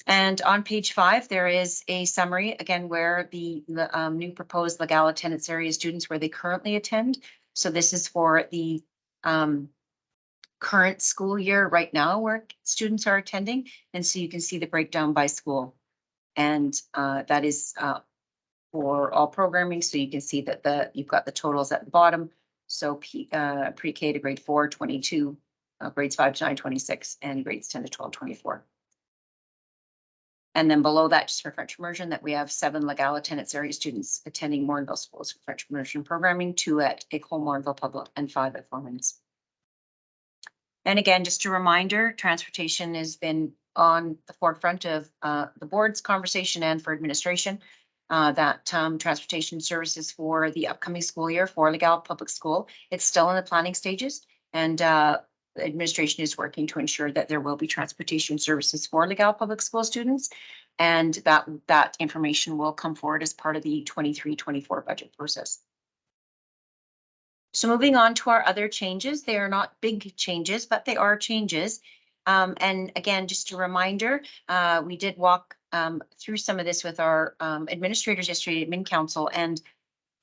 And on page 5, there is a summary again where the new proposed legal attendance area students where they currently attend. So this is for the current school year right now where students are attending. And so you can see the breakdown by school. And that is for all programming. So you can see that you've got the totals at the bottom. So pre-K to grade 4, 22, grades 5 to 9, 26, and grades 10 to 12, 24. And then below that, just for French immersion, that we have 7 legal attendance area students attending Morinville schools for French immersion programming, 2 at École Morinville Public and 5 at Four Winds. And again, just a reminder, transportation has been on the forefront of the board's conversation and for administration. That transportation services for the upcoming school year for Legal Public School, it's still in the planning stages, and the administration is working to ensure that there will be transportation services for Legal Public School students, and that information will come forward as part of the 23-24 budget process. So moving on to our other changes, they are not big changes, but they are changes. And again, just a reminder, we did walk through some of this with our administrators yesterday at Admin Council, and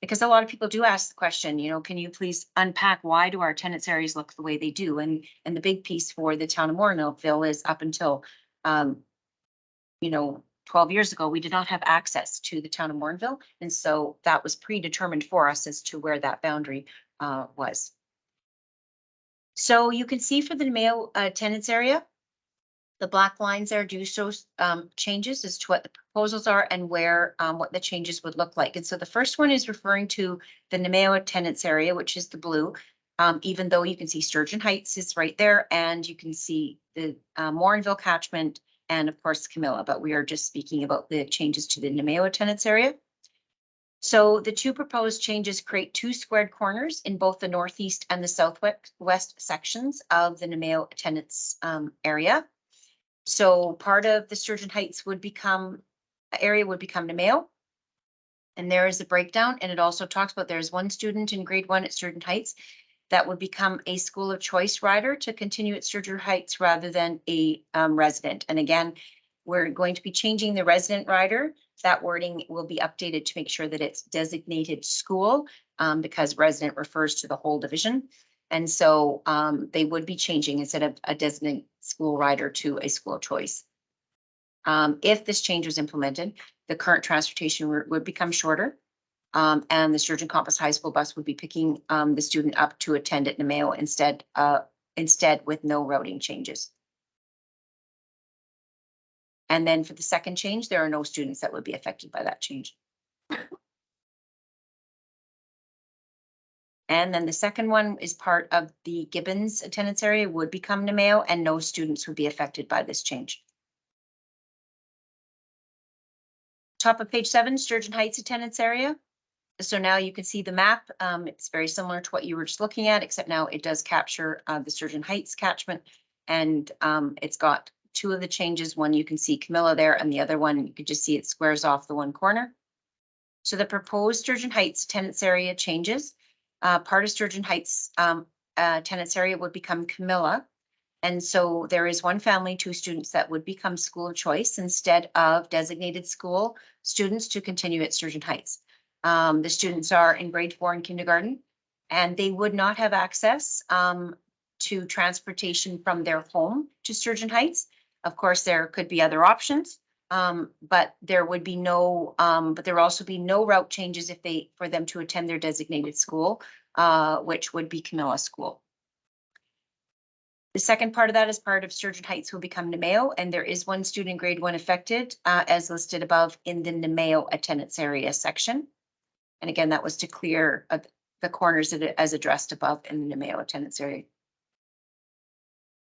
because a lot of people do ask the question, you know, can you please unpack why do our attendance areas look the way they do? And the big piece for the town of Morinville is up until, 12 years ago, we did not have access to the town of Morinville. And so that was predetermined for us as to where that boundary was. So you can see for the male attendance area, the black lines there do show changes as to what the proposals are and where what the changes would look like. And so the first one is referring to the Nemeo attendance area, which is the blue. Even though you can see Sturgeon Heights is right there, and you can see the Morinville catchment and of course Camilla, but we are just speaking about the changes to the Nemeo attendance area. So the 2 proposed changes create 2 squared corners in both the northeast and the southwest sections of the Nemeo attendance area. So part of the Sturgeon Heights area would become Nemeo. And there is a breakdown, and it also talks about there's 1 student in grade 1 at Sturgeon Heights that would become a school of choice rider to continue at Sturgeon Heights rather than a resident. And again, we're going to be changing the resident rider. That wording will be updated to make sure that it's designated school because resident refers to the whole division. And so they would be changing instead of a designated school rider to a school of choice. If this change was implemented, the current transportation route would become shorter. And the Sturgeon Composite High School bus would be picking the student up to attend at Nemeo instead with no routing changes. And then for the second change, there are no students that would be affected by that change. And then the second one is part of the Gibbons attendance area would become Nemeo, and no students would be affected by this change. Top of page 7, Sturgeon Heights attendance area. So now you can see the map. It's very similar to what you were just looking at, except now it does capture the Sturgeon Heights catchment, and it's got 2 of the changes. One you can see Camilla there, and the other one you can just see it squares off the one corner. So the proposed Sturgeon Heights attendance area changes. Part of Sturgeon Heights attendance area would become Camilla. And so there is 1 family, 2 students that would become school of choice instead of designated school students to continue at Sturgeon Heights. The students are in grade 4 and kindergarten, and they would not have access to transportation from their home to Sturgeon Heights. Of course, there could be other options, but there would be no, but there will also be no route changes for them to attend their designated school, which would be Camilla School. The second part of that is part of Sturgeon Heights will become Nemeo, and there is one student in grade 1 affected, as listed above in the Nemeo attendance area section. And again, that was to clear the corners as addressed above in the Nemeo attendance area.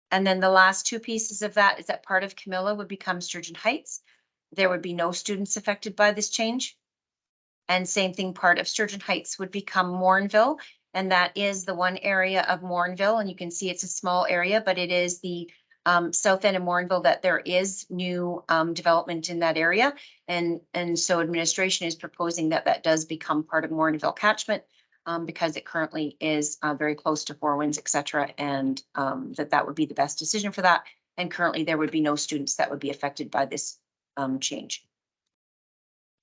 And then the last two pieces of that is that part of Camilla would become Sturgeon Heights. There would be no students affected by this change. And same thing, part of Sturgeon Heights would become Morinville. And that is the one area of Morinville. And you can see it's a small area, but it is the south end of Morinville that there is new development in that area. And so administration is proposing that that does become part of Morinville catchment because it currently is very close to Four Winds, et cetera, and that would be the best decision for that. And currently there would be no students that would be affected by this change.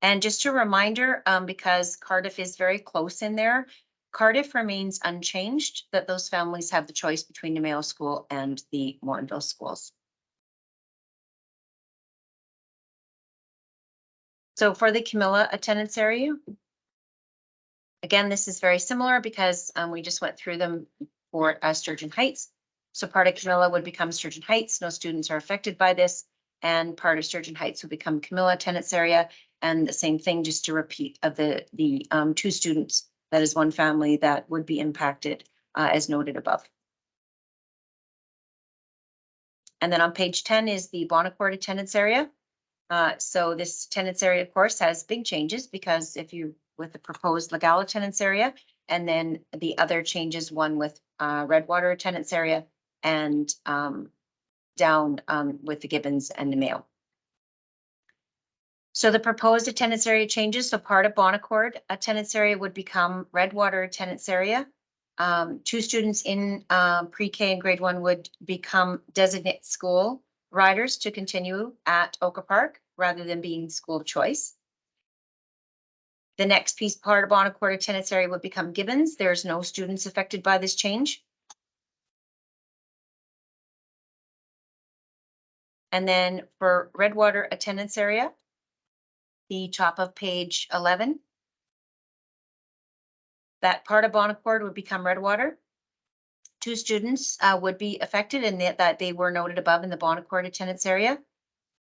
And just a reminder, because Cardiff is very close in there, Cardiff remains unchanged, that those families have the choice between Nemeo School and the Morinville schools. So for the Camilla attendance area, again, this is very similar because we just went through them for Sturgeon Heights. So part of Camilla would become Sturgeon Heights. No students are affected by this. And part of Sturgeon Heights would become Camilla attendance area. And the same thing, just to repeat, of the two students, that is one family that would be impacted as noted above. And then on page 10 is the Bonaccord attendance area. So this attendance area, of course, has big changes because if you with the proposed Legal attendance area, and then the other changes, one with Redwater attendance area and down with the Gibbons and the Mayo. So the proposed attendance area changes. So part of Bonaccord attendance area would become Redwater attendance area. Two students in pre-K and grade 1 would become designated school riders to continue at Oka Park rather than being school of choice. The next piece, part of Bonaccord attendance area would become Gibbons. There's no students affected by this change. And then for Redwater attendance area, the top of page 11, that part of Bonaccord would become Redwater. Two students would be affected and that they were noted above in the Bonaccord attendance area.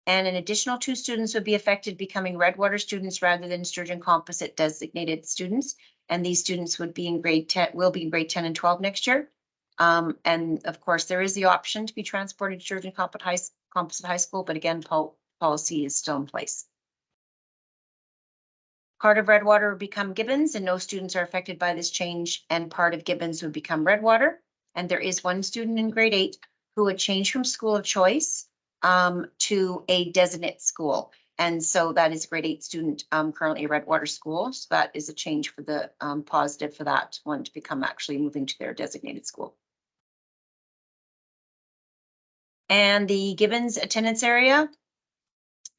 And an additional two students would be affected, becoming Redwater students rather than Sturgeon Composite designated students. And these students would be in grade 10, will be in grade 10 and 12 next year. And of course, there is the option to be transported to Sturgeon Composite High School, but again, policy is still in place. Part of Redwater would become Gibbons and no students are affected by this change, and part of Gibbons would become Redwater. And there is one student in grade 8 who would change from school of choice to a designate school. And so that is a grade 8 student currently at Redwater School. So that is a change for the positive for that one to become actually moving to their designated school. And the Gibbons attendance area,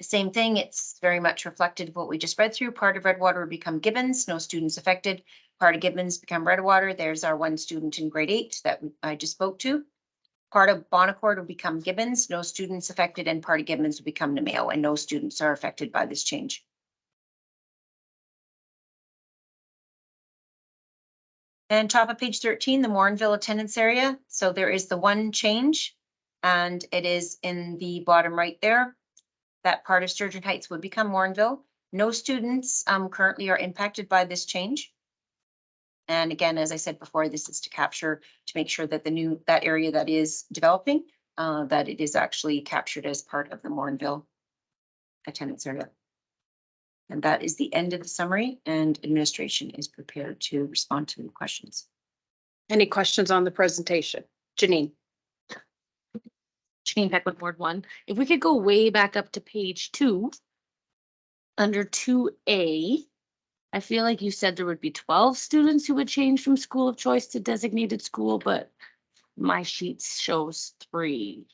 same thing. It's very much reflected of what we just read through. Part of Redwater would become Gibbons, no students affected. Part of Gibbons become Redwater. There's our one student in grade 8 that I just spoke to. Part of Bonaccord will become Gibbons, no students affected, and part of Gibbons will become Nemeo, and no students are affected by this change. And top of page 13, the Morinville attendance area. So there is the one change, and it is in the bottom right there. That part of Sturgeon Heights would become Morinville. No students currently are impacted by this change. And again, as I said before, this is to capture, to make sure that that area that is developing, that it is actually captured as part of the Morinville attendance area. And that is the end of the summary, and administration is prepared to respond to questions. Any questions on the presentation? Janine. Janine Peckwood, Ward 1. If we could go way back up to page 2, under 2A, I feel like you said there would be 12 students who would change from school of choice to designated school, but my sheet shows 3.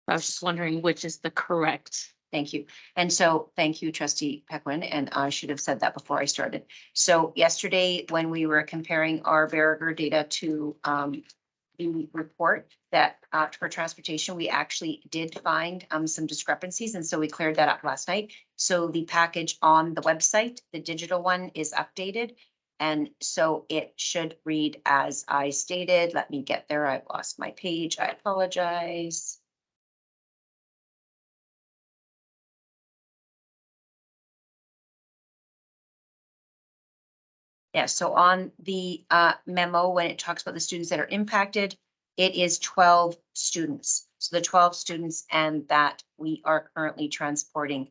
I was just wondering which is the correct. Thank you. And so thank you, Trustee Pequin, and I should have said that before I started. So yesterday, when we were comparing our Verriger data to the report that for transportation, we actually did find some discrepancies, and so we cleared that up last night. So the package on the website, the digital one, is updated, And so it should read as I stated. Let me get there. I've lost my page. I apologize. Yeah, so on the memo, when it talks about the students that are impacted, it is 12 students. So the 12 students, and that we are currently transporting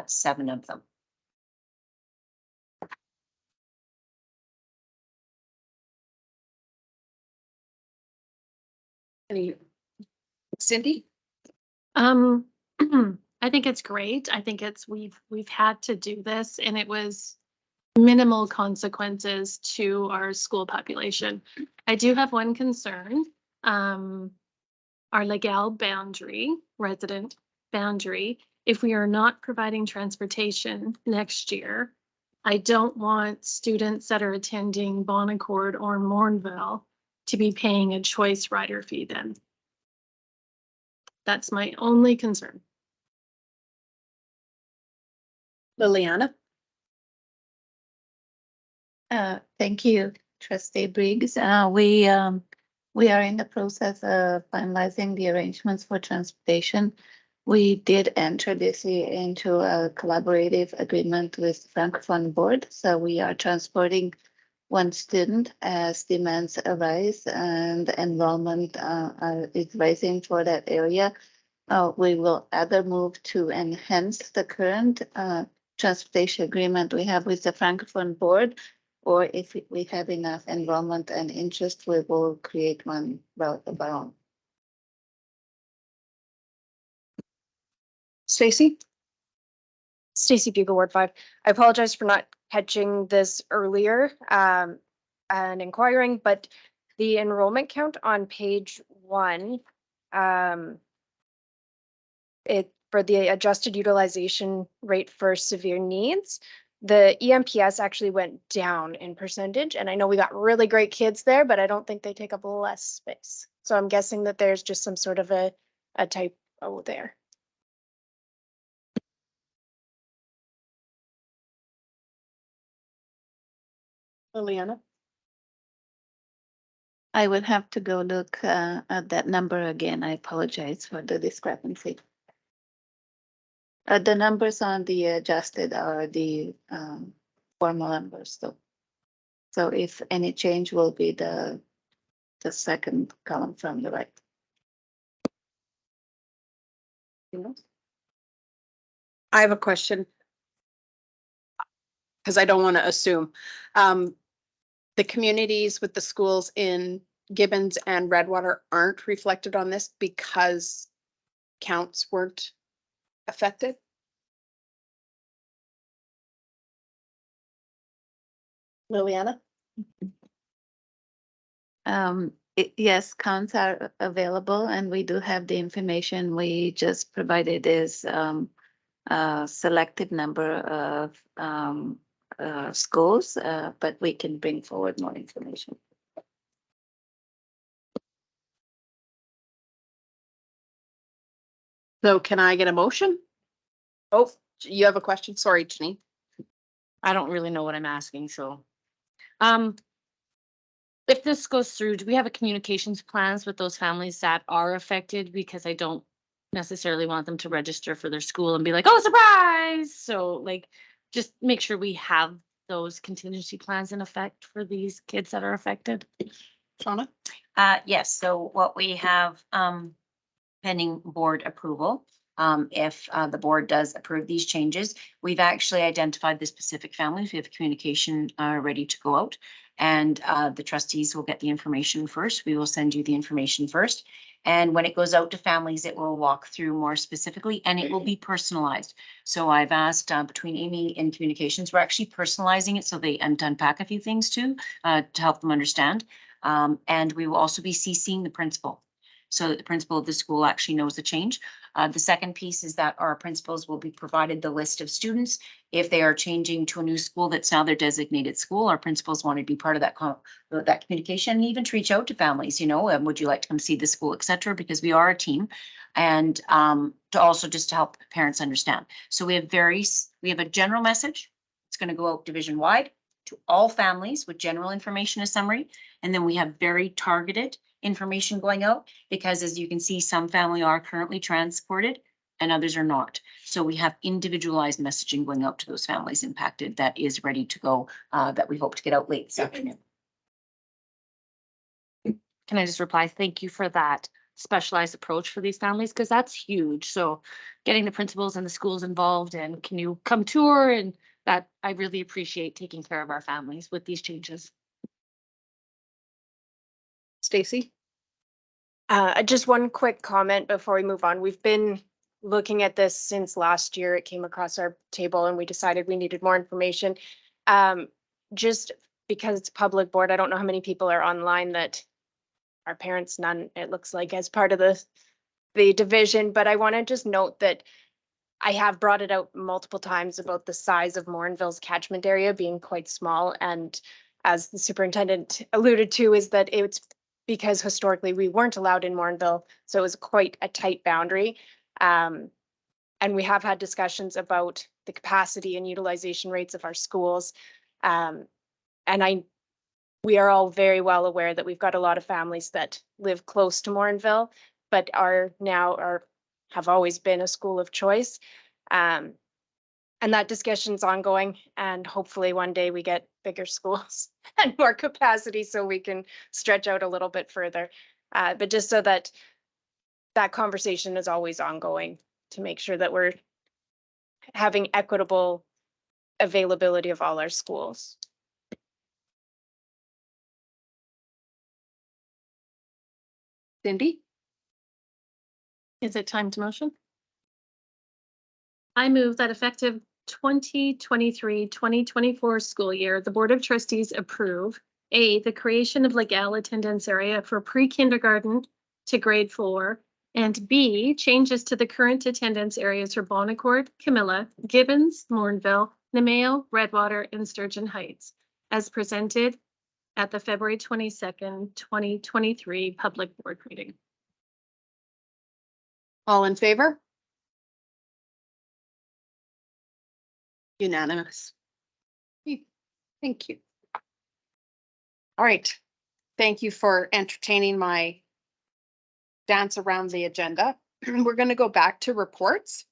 7 of them. Cindy? I think it's great. I think we've had to do this and it was minimal consequences to our school population. I do have one concern. Our legal boundary, resident boundary, if we are not providing transportation next year, I don't want students that are attending Bon Accord or Mornville to be paying a choice rider fee then. That's my only concern. Liliana? Thank you, Trustee Briggs. We are in the process of finalizing the arrangements for transportation. We did enter this year into a collaborative agreement with Francophone Board, so we are transporting one student as demands arise and enrollment is rising for that area. We will either move to enhance the current transportation agreement we have with the Francophone Board, or if we have enough enrollment and interest, we will create one route of our own. Stacy? Stacy Bugle, Ward 5. I apologize for not catching this earlier and inquiring, but the enrollment count on page 1, for the adjusted utilization rate for severe needs, the EMPS actually went down in percentage. And I know we got really great kids there, but I don't think they take up less space. So I'm guessing that there's just some sort of a typo there. Liliana? I would have to go look at that number again. I apologize for the discrepancy. The numbers on the adjusted are the formal numbers though. So if any change will be the second column from the right. I have a question. Because I don't want to assume. The communities with the schools in Gibbons and Redwater aren't reflected on this because counts weren't affected? Liliana? Yes, counts are available and we do have the information. We just provided is a selected number of schools, but we can bring forward more information. So can I get a motion? Oh, you have a question? Sorry, Janine. I don't really know what I'm asking, so. If this goes through, do we have a communications plans with those families that are affected? Because I don't necessarily want them to register for their school and be like, oh, surprise! So like, just make sure we have those contingency plans in effect for these kids that are affected. Shauna? Yes, so what we have pending board approval. If the board does approve these changes, we've actually identified the specific families. We have communication ready to go out, and the trustees will get the information first. We will send you the information first. And when it goes out to families, it will walk through more specifically and it will be personalized. So I've asked between Amy and communications, we're actually personalizing it so they unpack a few things too to help them understand. And we will also be CCing the principal, so that the principal of the school actually knows the change. The second piece is that our principals will be provided the list of students. If they are changing to a new school that's now their designated school, our principals want to be part of that communication and even to reach out to families, you know, would you like to come see the school, et cetera, because we are a team. And to also just to help parents understand. So we have a general message. It's going to go out division wide. to all families with general information as summary. And then we have very targeted information going out because as you can see, some family are currently transported and others are not. So we have individualized messaging going out to those families impacted that is ready to go, that we hope to get out late this afternoon. Can I just reply? Thank you for that specialized approach for these families, because that's huge. So getting the principals and the schools involved and can you come tour, and that I really appreciate taking care of our families with these changes. Stacy? Just one quick comment before we move on. We've been looking at this since last year. It came across our table and we decided we needed more information. Just because it's a public board, I don't know how many people are online that are parents, none, it looks like, as part of the division, but I want to just note that I have brought it out multiple times about the size of Morinville's catchment area being quite small. And as the superintendent alluded to, is that it's because historically we weren't allowed in Morinville. So it was quite a tight boundary. And we have had discussions about the capacity and utilization rates of our schools. And we are all very well aware that we've got a lot of families that live close to Morinville, but have always been a school of choice. And that discussion's ongoing, and hopefully one day we get bigger schools and more capacity so we can stretch out a little bit further. But just so that conversation is always ongoing to make sure that we're having equitable availability of all our schools. Cindy? Is it time to motion? I move that effective 2023-2024 school year, the Board of Trustees approve A, the creation of legal attendance area for pre-kindergarten to grade 4, and B, changes to the current attendance areas for Bon Accord, Camilla, Gibbons, Morinville, Nemeo, Redwater, and Sturgeon Heights, as presented at the February 22nd, 2023 public board meeting. All in favor? Unanimous. Thank you. All right. Thank you for entertaining my dance around the agenda. We're going to go back to reports.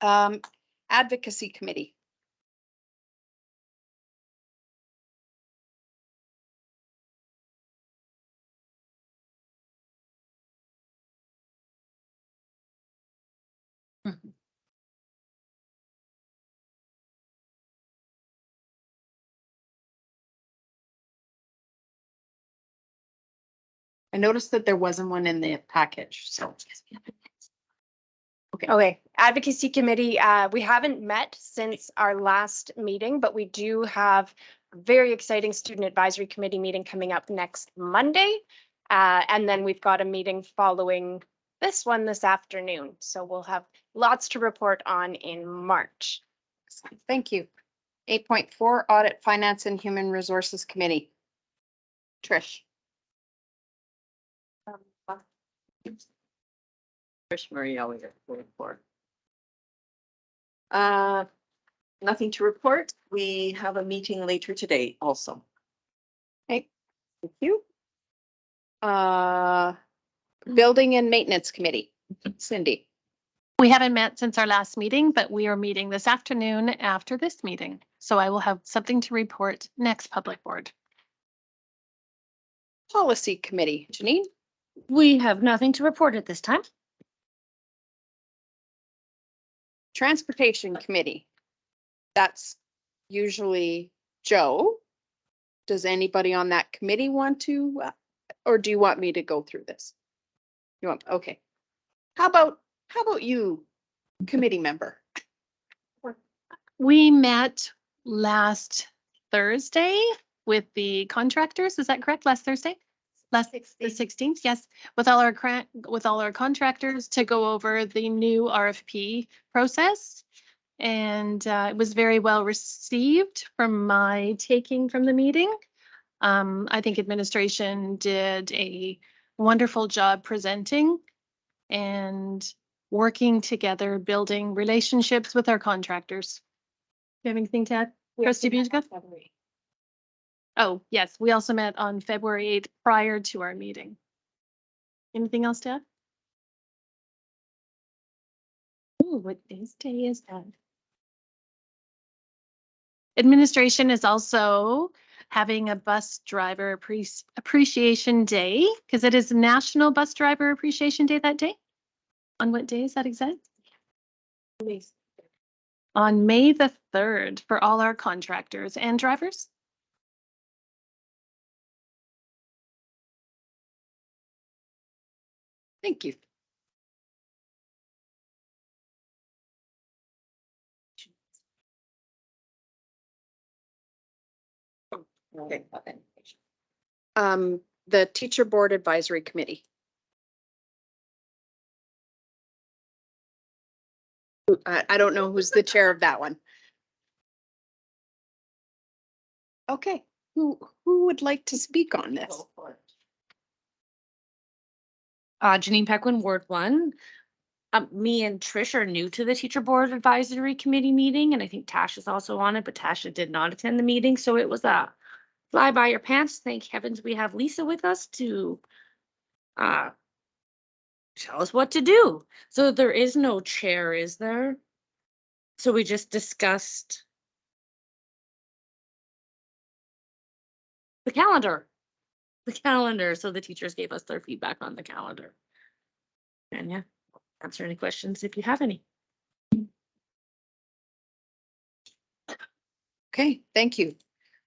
Advocacy Committee. I noticed that there wasn't one in the package, so. Okay, Advocacy Committee, we haven't met since our last meeting, but we do have a very exciting Student Advisory Committee meeting coming up next Monday. And then we've got a meeting following this one this afternoon. So we'll have lots to report on in March. Thank you. 8.4 Audit, Finance and Human Resources Committee. Trish. Trish Murray, always at 44. Nothing to report. We have a meeting later today also. Okay, thank you. Building and Maintenance Committee. Cindy. We haven't met since our last meeting, but we are meeting this afternoon after this meeting. So I will have something to report next public board. Policy Committee. Janine. We have nothing to report at this time. Transportation Committee. That's usually Joe. Does anybody on that committee want to, or do you want me to go through this? You want, okay. How about you, committee member? We met last Thursday with the contractors. Is that correct? Last Thursday? The 16th, yes, with all our contractors to go over the new RFP process. And it was very well received from my taking from the meeting. I think administration did a wonderful job presenting and working together, building relationships with our contractors. Do you have anything to add? Trustee Busica? Oh, yes, we also met on February 8th prior to our meeting. Anything else to add? Ooh, what day is that? Administration is also having a bus driver appreciation day because it is National Bus Driver Appreciation Day that day. On what day is that exact? On May the 3rd for all our contractors and drivers. Thank you. Okay. The Teacher Board Advisory Committee. I don't know who's the chair of that one. Okay, who would like to speak on this? Janine Pequin, Ward 1. Me and Trish are new to the Teacher Board Advisory Committee meeting, and I think Tasha's also on it, but Tasha did not attend the meeting, so it was a fly by your pants. Thank heavens we have Lisa with us to tell us what to do. So there is no chair, is there? So we just discussed the calendar. So the teachers gave us their feedback on the calendar. And yeah, answer any questions if you have any. Okay, thank you.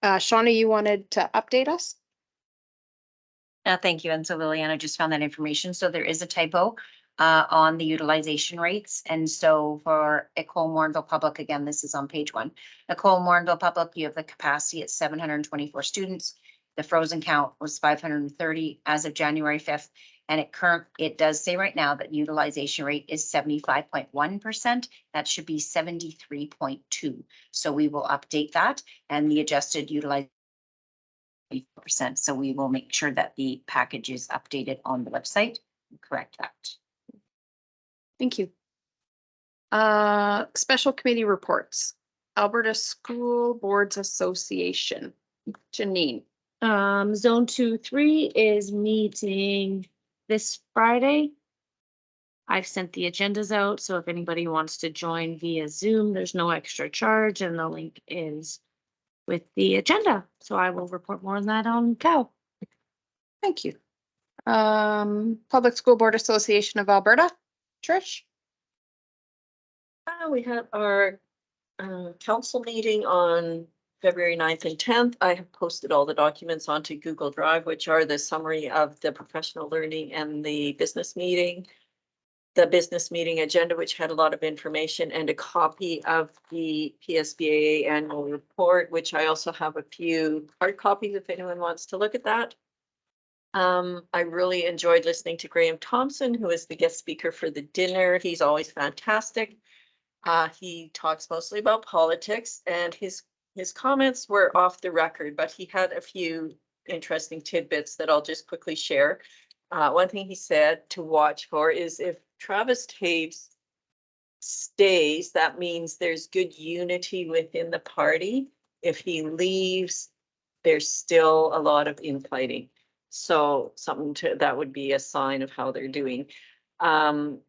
Shauna, you wanted to update us? Thank you. And so Liliana just found that information. So there is a typo on the utilization rates. And so for Ecole Morinville Public, again, this is on page 1. Ecole Morinville Public, you have the capacity at 724 students. The frozen count was 530 as of January 5th. And it does say right now that utilization rate is 75.1%. That should be 73.2. So we will update that, and the adjusted utilization 8%. So we will make sure that the package is updated on the website and correct that. Thank you. Special committee reports. Alberta School Boards Association. Janine. Zone 2-3 is meeting this Friday. I've sent the agendas out, so if anybody wants to join via Zoom, there's no extra charge, and the link is with the agenda. So I will report more on that on COW. Thank you. Public School Board Association of Alberta. Trish? We had our council meeting on February 9th and 10th. I have posted all the documents onto Google Drive, which are the summary of the professional learning and the business meeting agenda, which had a lot of information, and a copy of the PSBA annual report, which I also have a few hard copies if anyone wants to look at that. I really enjoyed listening to Graham Thompson, who is the guest speaker for the dinner. He's always fantastic. He talks mostly about politics, and his comments were off the record, but he had a few interesting tidbits that I'll just quickly share. One thing he said to watch for is if Travis Taves stays, that means there's good unity within the party. If he leaves, there's still a lot of infighting. So that would be a sign of how they're doing.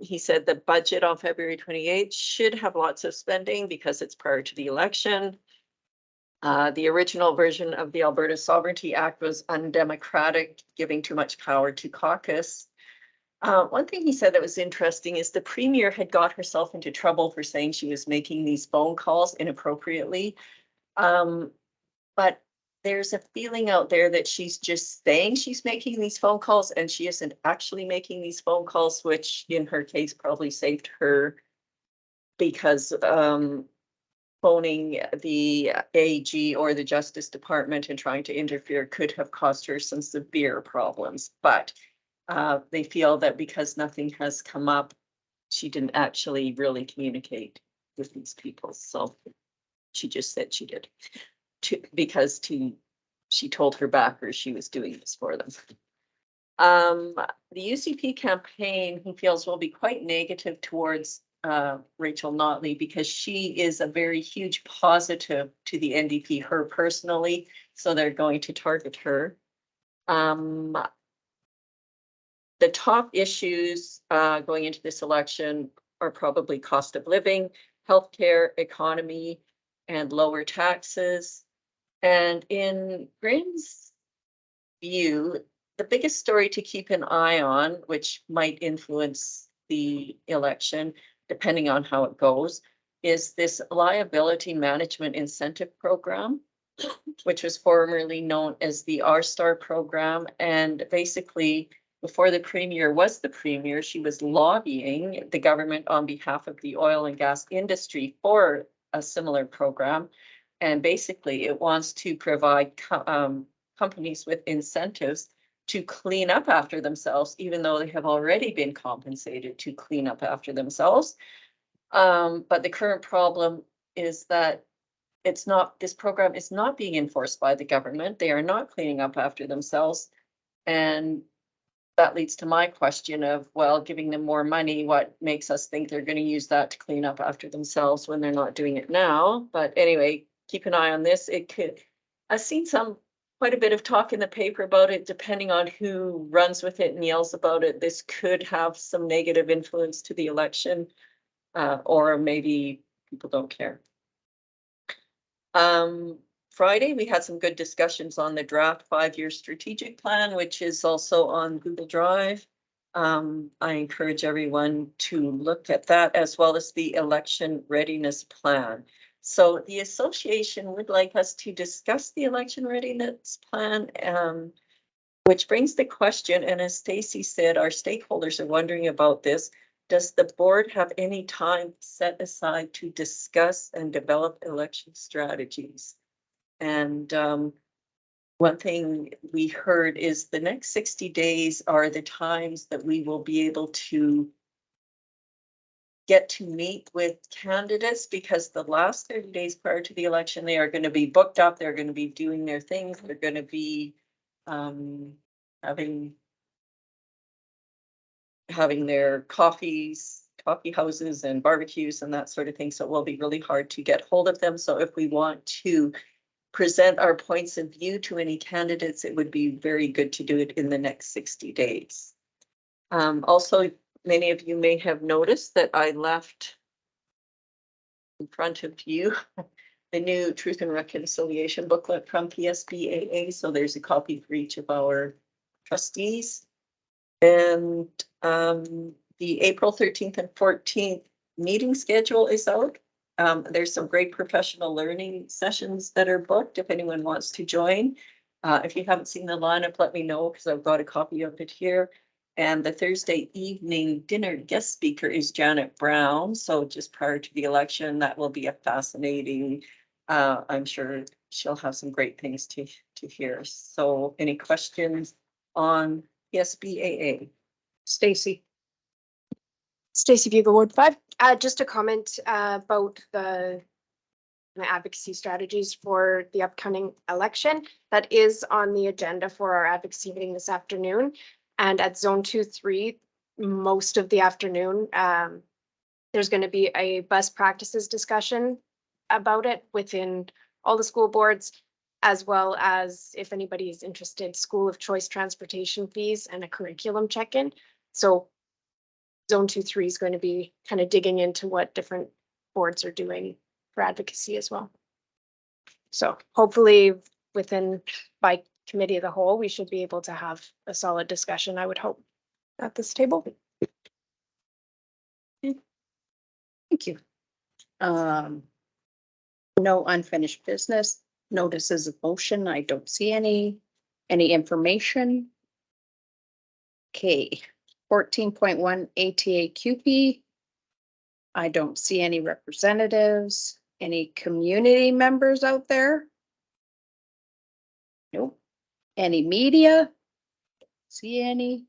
He said the budget on February 28th should have lots of spending because it's prior to the election. The original version of the Alberta Sovereignty Act was undemocratic, giving too much power to caucus. One thing he said that was interesting is the premier had got herself into trouble for saying she was making these phone calls inappropriately. But there's a feeling out there that she's just saying she's making these phone calls and she isn't actually making these phone calls, which in her case probably saved her because phoning the AG or the Justice Department and trying to interfere could have caused her some severe problems. But they feel that because nothing has come up, she didn't actually really communicate with these people. So she just said she did. She told her backers she was doing this for them. The UCP campaign, he feels, will be quite negative towards Rachel Notley, because she is a very huge positive to the NDP, her personally, so they're going to target her. The top issues going into this election are probably cost of living, healthcare, economy, and lower taxes. And in Graham's view, the biggest story to keep an eye on, which might influence the election, depending on how it goes, is this liability management incentive program, which was formerly known as the R-Star program. And basically, before the premier was the premier, she was lobbying the government on behalf of the oil and gas industry for a similar program. And basically, it wants to provide companies with incentives to clean up after themselves, even though they have already been compensated to clean up after themselves. But the current problem is that this program is not being enforced by the government. They are not cleaning up after themselves. And that leads to my question of, well, giving them more money, what makes us think they're going to use that to clean up after themselves when they're not doing it now? But anyway, keep an eye on this. I've seen quite a bit of talk in the paper about it, depending on who runs with it and yells about it. This could have some negative influence to the election, or maybe people don't care. Friday, we had some good discussions on the draft 5-year strategic plan, which is also on Google Drive. I encourage everyone to look at that, as well as the election readiness plan. So the association would like us to discuss the election readiness plan, which brings the question, and as Stacy said, our stakeholders are wondering about this. Does the board have any time set aside to discuss and develop election strategies? And one thing we heard is the next 60 days are the times that we will be able to get to meet with candidates, because the last 30 days prior to the election, they are going to be booked up. They're going to be doing their things. They're going to be having their coffee houses and barbecues and that sort of thing. So it will be really hard to get hold of them. So if we want to present our points of view to any candidates, it would be very good to do it in the next 60 days. Also, many of you may have noticed that I left in front of you the new Truth and Reconciliation booklet from PSBAA. So there's a copy for each of our trustees. And the April 13th and 14th meeting schedule is out. There's some great professional learning sessions that are booked if anyone wants to join. If you haven't seen the lineup, let me know, because I've got a copy of it here. And the Thursday evening dinner guest speaker is Janet Brown. So just prior to the election, that will be a fascinating, I'm sure she'll have some great things to hear. So any questions on PSBAA? Stacy. Stacy Bugle, Ward 5. Just a comment about my advocacy strategies for the upcoming election. That is on the agenda for our advocacy meeting this afternoon. And at Zone 2-3, most of the afternoon, there's going to be a best practices discussion about it within all the school boards, as well as, if anybody is interested, school of choice transportation fees and a curriculum check-in. So Zone 2-3 is going to be kind of digging into what different boards are doing for advocacy as well. So hopefully by committee of the whole, we should be able to have a solid discussion, I would hope, at this table. Thank you. No unfinished business, notices of motion. I don't see any information. Okay, 14.1 ATA QP. I don't see any representatives, any community members out there. Nope. Any media? See any?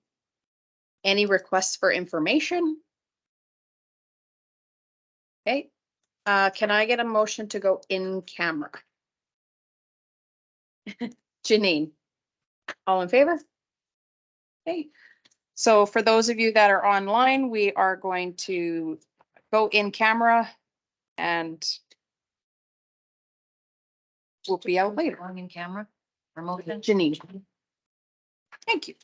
Any requests for information? Okay, can I get a motion to go in camera? Janine, all in favor? Okay, so for those of you that are online, we are going to go in camera and we'll be out later. On in camera, remote. Janine. Thank you.